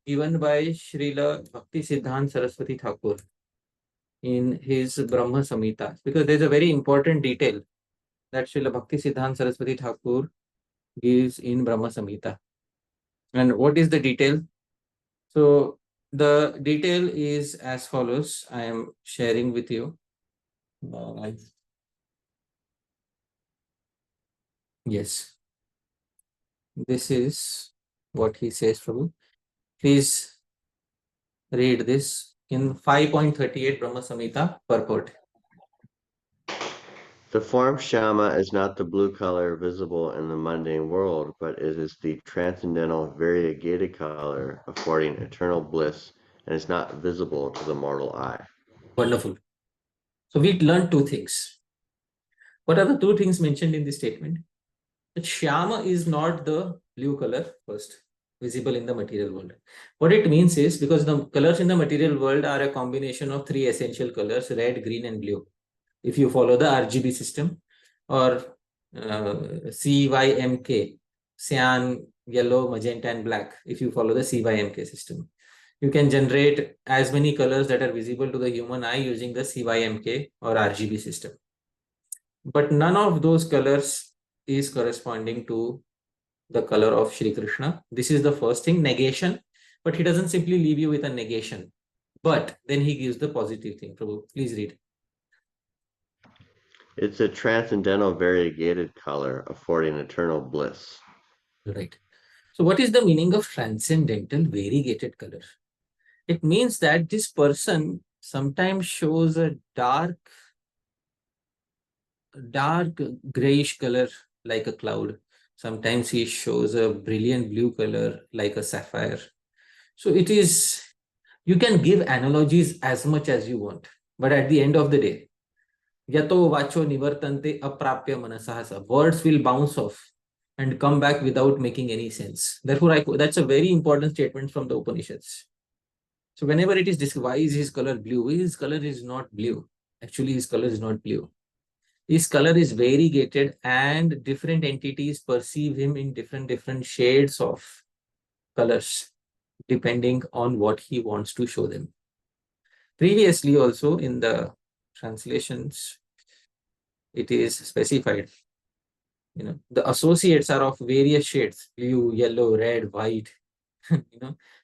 given by Srila Bhakti Siddhanta Saraswati Thakur in his Brahma Samhita, because there's a very important detail that Srila Bhakti Siddhanta Saraswati Thakur gives in Brahma Samhita. And what is the detail? So the detail is as follows. I am sharing with you. Yes. This is what he says, Prabhu. Please read this in 5.38 Brahma Samhita purport. The form Shama is not the blue color visible in the mundane world, but it is the transcendental variegated color affording eternal bliss and is not visible to the mortal eye. Wonderful. So we learned two things. What are the two things mentioned in this statement? But Shyama is not the blue color first visible in the material world. What it means is, because the colors in the material world are a combination of three essential colors, red, green, and blue. If you follow the RGB system, or CYMK, cyan, yellow, magenta, and black. If you follow the CYMK system, you can generate as many colors that are visible to the human eye using the CYMK or RGB system. But none of those colors is corresponding to the color of Shri Krishna. This is the first thing, negation. But he doesn't simply leave you with a negation, but then he gives the positive thing. Prabhu, please read. It's a transcendental variegated color affording eternal bliss. Right. So what is the meaning of transcendental variegated color? It means that this person sometimes shows a dark grayish color like a cloud. Sometimes he shows a brilliant blue color like a sapphire. So it is, you can give analogies as much as you want, but at the end of the day, yato vacho nivartante aprapya manasahasa, words will bounce off and come back without making any sense. Therefore, that's a very important statement from the Upanishads. So whenever it is described, why is his color blue? His color is not blue. Actually, his color is not blue. His color is variegated, and different entities perceive him in different shades of colors, depending on what he wants to show them. Previously also in the translations, it is specified, the associates are of various shades, blue, yellow, red, white,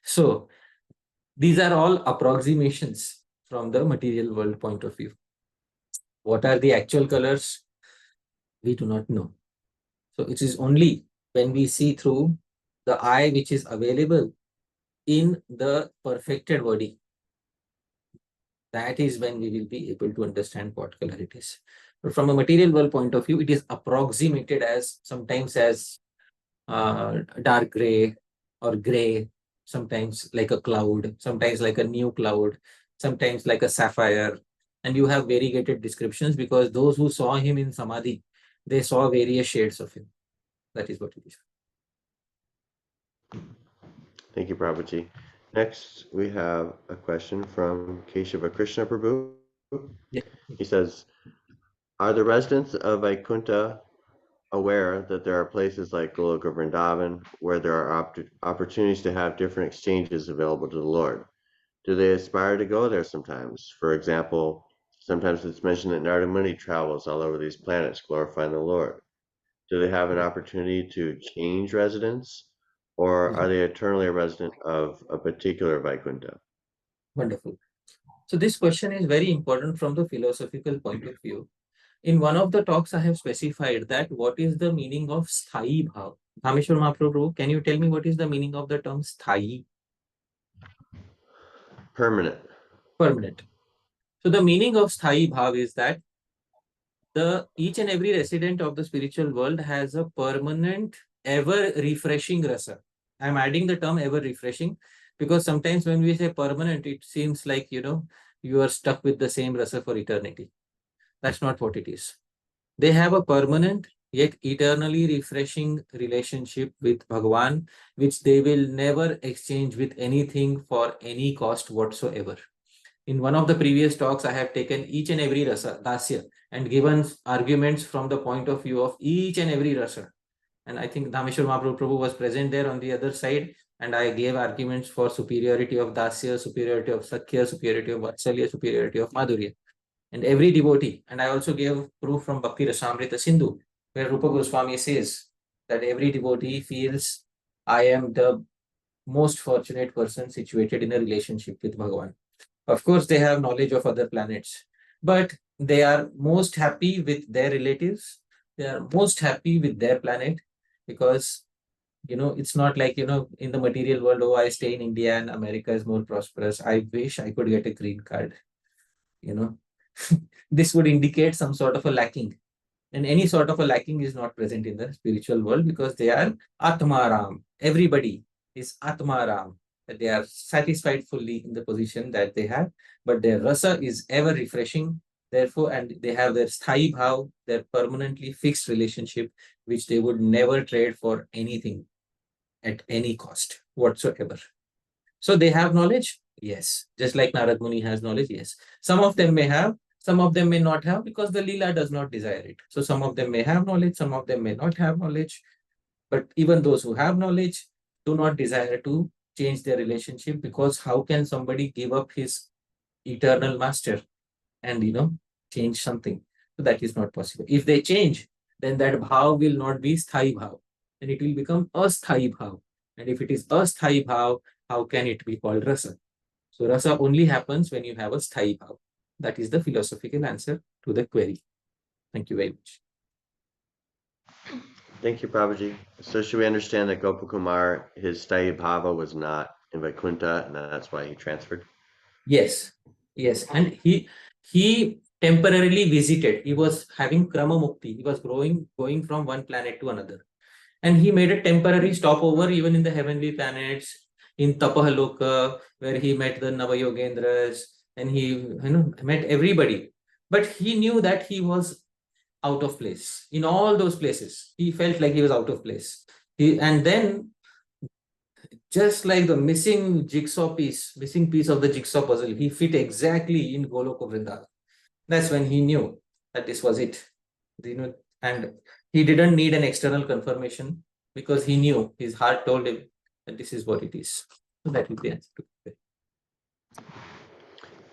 So these are all approximations from the material world point of view. What are the actual colors? We do not know. So it is only when we see through the eye which is available in the perfected body, that is when we will be able to understand what color it is. But from a material world point of view, it is approximated as sometimes as dark gray or gray, sometimes like a cloud, sometimes like a new cloud, sometimes like a sapphire. And you have variegated descriptions because those who saw him in Samadhi, they saw various shades of him. That is what it is. Thank you, Prabhuji. Next, we have a question from Keshava Krishna Prabhu. Yeah. He says, are the residents of Vaikuntha aware that there are places like Goloka Vrindavan where there are opportunities to have different exchanges available to the Lord? Do they aspire to go there sometimes? For example, sometimes it's mentioned that Narada Muni travels all over these planets glorifying the Lord. Do they have an opportunity to change residence, or are they eternally a resident of a particular Vaikuntha? Wonderful. So this question is very important from the philosophical point of view. In one of the talks, I have specified that what is the meaning of sthayi bhav. Dhāmeśvara Mahaprabhu, can you tell me what is the meaning of the term sthayi? Permanent. Permanent. So the meaning of sthayi bhav is that each and every resident of the spiritual world has a permanent, ever refreshing rasa. I am adding the term ever refreshing because sometimes when we say permanent, it seems like, you are stuck with the same rasa for eternity. That's not what it is. They have a permanent yet eternally refreshing relationship with Bhagavan, which they will never exchange with anything for any cost whatsoever. In one of the previous talks, I have taken each and every rasa, Dāsa, and given arguments from the point of view of each and every rasa. And I think Dhāmeśvara Prabhu was present there on the other side, and I gave arguments for superiority of Dāsa, superiority of Sakhya, superiority of Vatsalya, superiority of Madhurya. And every devotee, and I also gave proof from Bhakti Rasamrita Sindhu, where Rupa Goswami says that every devotee feels, I am the most fortunate person situated in a relationship with Bhagavan. Of course, they have knowledge of other planets, but they are most happy with their relatives. They are most happy with their planet because, it's not like, in the material world, oh, I stay in India and America is more prosperous. I wish I could get a green card, This would indicate some sort of a lacking. And any sort of a lacking is not present in the spiritual world because they are Atmaram. Everybody is Atmaram. They are satisfied fully in the position that they have, but their rasa is ever refreshing Therefore, and they have their sthayi bhav, their permanently fixed relationship, which they would never trade for anything at any cost whatsoever. So they have knowledge, yes. Just like Narad Muni has knowledge, yes. Some of them may have, some of them may not have, because the Leela does not desire it. So some of them may have knowledge, some of them may not have knowledge. But even those who have knowledge do not desire to change their relationship, because how can somebody give up his eternal master and change something? So that is not possible. If they change, then that bhav will not be sthai bhav, and it will become asthai bhav. And if it is asthai bhav, how can it be called rasa? So rasa only happens when you have a sthai bhav. That is the philosophical answer to the query. Thank you very much. Thank you, Prabhuji. So should we understand that Gopa Kumar, his sthayi bhava was not in Vaikuntha, and that's why he transferred? Yes, yes. And he temporarily visited. He was having krama mukti. He was going from one planet to another. And he made a temporary stopover even in the heavenly planets, in Tapahaloka, where he met the Navayogendras, and he met everybody. But he knew that he was out of place. In all those places, he felt like he was out of place. And then, just like the missing piece of the jigsaw puzzle, he fit exactly in Goloka Vrindavan. That's when he knew that this was it. And he didn't need an external confirmation, because he knew, his heart told him that this is what it is. So that is the answer to it.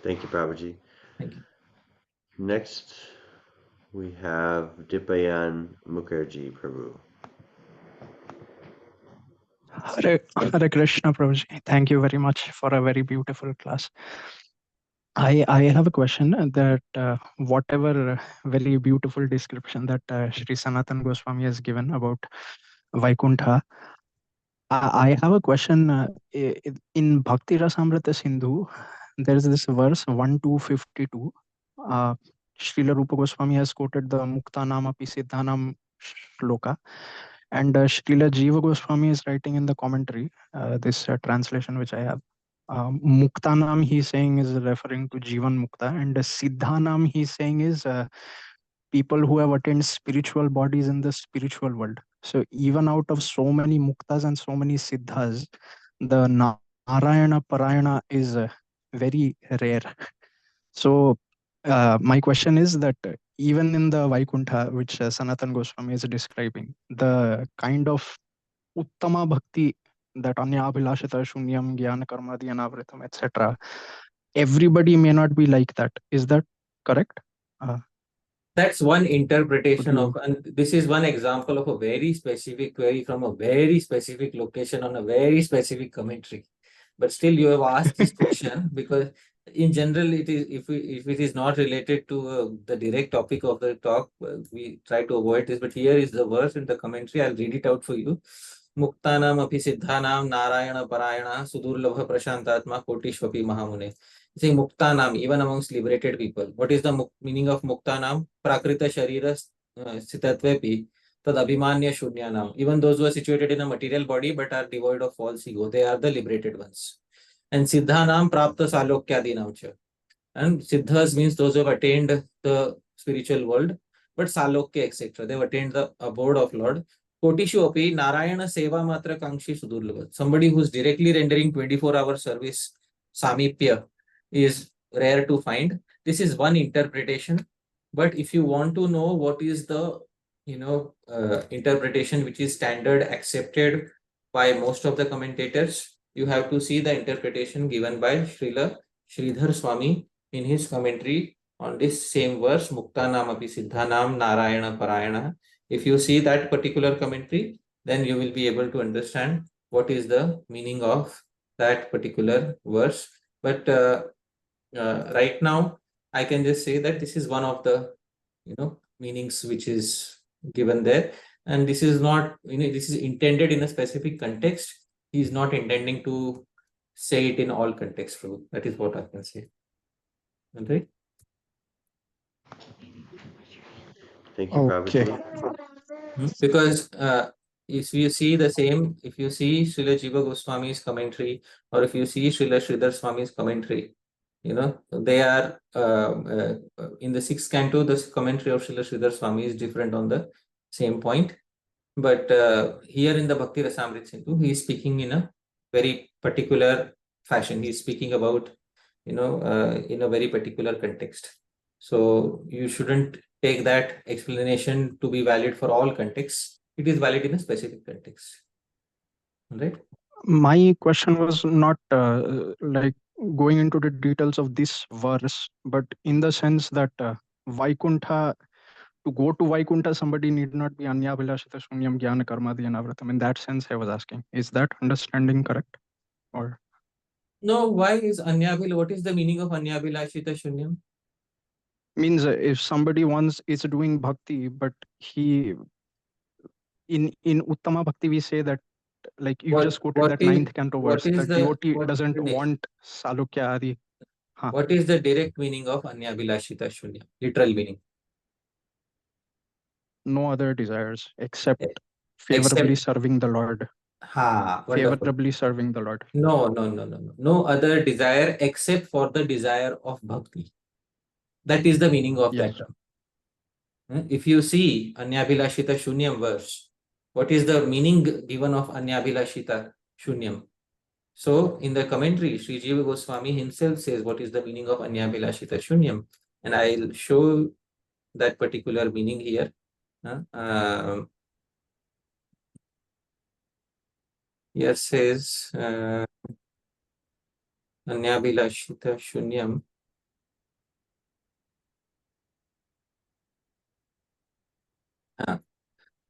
Thank you, Prabhuji. Thank you. Next, we have Dipayan Mukherjee, Prabhu. Hare Krishna, Prabhuji. Thank you very much for a very beautiful class. I have a question that whatever very beautiful description that Sri Sanatana Goswami has given about Vaikuntha, I have a question. In Bhakti Rasamrita Sindhu, there is this verse 1252. Srila Rupa Goswami has quoted the Muktanam api Siddhanam shloka, and Srila Jiva Goswami is writing in the commentary, this translation which I have. Muktanam he's saying is referring to Jivan Mukta, and Siddhanam he's saying is people who have attained spiritual bodies in the spiritual world. So even out of so many Muktas and so many Siddhas, the Narayana Parayana is very rare. So my question is that even in the Vaikuntha, which Sanatana Goswami is describing, the kind of Uttama Bhakti, that Anya Abhilashita Shunyam Jnana Karma Dhyanavritam, etc., everybody may not be like that. Is that correct? That's one interpretation of, and this is one example of a very specific query from a very specific location on a very specific commentary. But still, you have asked this question because, in general, it is if it is not related to the direct topic of the talk, we try to avoid this. But here is the verse in the commentary. I'll read it out for you. Muktanam api siddhanam narayana parayana sudurlabha prashantatma kotishvapi mahamune. Saying Muktanam, even amongst liberated people. What is the meaning of Muktanam? Prakrita Sharira Sitatvepi Tad Abhimanya Shunyanam. Even those who are situated in a material body but are devoid of false ego, they are the liberated ones. And Siddhanam Prapta Salokyadinamcha. And Siddhas means those who have attained the spiritual world, but Salokya, etc. They have attained the abode of Lord. Kotishu api Narayana Seva Matra Kankshi Sudurlabha. Somebody who is directly rendering 24-hour service, Samipya, is rare to find. This is one interpretation. But if you want to know what is the interpretation which is standard accepted by most of the commentators, you have to see the interpretation given by Srila Sridhar Swami in his commentary on this same verse, Muktanam api Siddhanam Narayana Parayana. If you see that particular commentary, then you will be able to understand what is the meaning of that particular verse. But right now, I can just say that this is one of the meanings which is given there, and this is not this is intended in a specific context. He is not intending to say it in all contexts. That is what I can say. Okay. Thank you, Prabhuji. Because if you see the same, if you see Srila Jiva Goswami's commentary, or if you see Srila Sridhar Swami's commentary, they are in the 6th canto, the commentary of Srila Sridhar Swami is different on the same point. But here in the Bhakti Rasamrit Sindhu, he is speaking in a very particular fashion. He is speaking about, in a very particular context. So you shouldn't take that explanation to be valid for all contexts. It is valid in a specific context. Right? My question was not like going into the details of this verse, but in the sense that Vaikuntha, to go to Vaikuntha, somebody need not be Anya Vilashita Shunyam Jnana Karma Dhyanavratam. In that sense, I was asking, is that understanding correct? Or no, why is Anyabhil? What is the meaning of Anyabilashita Shunyam? Means if somebody once is doing bhakti, but he in Uttama Bhakti, we say that, like you just quoted that 9th canto verse, that devotee doesn't want Salukya Adi. What is the direct meaning of Anyabilashita Shunyam? Literal meaning. No other desires except favorably serving the Lord. Favorably serving the Lord. No. No other desire except for the desire of bhakti. That is the meaning of that term. If you see Anyabilashita Shunyam verse, what is the meaning given of Anyabilashita Shunyam? So in the commentary, Sri Jiva Goswami himself says what is the meaning of Anyabilashita Shunyam, and I'll show that particular meaning here. Here says Anyabilashita Shunyam.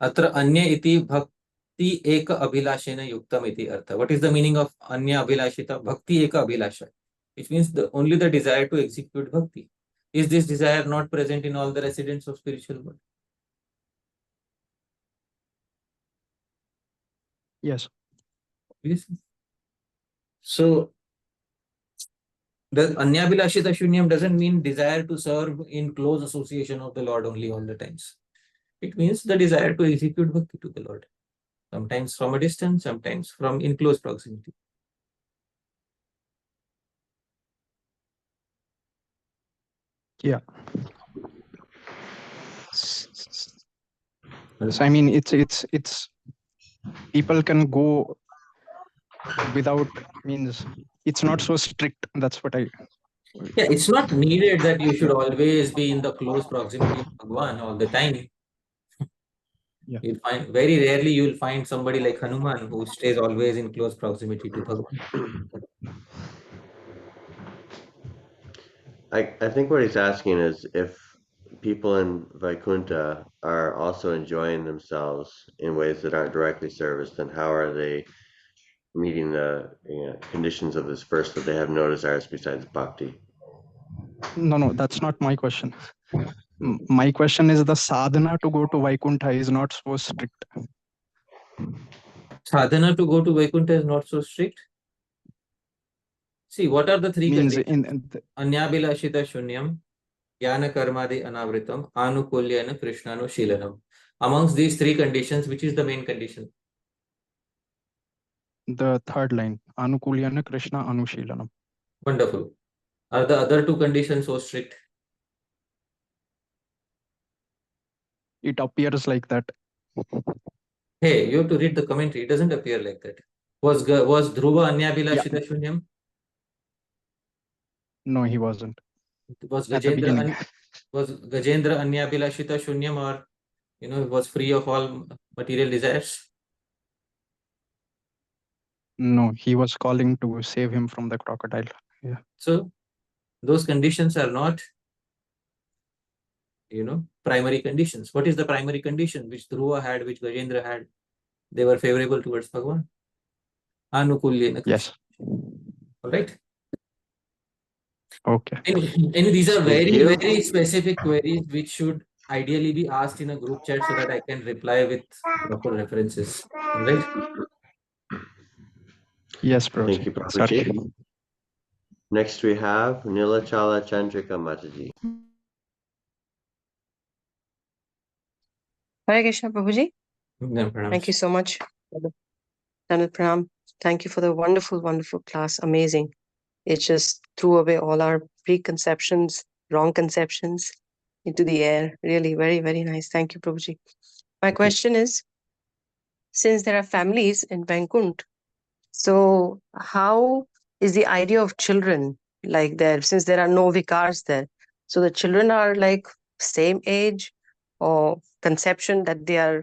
Atra anya iti bhakti eka abhilashena yuktam iti artha. What is the meaning of anya abhilashita? Bhakti eka abhilasha, which means only the desire to execute bhakti. Is this desire not present in all the residents of spiritual world? Yes. So the Anyabilashita Shunyam doesn't mean desire to serve in close association of the Lord only all the times. It means the desire to execute bhakti to the Lord. Sometimes from a distance, sometimes from in close proximity. Yeah. So I mean, it's people can go without, means it's not so strict. That's what I. Yeah, it's not needed that you should always be in the close proximity of Bhagwan all the time. Yeah. You'll find very rarely you'll find somebody like Hanuman who stays always in close proximity to Bhagwan. I think what he's asking is if people in Vaikuntha are also enjoying themselves in ways that aren't directly service, then how are they meeting the conditions of this verse that they have no desires besides bhakti? No, that's not my question. My question is the sadhana to go to Vaikuntha is not so strict. Sadhana to go to Vaikuntha is not so strict. See, what are the three conditions? Anyabilashita Shunyam, Jnana Karmadi Anavritam, Anukulyana Krishnanu Shilanam. Amongst these three conditions, which is the main condition? The third line, Anukulyana Krishna Anushilanam. Wonderful. Are the other two conditions so strict? It appears like that. Hey, you have to read the commentary. It doesn't appear like that. Was Dhruva Anyabilashita Shunyam? No, he wasn't. Was Gajendra Anyabilashita Shunyam, or was free of all material desires? No, he was calling to save him from the crocodile. Yeah. So those conditions are not, primary conditions. What is the primary condition which Dhruva had, which Gajendra had? They were favorable towards Bhagwan. Anukulyena. Yes. All right. Okay. And these are very specific queries which should ideally be asked in a group chat so that I can reply with proper references. All right. Yes, bro. Thank you, Prabhuji. Next we have Nilachala Chandrika Mataji. Hare Krishna, Prabhuji. Pranam. Thank you so much. Pranam. Thank you for the wonderful, wonderful class. Amazing. It just threw away all our preconceptions, wrong conceptions into the air. Really, very, very nice. Thank you, Prabhuji. My question is, since there are families in Vaikuntha, so how is the idea of children like there, since there are no vikars there? So the children are like same age or conception that they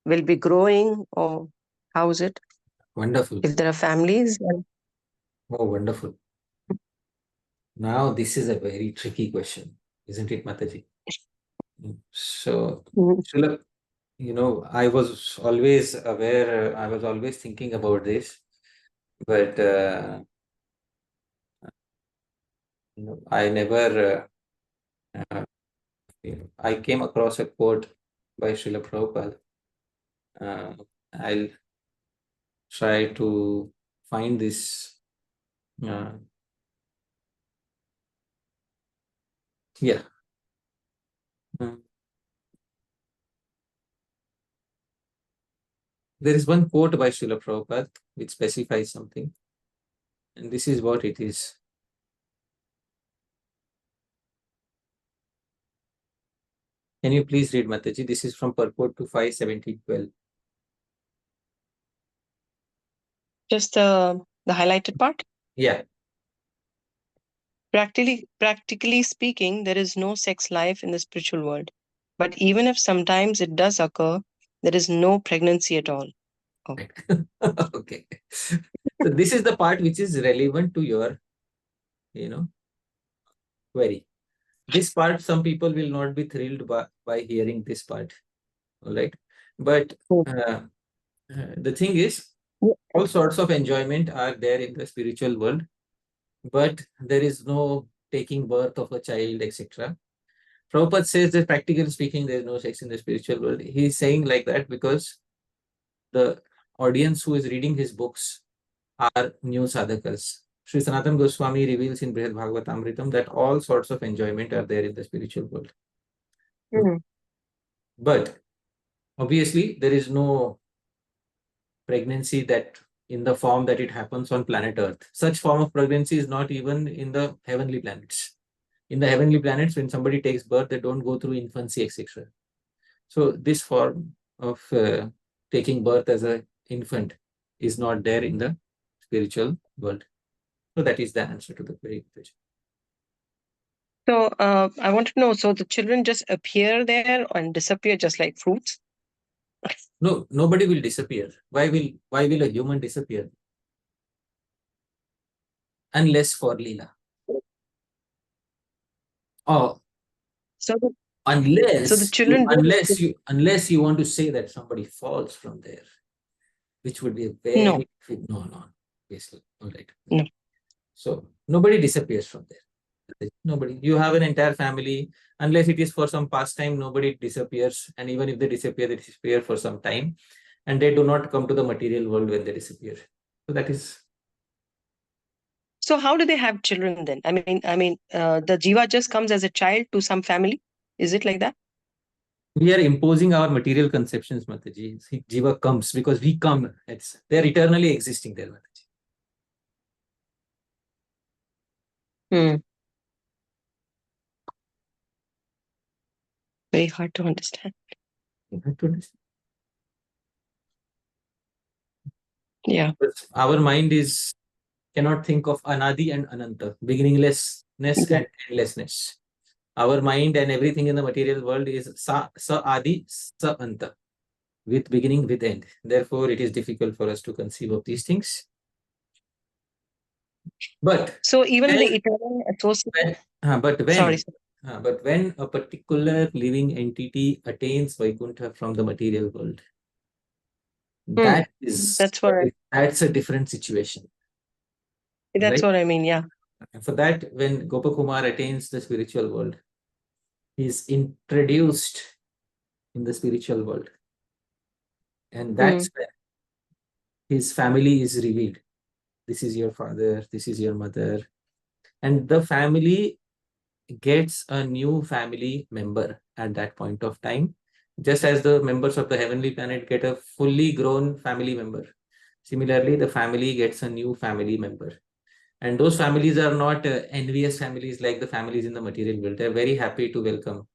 will be growing, or how is it? Wonderful. If there are families? Oh, wonderful. Now, this is a very tricky question, isn't it, Mataji? So, Srila, I was always aware, I was always thinking about this, but I never, I came across a quote by Srila Prabhupada. I'll try to find this. Yeah. There is one quote by Srila Prabhupada which specifies something, and this is what it is. Can you please read, Mataji? This is from purport to 5:17:12. Just the highlighted part? Yeah. Practically speaking, there is no sex life in the spiritual world. But even if sometimes it does occur, there is no pregnancy at all. Oh. Okay. So this is the part which is relevant to your, query. This part, some people will not be thrilled by hearing this part. All right. But the thing is, all sorts of enjoyment are there in the spiritual world, but there is no taking birth of a child, etc. Prabhupada says that practically speaking, there is no sex in the spiritual world. He is saying like that because the audience who is reading his books are new sadhakas. Sri Sanatana Goswami reveals in Brihad Bhagavatamritam that all sorts of enjoyment are there in the spiritual world. But obviously, there is no pregnancy that in the form that it happens on planet Earth. Such form of pregnancy is not even in the heavenly planets. In the heavenly planets, when somebody takes birth, they don't go through infancy, etc. So this form of taking birth as an infant is not there in the spiritual world. So that is the answer to the query. So I want to know, so the children just appear there and disappear just like fruits? No, nobody will disappear. Why will a human disappear? Unless for Leela. Oh, so unless the children unless you want to say that somebody falls from there, which would be a very no, basically. All right. No. So nobody disappears from there. Nobody. You have an entire family. Unless it is for some pastime, nobody disappears. And even if they disappear for some time, and they do not come to the material world when they disappear. So that is. So how do they have children then? I mean, the jiva just comes as a child to some family. Is it like that? We are imposing our material conceptions, Mataji. Jiva comes because we come. They are eternally existing there, Mataji. Very hard to understand. Yeah. But our mind cannot think of anadi and ananta, beginninglessness and endlessness. Our mind and everything in the material world is sa adi, sa anta, with beginning, with end. Therefore, it is difficult for us to conceive of these things. But so even the eternal association. But when a particular living entity attains Vaikuntha from the material world, that's a different situation. That's what I mean, yeah. And for that, when Gopa Kumar attains the spiritual world, he is introduced in the spiritual world. And that's where his family is revealed. This is your father, this is your mother. And the family gets a new family member at that point of time, just as the members of the heavenly planet get a fully grown family member. Similarly, the family gets a new family member. And those families are not envious families like the families in the material world. They're very happy to welcome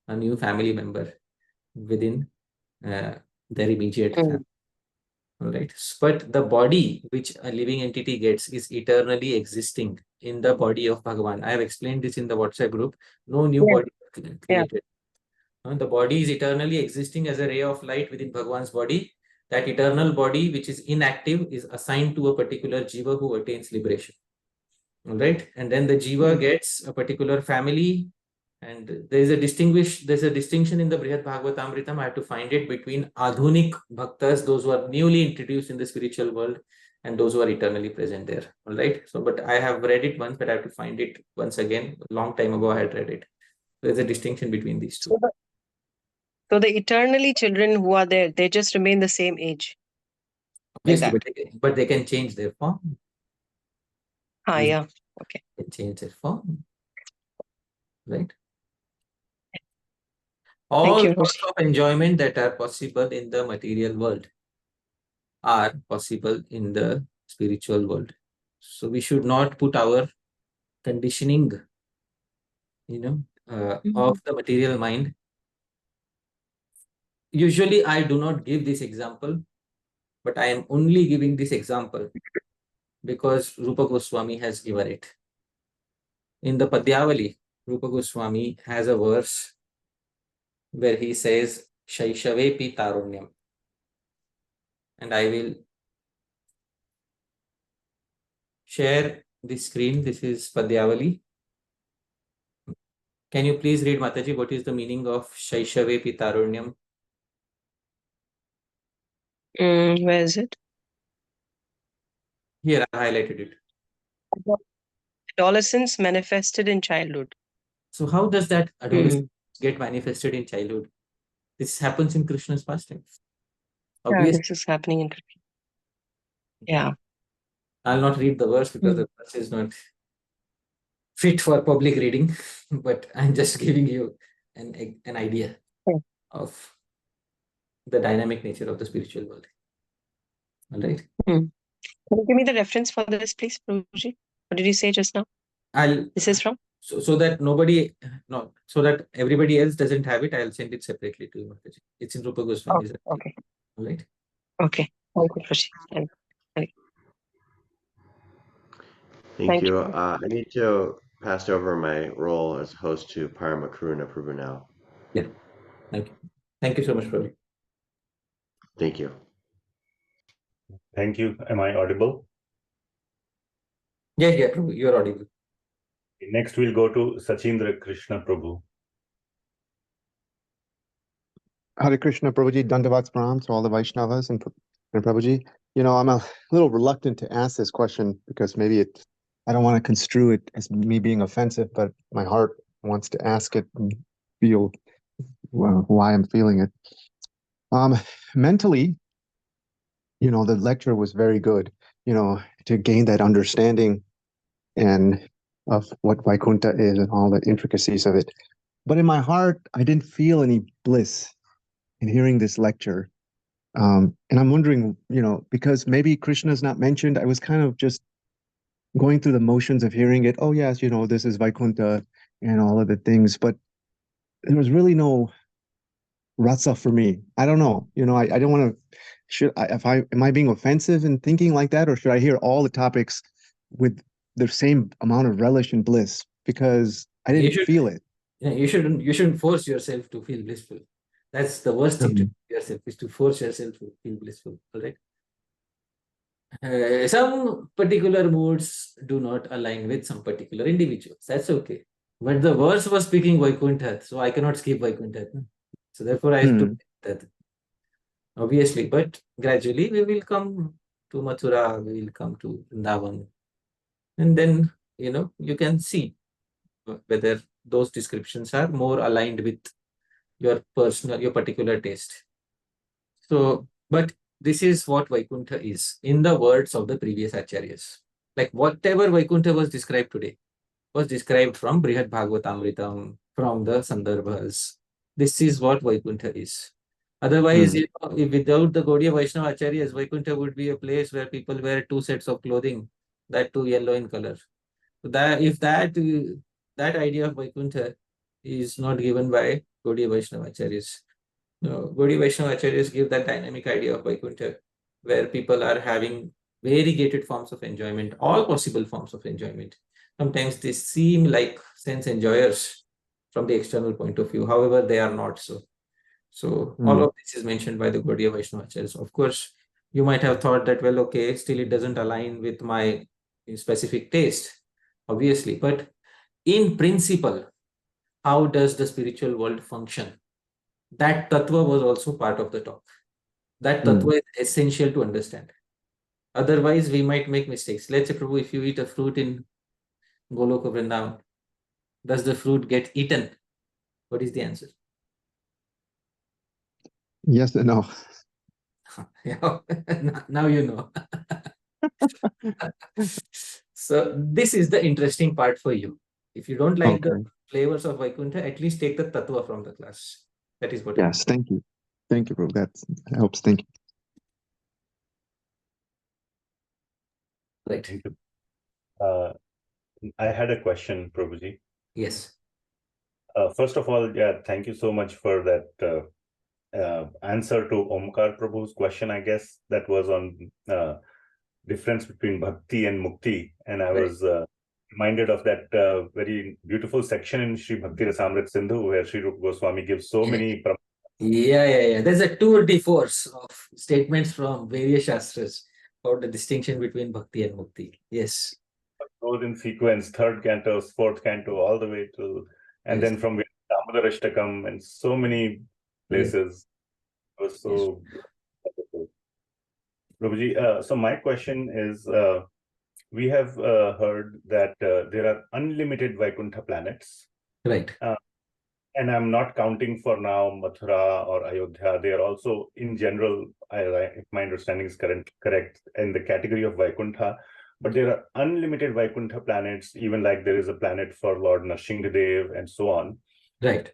a new family member within their immediate family. All right. But the body which a living entity gets is eternally existing in the body of Bhagavan. I have explained this in the WhatsApp group. No new body created. The body is eternally existing as a ray of light within Bhagavan's body. That eternal body, which is inactive, is assigned to a particular jiva who attains liberation. All right. And then the jiva gets a particular family. And there's a distinction in the Brihad Bhagavatamritam. I have to find it between Adhunik Bhaktas, those who are newly introduced in the spiritual world, and those who are eternally present there. All right. So, but I have read it once, but I have to find it once again. A long time ago, I had read it. There's a distinction between these two. So the eternally children who are there, they just remain the same age. Yes, but they can change their form. Yeah. Okay. They can change their form. Right. All sorts of enjoyment that are possible in the material world are possible in the spiritual world. So we should not put our conditioning, of the material mind. Usually I do not give this example, but I am only giving this example because Rupa Goswami has given it. In the Padyavali, Rupa Goswami has a verse where he says, Shaishavepi Tarunyam. And I will share the screen. This is Padyavali. Can you please read, Mataji, what is the meaning of Shaishavepi Tarunyam? Where is it? Here, I highlighted it. Adolescence manifested in childhood. So how does that adolescence get manifested in childhood? This happens in Krishna's pastimes. Obviously, this is happening in Krishna. Yeah. I'll not read the verse because the verse is not fit for public reading, but I'm just giving you an idea of the dynamic nature of the spiritual world. All right. Can you give me the reference for this, please, Prabhuji? What did you say just now? This is from? So that so that everybody else doesn't have it, I'll send it separately to you, Mataji. It's in Rupa Goswami's. Okay. All right. Okay. Thank you, Prabhuji. Thank you. I need to pass over my role as host to Paramakaruna Prabhu now. Yeah. Thank you. Thank you so much, Prabhu. Thank you. Thank you. Am I audible? Yeah, Prabhu, you're audible. Next, we'll go to Sachindra Krishna Prabhu. Hare Krishna, Prabhuji, Dandavats Pranam to all the Vaishnavas and Prabhuji. I'm a little reluctant to ask this question because maybe I don't want to construe it as me being offensive, but my heart wants to ask it and feel why I'm feeling it. Mentally, the lecture was very good, to gain that understanding and of what Vaikuntha is and all the intricacies of it. But in my heart, I didn't feel any bliss in hearing this lecture. And I'm wondering, because maybe Krishna is not mentioned, I was kind of just going through the motions of hearing it. Oh, yes, this is Vaikuntha and all of the things, but there was really no rasa for me. I don't know. I don't want to, am I being offensive in thinking like that? Or should I hear all the topics with the same amount of relish and bliss? Because I didn't feel it. Yeah, you shouldn't force yourself to feel blissful. That's the worst thing to do yourself, is to force yourself to feel blissful. All right. Some particular moods do not align with some particular individuals. That's okay. But the verse was speaking Vaikuntha, so I cannot skip Vaikuntha. So therefore I took that. Obviously, but gradually we will come to Mathura, we will come to Vrindavan. And then, you can see whether those descriptions are more aligned with your particular taste. So, but this is what Vaikuntha is in the words of the previous acharyas. Like whatever Vaikuntha was described today was described from Brihad Bhagavatamritam, from the Sandarbhas. This is what Vaikuntha is. Otherwise, if without the Gaudiya Vaishnava acharyas, Vaikuntha would be a place where people wear 2 sets of clothing that too yellow in color. So that if that idea of Vaikuntha is not given by Gaudiya Vaishnavacharyas. No, Gaudiya Vaishnavacharyas give that dynamic idea of Vaikuntha, where people are having variegated forms of enjoyment, all possible forms of enjoyment. Sometimes they seem like sense enjoyers from the external point of view. However, they are not so. So all of this is mentioned by the Gaudiya Vaishnavacharyas. Of course, you might have thought that, well, okay, still it doesn't align with my specific taste, obviously. But in principle, how does the spiritual world function? That tattva was also part of the talk. That tattva is essential to understand. Otherwise, we might make mistakes. Let's say, Prabhu, if you eat a fruit in Goloka Vrindavan, does the fruit get eaten? What is the answer? Yes and no. Yeah, now you know. So this is the interesting part for you. If you don't like the flavors of Vaikuntha, at least take the tattva from the class. That is what. Yes, thank you. Thank you, bro. That helps. Thank you. Right. Thank you. I had a question, Prabhuji. Yes. First of all, yeah, thank you so much for that answer to Omkar Prabhu's question. I guess that was on difference between bhakti and mukti, and I was reminded of that very beautiful section in Sri Bhakti Rasamrit Sindhu where Sri Rupa Goswami gives so many. Yeah. There's a tour de force of statements from various shastras about the distinction between bhakti and mukti. Yes. Goes in sequence, third canto, fourth canto, all the way to, and then from Damodarashtakam and so many places. It was so wonderful. Prabhuji, so my question is, we have heard that there are unlimited Vaikuntha planets. Right. And I'm not counting for now Mathura or Ayodhya. They are also, in general, if my understanding is correct, in the category of Vaikuntha. But there are unlimited Vaikuntha planets, even like there is a planet for Lord Nrsimhadev and so on. Right.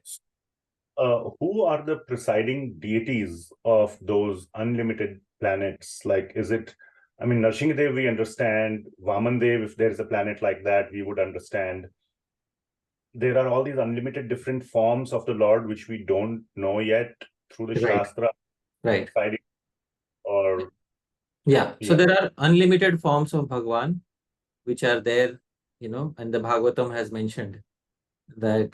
Who are the presiding deities of those unlimited planets? Like, is it, I mean, Nrsimhadev, we understand. Vamandev, if there's a planet like that, we would understand. There are all these unlimited different forms of the Lord, which we don't know yet through the Shastra. Right. Or yeah. So there are unlimited forms of Bhagwan, which are there, and the Bhagavatam has mentioned that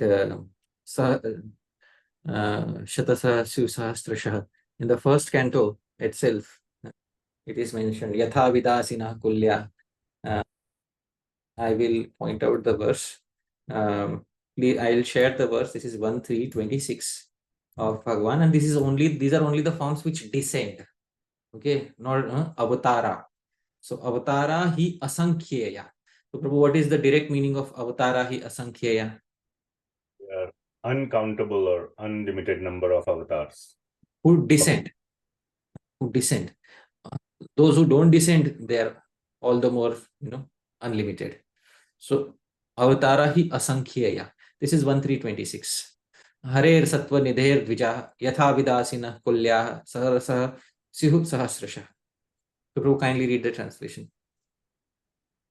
Shatasah Sahasrashah. In the first canto itself, it is mentioned Yatha Vidasina Kulya. I will point out the verse. I'll share the verse. This is 1.3.26 of Bhagwan, and these are only the forms which descend. Okay, not avatara. So avatara hi asankhyeya. So Prabhu, what is the direct meaning of avatara hi asankhyeya? Uncountable or unlimited number of avatars. Who descend. Those who don't descend, they are all the more, unlimited. So avatara hi asankhyeya. This is 1.3.26. Harer sattva nidher dvija yatha vidasina kulya saharasah sihu sahasrasha. So Prabhu, kindly read the translation.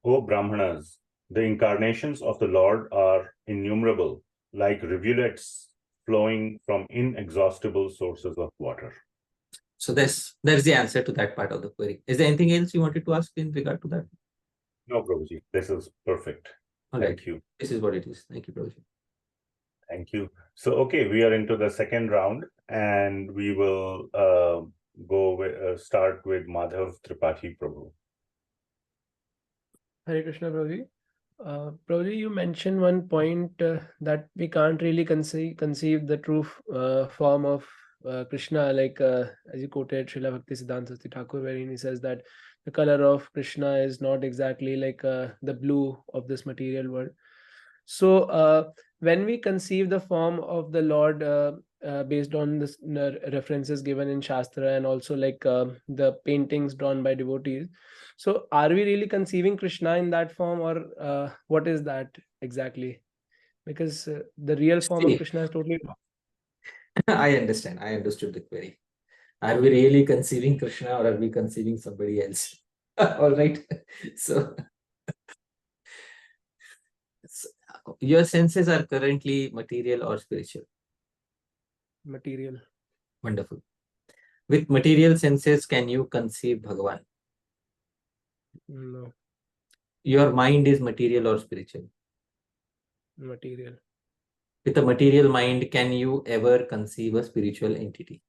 O Brahmanas, the incarnations of the Lord are innumerable, like rivulets flowing from inexhaustible sources of water. So there's the answer to that part of the query. Is there anything else you wanted to ask in regard to that? No, Prabhuji, this is perfect. Thank you. This is what it is. Thank you, Prabhuji. Thank you. So, okay, we are into the second round, and we will start with Madhav Tripathi Prabhu. Hare Krishna, Prabhuji. Prabhuji, you mentioned one point that we can't really conceive the true form of Krishna, like as you quoted Srila Bhaktisiddhanta Saraswati Thakur, wherein he says that the color of Krishna is not exactly like the blue of this material world. So when we conceive the form of the Lord based on the references given in Shastra and also like the paintings drawn by devotees, so are we really conceiving Krishna in that form, or what is that exactly? Because the real form of Krishna is totally... I understand. I understood the query. Are we really conceiving Krishna, or are we conceiving somebody else? All right. So Your senses are currently material or spiritual? Material. Wonderful. With material senses, can you conceive Bhagavan? No. Your mind is material or spiritual? Material. With a material mind, can you ever conceive a spiritual entity?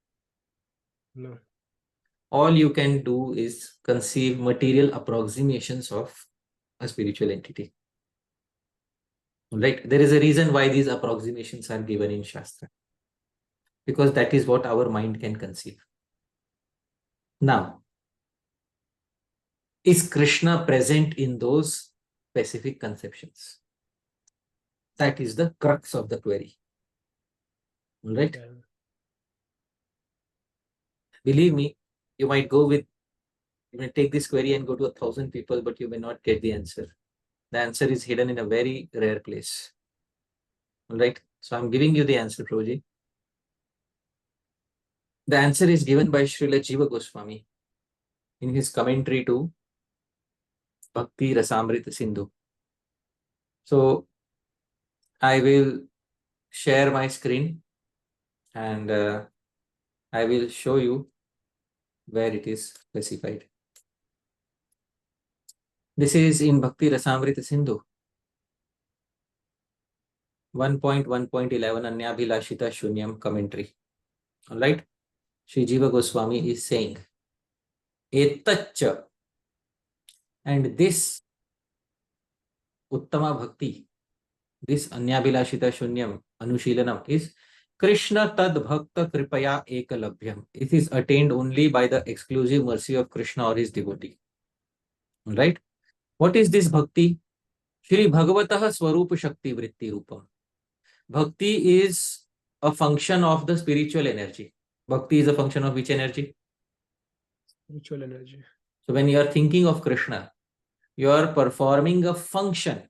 No. All you can do is conceive material approximations of a spiritual entity. Right? There is a reason why these approximations are given in Shastra. Because that is what our mind can conceive. Now, is Krishna present in those specific conceptions? That is the crux of the query. Right? Yeah. Believe me, you might go with, you may take this query and go to 1,000 people, but you may not get the answer. The answer is hidden in a very rare place. Right? So I'm giving you the answer, Prabhuji. The answer is given by Srila Jiva Goswami in his commentary to Bhakti Rasamrita Sindhu. So I will share my screen and I will show you where it is specified. This is in Bhakti Rasamrita Sindhu 1.1.11 Anyabhilashita Shunyam commentary. Alright? Sri Jiva Goswami is saying, Etacha, and this Uttama Bhakti, this Anyabhilashita Shunyam Anushilanam is Krishna Tad Bhakta Kripaya Ekalabhyam. It is attained only by the exclusive mercy of Krishna or his devotee. Right? What is this Bhakti? Shri Bhagavataha Swarupa Shakti Vritti Rupam. Bhakti is a function of the spiritual energy. Bhakti is a function of which energy? Spiritual energy. So when you are thinking of Krishna, you are performing a function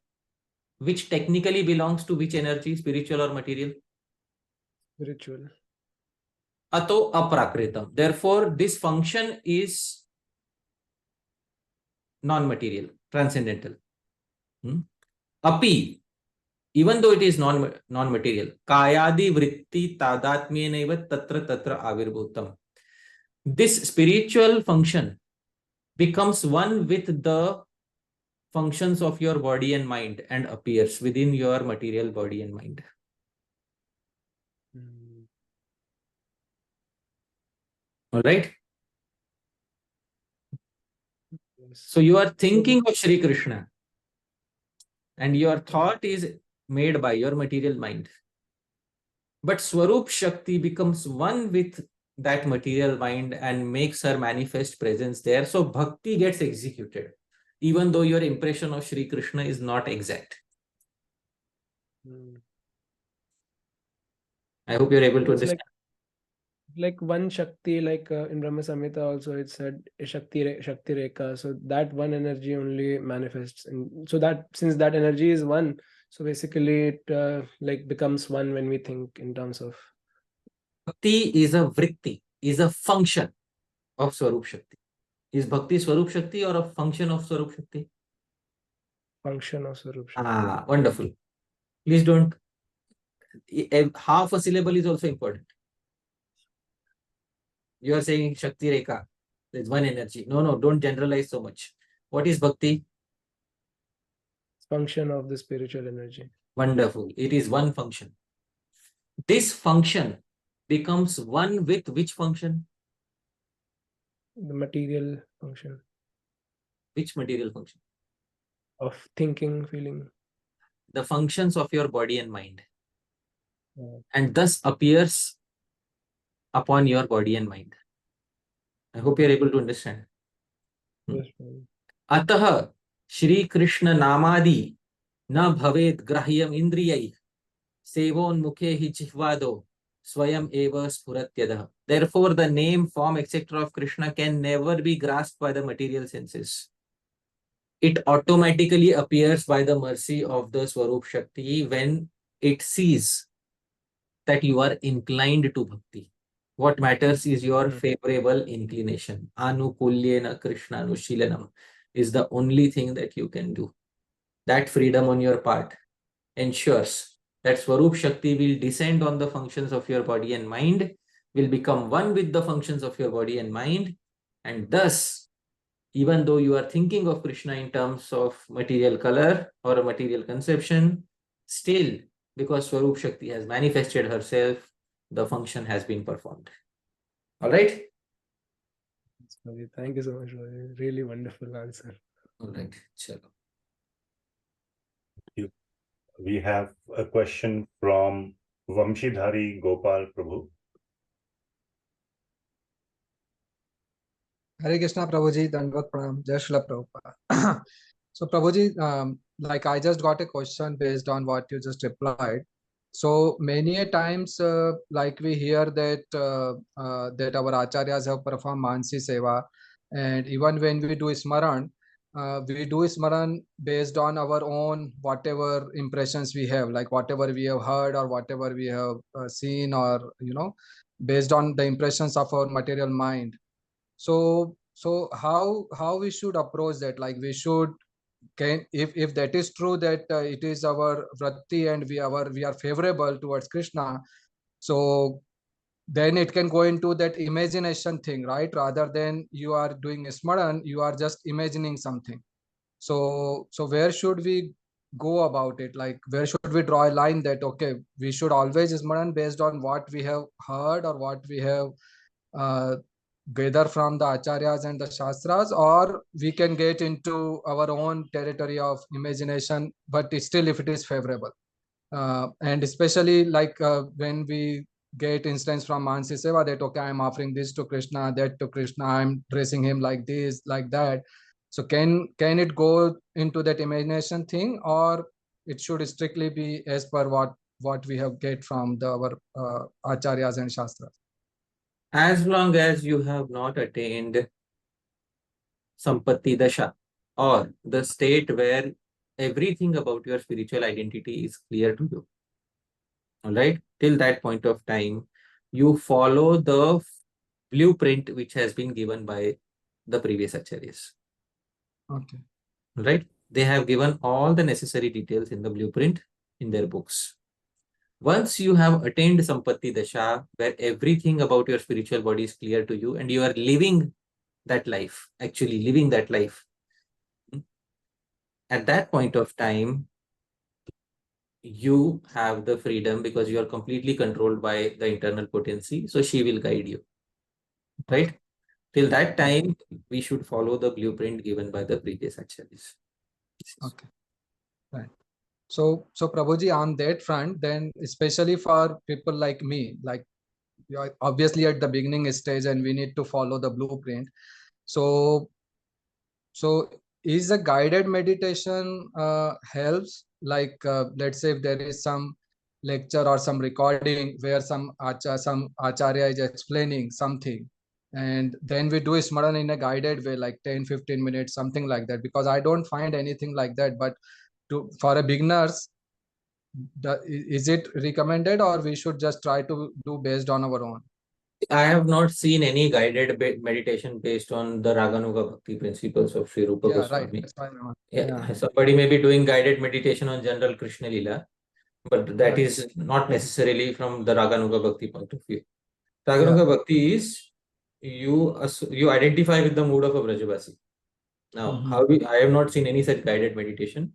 which technically belongs to which energy, spiritual or material? Spiritual. Ato aprakritam. Therefore, this function is non-material, transcendental. Api, even though it is non-material, kayadi vritti tadatmyenaiva tatra tatra avirbhutam. This spiritual function becomes one with the functions of your body and mind and appears within your material body and mind. All right. So you are thinking of Shri Krishna and your thought is made by your material mind. But Swarup Shakti becomes one with that material mind and makes her manifest presence there. So Bhakti gets executed, even though your impression of Shri Krishna is not exact. I hope you're able to understand. Like one Shakti, like in Brahma Samhita also it said Shakti Rekha. So that one energy only manifests. And so that since that energy is one, so basically it like becomes one when we think in terms of. Bhakti is a vritti, is a function of Swarup Shakti. Is Bhakti Swarup Shakti or a function of Swarup Shakti? Function of Swarup Shakti. Ah, wonderful. Please don't. Half a syllable is also important. You are saying Shakti Rekha. There's one energy. No, don't generalize so much. What is Bhakti? Function of the spiritual energy. Wonderful. It is one function. This function becomes one with which function? The material function. Which material function? Of thinking, feeling. The functions of your body and mind. And thus appears upon your body and mind. I hope you are able to understand. Ataha Shri Krishna Namadi na bhaved grahyam indriyai sevon mukhehi jihvado swayam eva spuratyadaha. Therefore, the name, form, etc. of Krishna can never be grasped by the material senses. It automatically appears by the mercy of the Swarup Shakti when it sees that you are inclined to bhakti. What matters is your favorable inclination. Anukulyena Krishna Anushilanam is the only thing that you can do. that freedom on your part ensures that Swarup Shakti will descend on the functions of your body and mind, will become one with the functions of your body and mind, and thus, even though you are thinking of Krishna in terms of material color or a material conception, still, because Swarup Shakti has manifested herself, the function has been performed. All right? Thank you so much. Really wonderful answer. All right. Chalo. We have a question from Vamshidhari Gopal Prabhu. Hare Krishna Prabhuji, Dandavat Pranam, Jai Srila Prabhupada. So Prabhuji, like I just got a question based on what you just replied. So many a times, like we hear that that our acharyas have performed Mansi Seva, and even when we do Smaran based on our own whatever impressions we have, like whatever we have heard or whatever we have seen, or based on the impressions of our material mind. So how we should approach that? Like we should if that is true, that it is our vritti and we are favorable towards Krishna, so then it can go into that imagination thing, right? Rather than you are doing a smaran, you are just imagining something. So where should we go about it? Like where should we draw a line that okay, we should always smaran based on what we have heard or what we have gathered from the acharyas and the shastras, or we can get into our own territory of imagination, but still if it is favorable, and especially like when we get instance from Mansi Seva that okay, I'm offering this to Krishna, that to Krishna, I'm dressing him like this, like that. So can it go into that imagination thing, or it should strictly be as per what we have get from our acharyas and shastras? As long as you have not attained Sampatti Dasha, or the state where everything about your spiritual identity is clear to you. All right? Till that point of time, you follow the blueprint which has been given by the previous acharyas. Okay. Right? They have given all the necessary details in the blueprint in their books. Once you have attained Sampatti Dasha, where everything about your spiritual body is clear to you and you are living that life, actually living that life, at that point of time, you have the freedom because you are completely controlled by the internal potency. So she will guide you. Right? Till that time, we should follow the blueprint given by the previous acharyas. Okay. Right. So Prabhuji, on that front, then especially for people like me, like obviously at the beginning stage and we need to follow the blueprint. So is a guided meditation helps? Like let's say if there is some lecture or some recording where some acharya is explaining something, and then we do smaran in a guided way, like 10-15 minutes, something like that, because I don't find anything like that. But for a beginners, is it recommended, or we should just try to do based on our own? I have not seen any guided meditation based on the Raganuga Bhakti principles of Sri Rupa Goswami. Right. Yeah. Somebody may be doing guided meditation on general Krishna Lila, but that is not necessarily from the Raganuga Bhakti point of view. Raganuga Bhakti is you identify with the mood of a Brajavasi. Now, I have not seen any such guided meditation.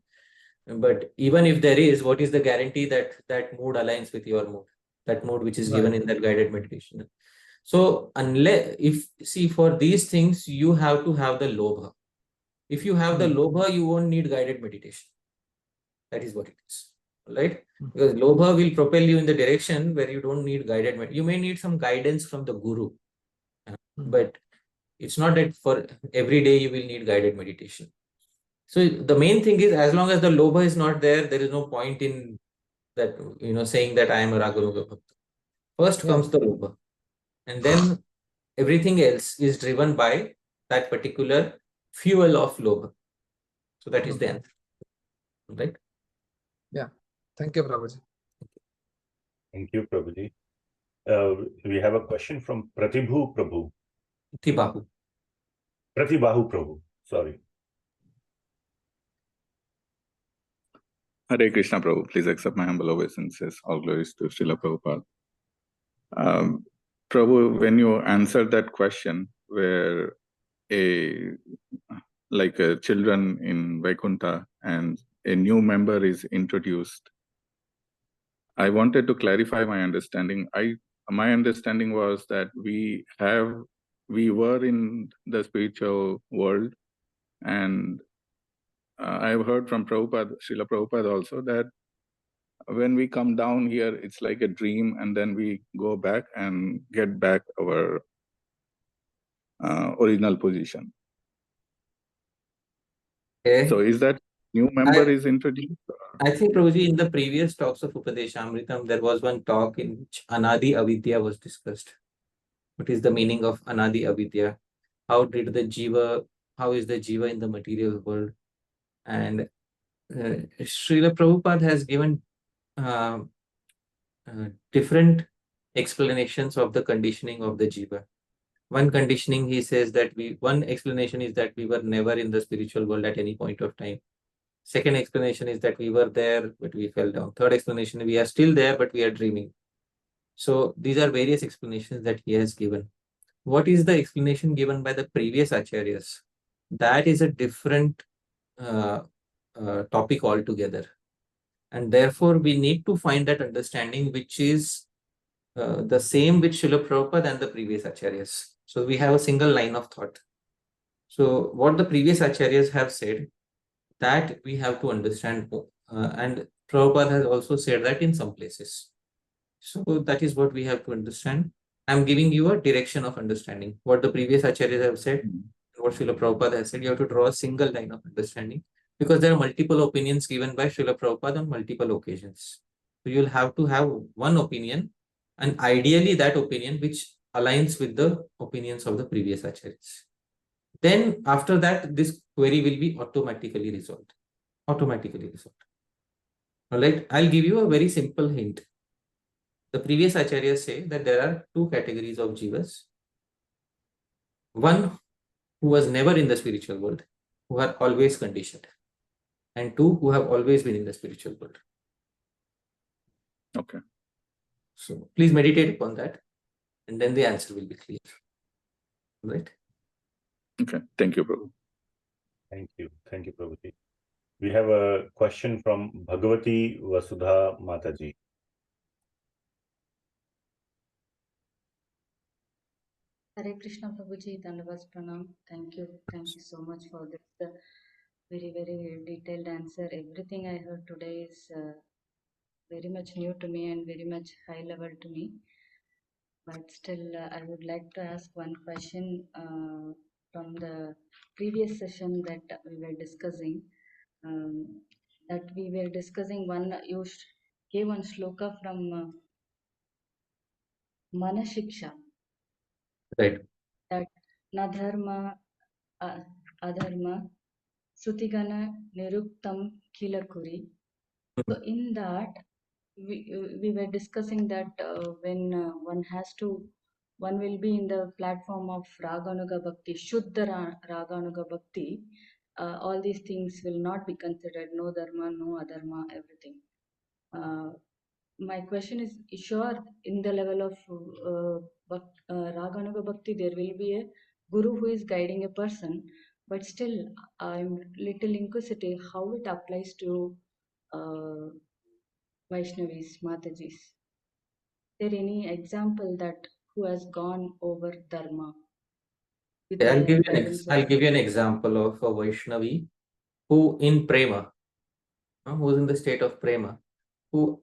But even if there is, what is the guarantee that that mood aligns with your mood? That mood which is given in that guided meditation. So for these things, you have to have the lobha. If you have the lobha, you won't need guided meditation. That is what it is. Right? Because lobha will propel you in the direction where you don't need guided meditation. You may need some guidance from the guru. But it's not that for every day you will need guided meditation. So the main thing is, as long as the lobha is not there, there is no point in that, saying that I am a Raganuga Bhakta. First comes the lobha. And then everything else is driven by that particular fuel of lobha. So that is the answer. Right? Yeah. Thank you, Prabhuji. Thank you, Prabhuji. We have a question from Pratibhu Prabhu. Pratibahu Prabhu. Sorry. Hare Krishna Prabhu, please accept my humble obeisances. All glories to Srila Prabhupada. Prabhu, when you answered that question, where children in Vaikuntha and a new member is introduced, I wanted to clarify my understanding. My understanding was that we were in the spiritual world, and I've heard from Prabhupada, Srila Prabhupada also, that when we come down here, it's like a dream, and then we go back and get back our original position. Okay. So is that new member is introduced? I think, Prabhuji, in the previous talks of Upadeshamritam, there was one talk in which Anadi Avidya was discussed. What is the meaning of Anadi Avidya? How is the Jiva in the material world? And Srila Prabhupada has given different explanations of the conditioning of the Jiva. One conditioning, he says that one explanation is that we were never in the spiritual world at any point of time. Second explanation is that we were there, but we fell down. Third explanation, we are still there, but we are dreaming. So these are various explanations that he has given. What is the explanation given by the previous acharyas? That is a different topic altogether. And therefore, we need to find that understanding which is the same with Srila Prabhupada and the previous acharyas. So we have a single line of thought. So what the previous acharyas have said, that we have to understand. And Prabhupada has also said that in some places. So that is what we have to understand. I'm giving you a direction of understanding. What the previous acharyas have said, what Srila Prabhupada has said, you have to draw a single line of understanding, because there are multiple opinions given by Srila Prabhupada on multiple occasions. So you'll have to have one opinion, and ideally that opinion which aligns with the opinions of the previous acharyas. Then after that, this query will be automatically resolved. All right, I'll give you a very simple hint. The previous acharyas say that there are two categories of jivas. One who was never in the spiritual world, who are always conditioned, and two who have always been in the spiritual world. Okay. So please meditate upon that, and then the answer will be clear. Right? Okay. Thank you, Prabhu. Thank you. Thank you, Prabhuji. We have a question from Bhagavati Vasudha Mataji. Hare Krishna Prabhuji, Dandavats Pranam. Thank you so much for this very, very detailed answer. Everything I heard today is very much new to me and very much high level to me. But still, I would like to ask one question from the previous session that we were discussing. You gave one shloka from Manashiksha. Right. That na dharma adharma sutigana niruktam kilakuri. So in that we were discussing that when one will be in the platform of Raganuga Bhakti, Shuddha Raganuga Bhakti, all these things will not be considered, no dharma, no adharma, everything. My question is, sure, in the level of Raganuga Bhakti, there will be a guru who is guiding a person, but still I'm little inquisitive how it applies to Vaishnavis, Matajis. Is there any example that who has gone over dharma? I'll give you an example of a Vaishnavi who in prema, who is in the state of prema, who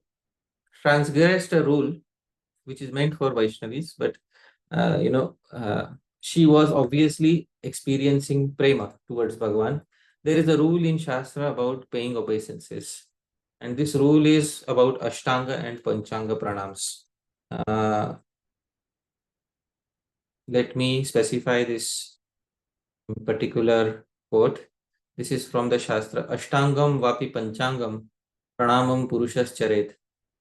transgressed a rule which is meant for Vaishnavis, but she was obviously experiencing prema towards Bhagavan. There is a rule in Shastra about paying obeisances, and this rule is about Ashtanga and Panchanga pranams. Let me specify this particular quote. This is from the Shastra. Ashtangam vapi panchangam pranamam purushas charet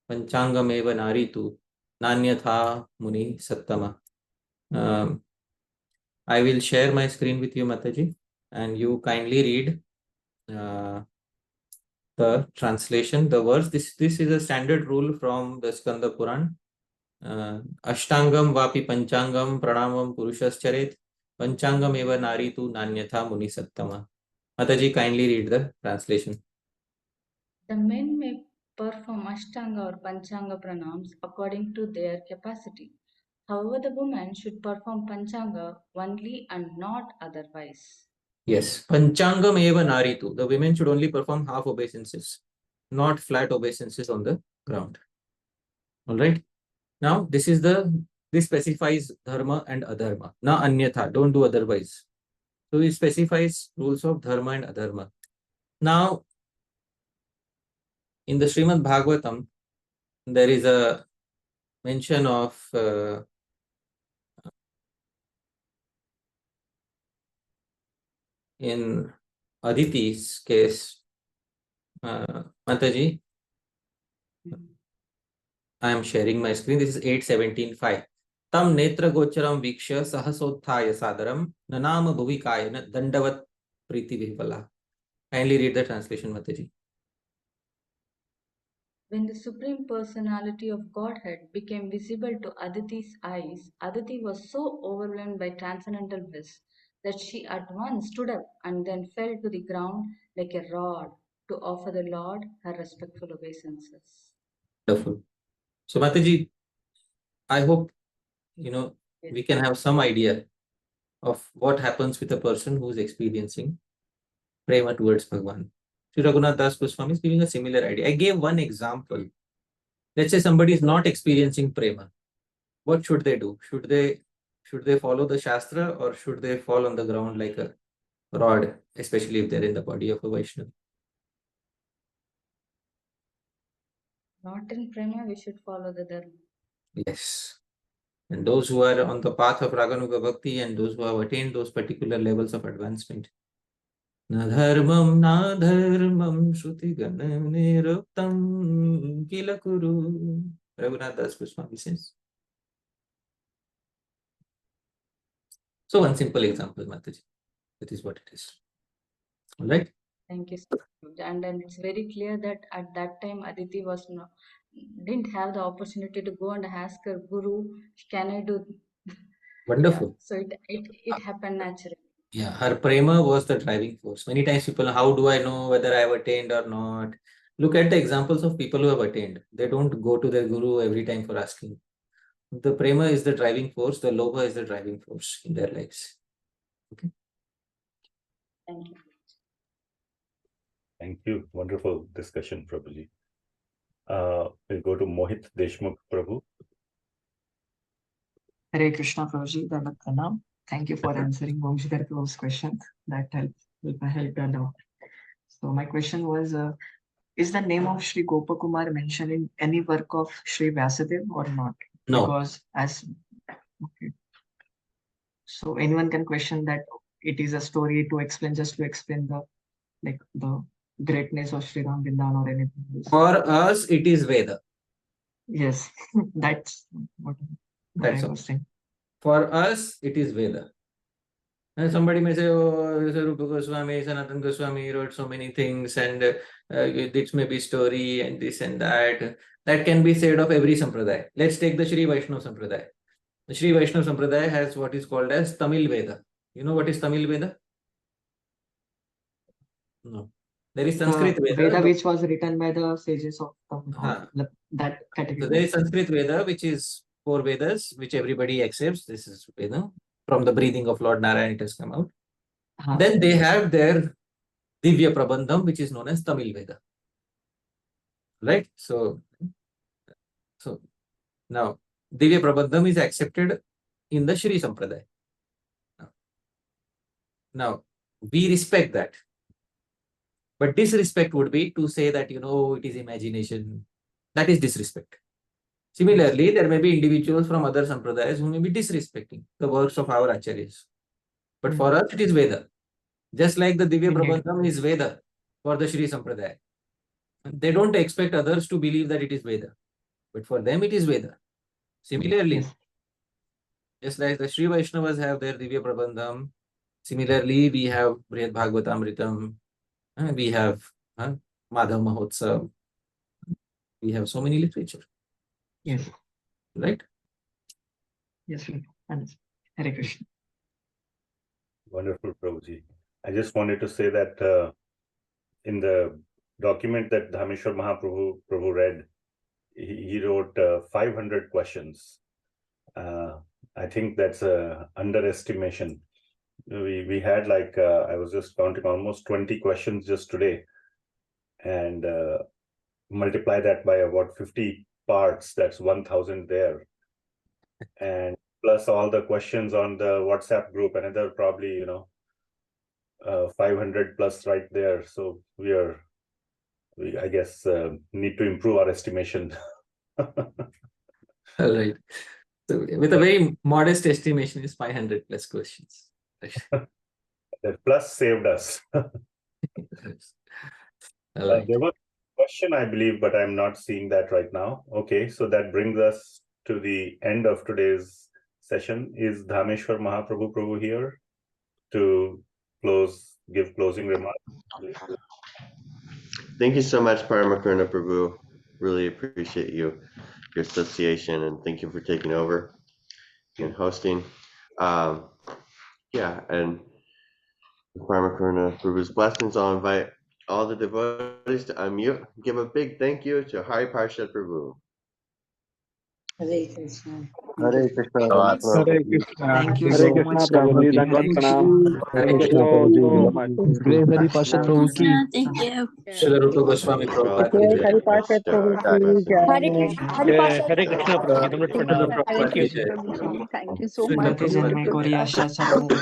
panchangam eva naritu nanyatha muni sattama. I will share my screen with you, Mataji, and you kindly read the translation, the verse. This is a standard rule from the Skanda Puran. Ashtangam vapi panchangam pranamam purushascharet panchangam eva nari tu nanyatha muni sattama. Mataji, kindly read the translation. The men may perform Ashtanga or Panchanga pranams according to their capacity. However, the woman should perform Panchanga only and not otherwise. Yes, Panchangam eva naritu. The women should only perform half obeisances, not flat obeisances on the ground. All right. Now, this specifies dharma and adharma. Na anyatha, don't do otherwise. So it specifies rules of dharma and adharma. Now, in the Srimad Bhagavatam, there is a mention of in Aditi's case, Mataji, I am sharing my screen. This is 8:17.5. Tam netra gocharam viksha sahasothaya sadaram nanama bhuvikaya dandavat priti vihvala. Kindly read the translation, Mataji. When the Supreme Personality of Godhead became visible to Aditi's eyes, Aditi was so overwhelmed by transcendental bliss that she at once stood up and then fell to the ground like a rod to offer the Lord her respectful obeisances. Wonderful. So, Mataji, I hope we can have some idea of what happens with a person who is experiencing prema towards Bhagwan. Sri Radharaman Das Goswami is giving a similar idea. I gave one example. Let's say somebody is not experiencing prema. What should they do? Should they follow the Shastra, or should they fall on the ground like a rod, especially if they're in the body of a Vaishnava? Not in prema, we should follow the dharma. Yes. And those who are on the path of Raganuga Bhakti and those who have attained those particular levels of advancement. Na dharmam shruti ganam niruptam kila kuru. Raghunath Das Goswami says. So one simple example, Mataji. That is what it is. All right. Thank you so much. And it's very clear that at that time Aditi didn't have the opportunity to go and ask her Guru, can I do? Wonderful. Yeah, so it happened naturally. Yeah, her prema was the driving force. Many times people, how do I know whether I have attained or not? Look at the examples of people who have attained. They don't go to their guru every time for asking. The prema is the driving force. The lobha is the driving force in their lives. Okay. Thank you. Thank you. Wonderful discussion, Prabhuji. We'll go to Mohit Deshmukh, Prabhu. Hare Krishna, Prabhuji. Dandavat Pranam. Thank you for answering Vamshikar Prabhu's question. That helped a lot. So my question was, is the name of Sri Gopa Kumar mentioned in any work of Sri Vyasadeva or not? No. Because okay. So anyone can question that it is a story to explain, just to explain the greatness of Sri Ram Vrindavan or anything else. For us, it is Veda. Yes, that's what I was saying. For us, it is Veda. And somebody may say, oh, Rupa Goswami, Sanatana Goswami wrote so many things, and this may be story and this and that. That can be said of every sampradaya. Let's take the Sri Vaishnava sampradaya. The Sri Vaishnava sampradaya has what is called as Tamil Veda. You know what is Tamil Veda? No. There is Sanskrit Veda which was written by the sages of Tamil, that category. So there is Sanskrit Veda, which is 4 Vedas, which everybody accepts. This is Veda. From the breathing of Lord Narayana, it has come out. Then they have their Divya Prabandham, which is known as Tamil Veda. Right? So now Divya Prabandham is accepted in the Shri Sampradaya. Now we respect that. But disrespect would be to say that, it is imagination. That is disrespect. Similarly, there may be individuals from other sampradayas who may be disrespecting the works of our acharyas. But for us, it is Veda. Just like the Divya Prabandham is Veda for the Shri Sampradaya. They don't expect others to believe that it is Veda. But for them, it is Veda. Similarly, just like the Sri Vaishnavas have their Divya Prabandham, similarly, we have Brihad Bhagavatamritam, we have Madhav Mahotsav. We have so many literature. Yes. Right? Yes, Hare Krishna. Wonderful, Prabhuji. I just wanted to say that in the document that Dhāmeśvara Mahaprabhu read, he wrote 500 questions. I think that's a underestimation. We had like, I was just counting almost 20 questions just today, and multiply that by about 50 parts, that's 1,000 there. And plus all the questions on the WhatsApp group, another probably, 500 plus right there. So we I guess, need to improve our estimation. All right. So with a very modest estimation is 500 plus questions. That plus saved us. All right. There was a question, I believe, but I'm not seeing that right now. Okay, so that brings us to the end of today's session. Is Dhāmeśvara Mahaprabhu here to give closing remarks? Thank you so much, Paramakaruna Prabhu. Really appreciate your association, and thank you for taking over and hosting. Yeah, and Paramakaruna Prabhu's blessings. I'll invite all the devotees to unmute. Give a big thank you to Hari Parshad Prabhu. Hare Krishna. Hare Krishna. Hare Krishna. Thank you Hare so Krishna, much, Prabhuji. Prabhuji. Dandavat pranam. Hare Thank Krishna, you so Prabhuji. much. Great Hari Parshad Prabhu ki. Thank you. Srila Rupa Goswami Prabhupada ki jai. Hari Parshad Prabhu ki Hare jai. Krishna. Hare Parshad. Hare Krishna, Prabhuji. Dandavat Srila pranam. Prabhupada Thank ki you. jai. Prabhuji. Thank you so Srila much. Represent Prabhupada my ki Korea jai. Shasha Prabhu.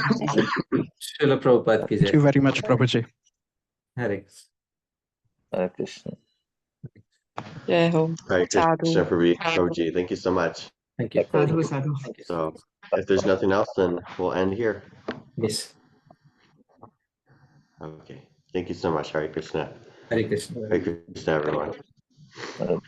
Srila Prabhupada ki Thank you jai. very much, Prabhuji. Hare Krishna. Hare Krishna. Jai Ho. Hare Sadhu. Krishna Prabhuji. Thank you so much. Thank you. Sadhu, sadhu. Thank you. So if there's nothing else, then we'll end here. Yes. Okay. Thank you so much, Hare Krishna. Hare Krishna. Hare Krishna, everyone. Hare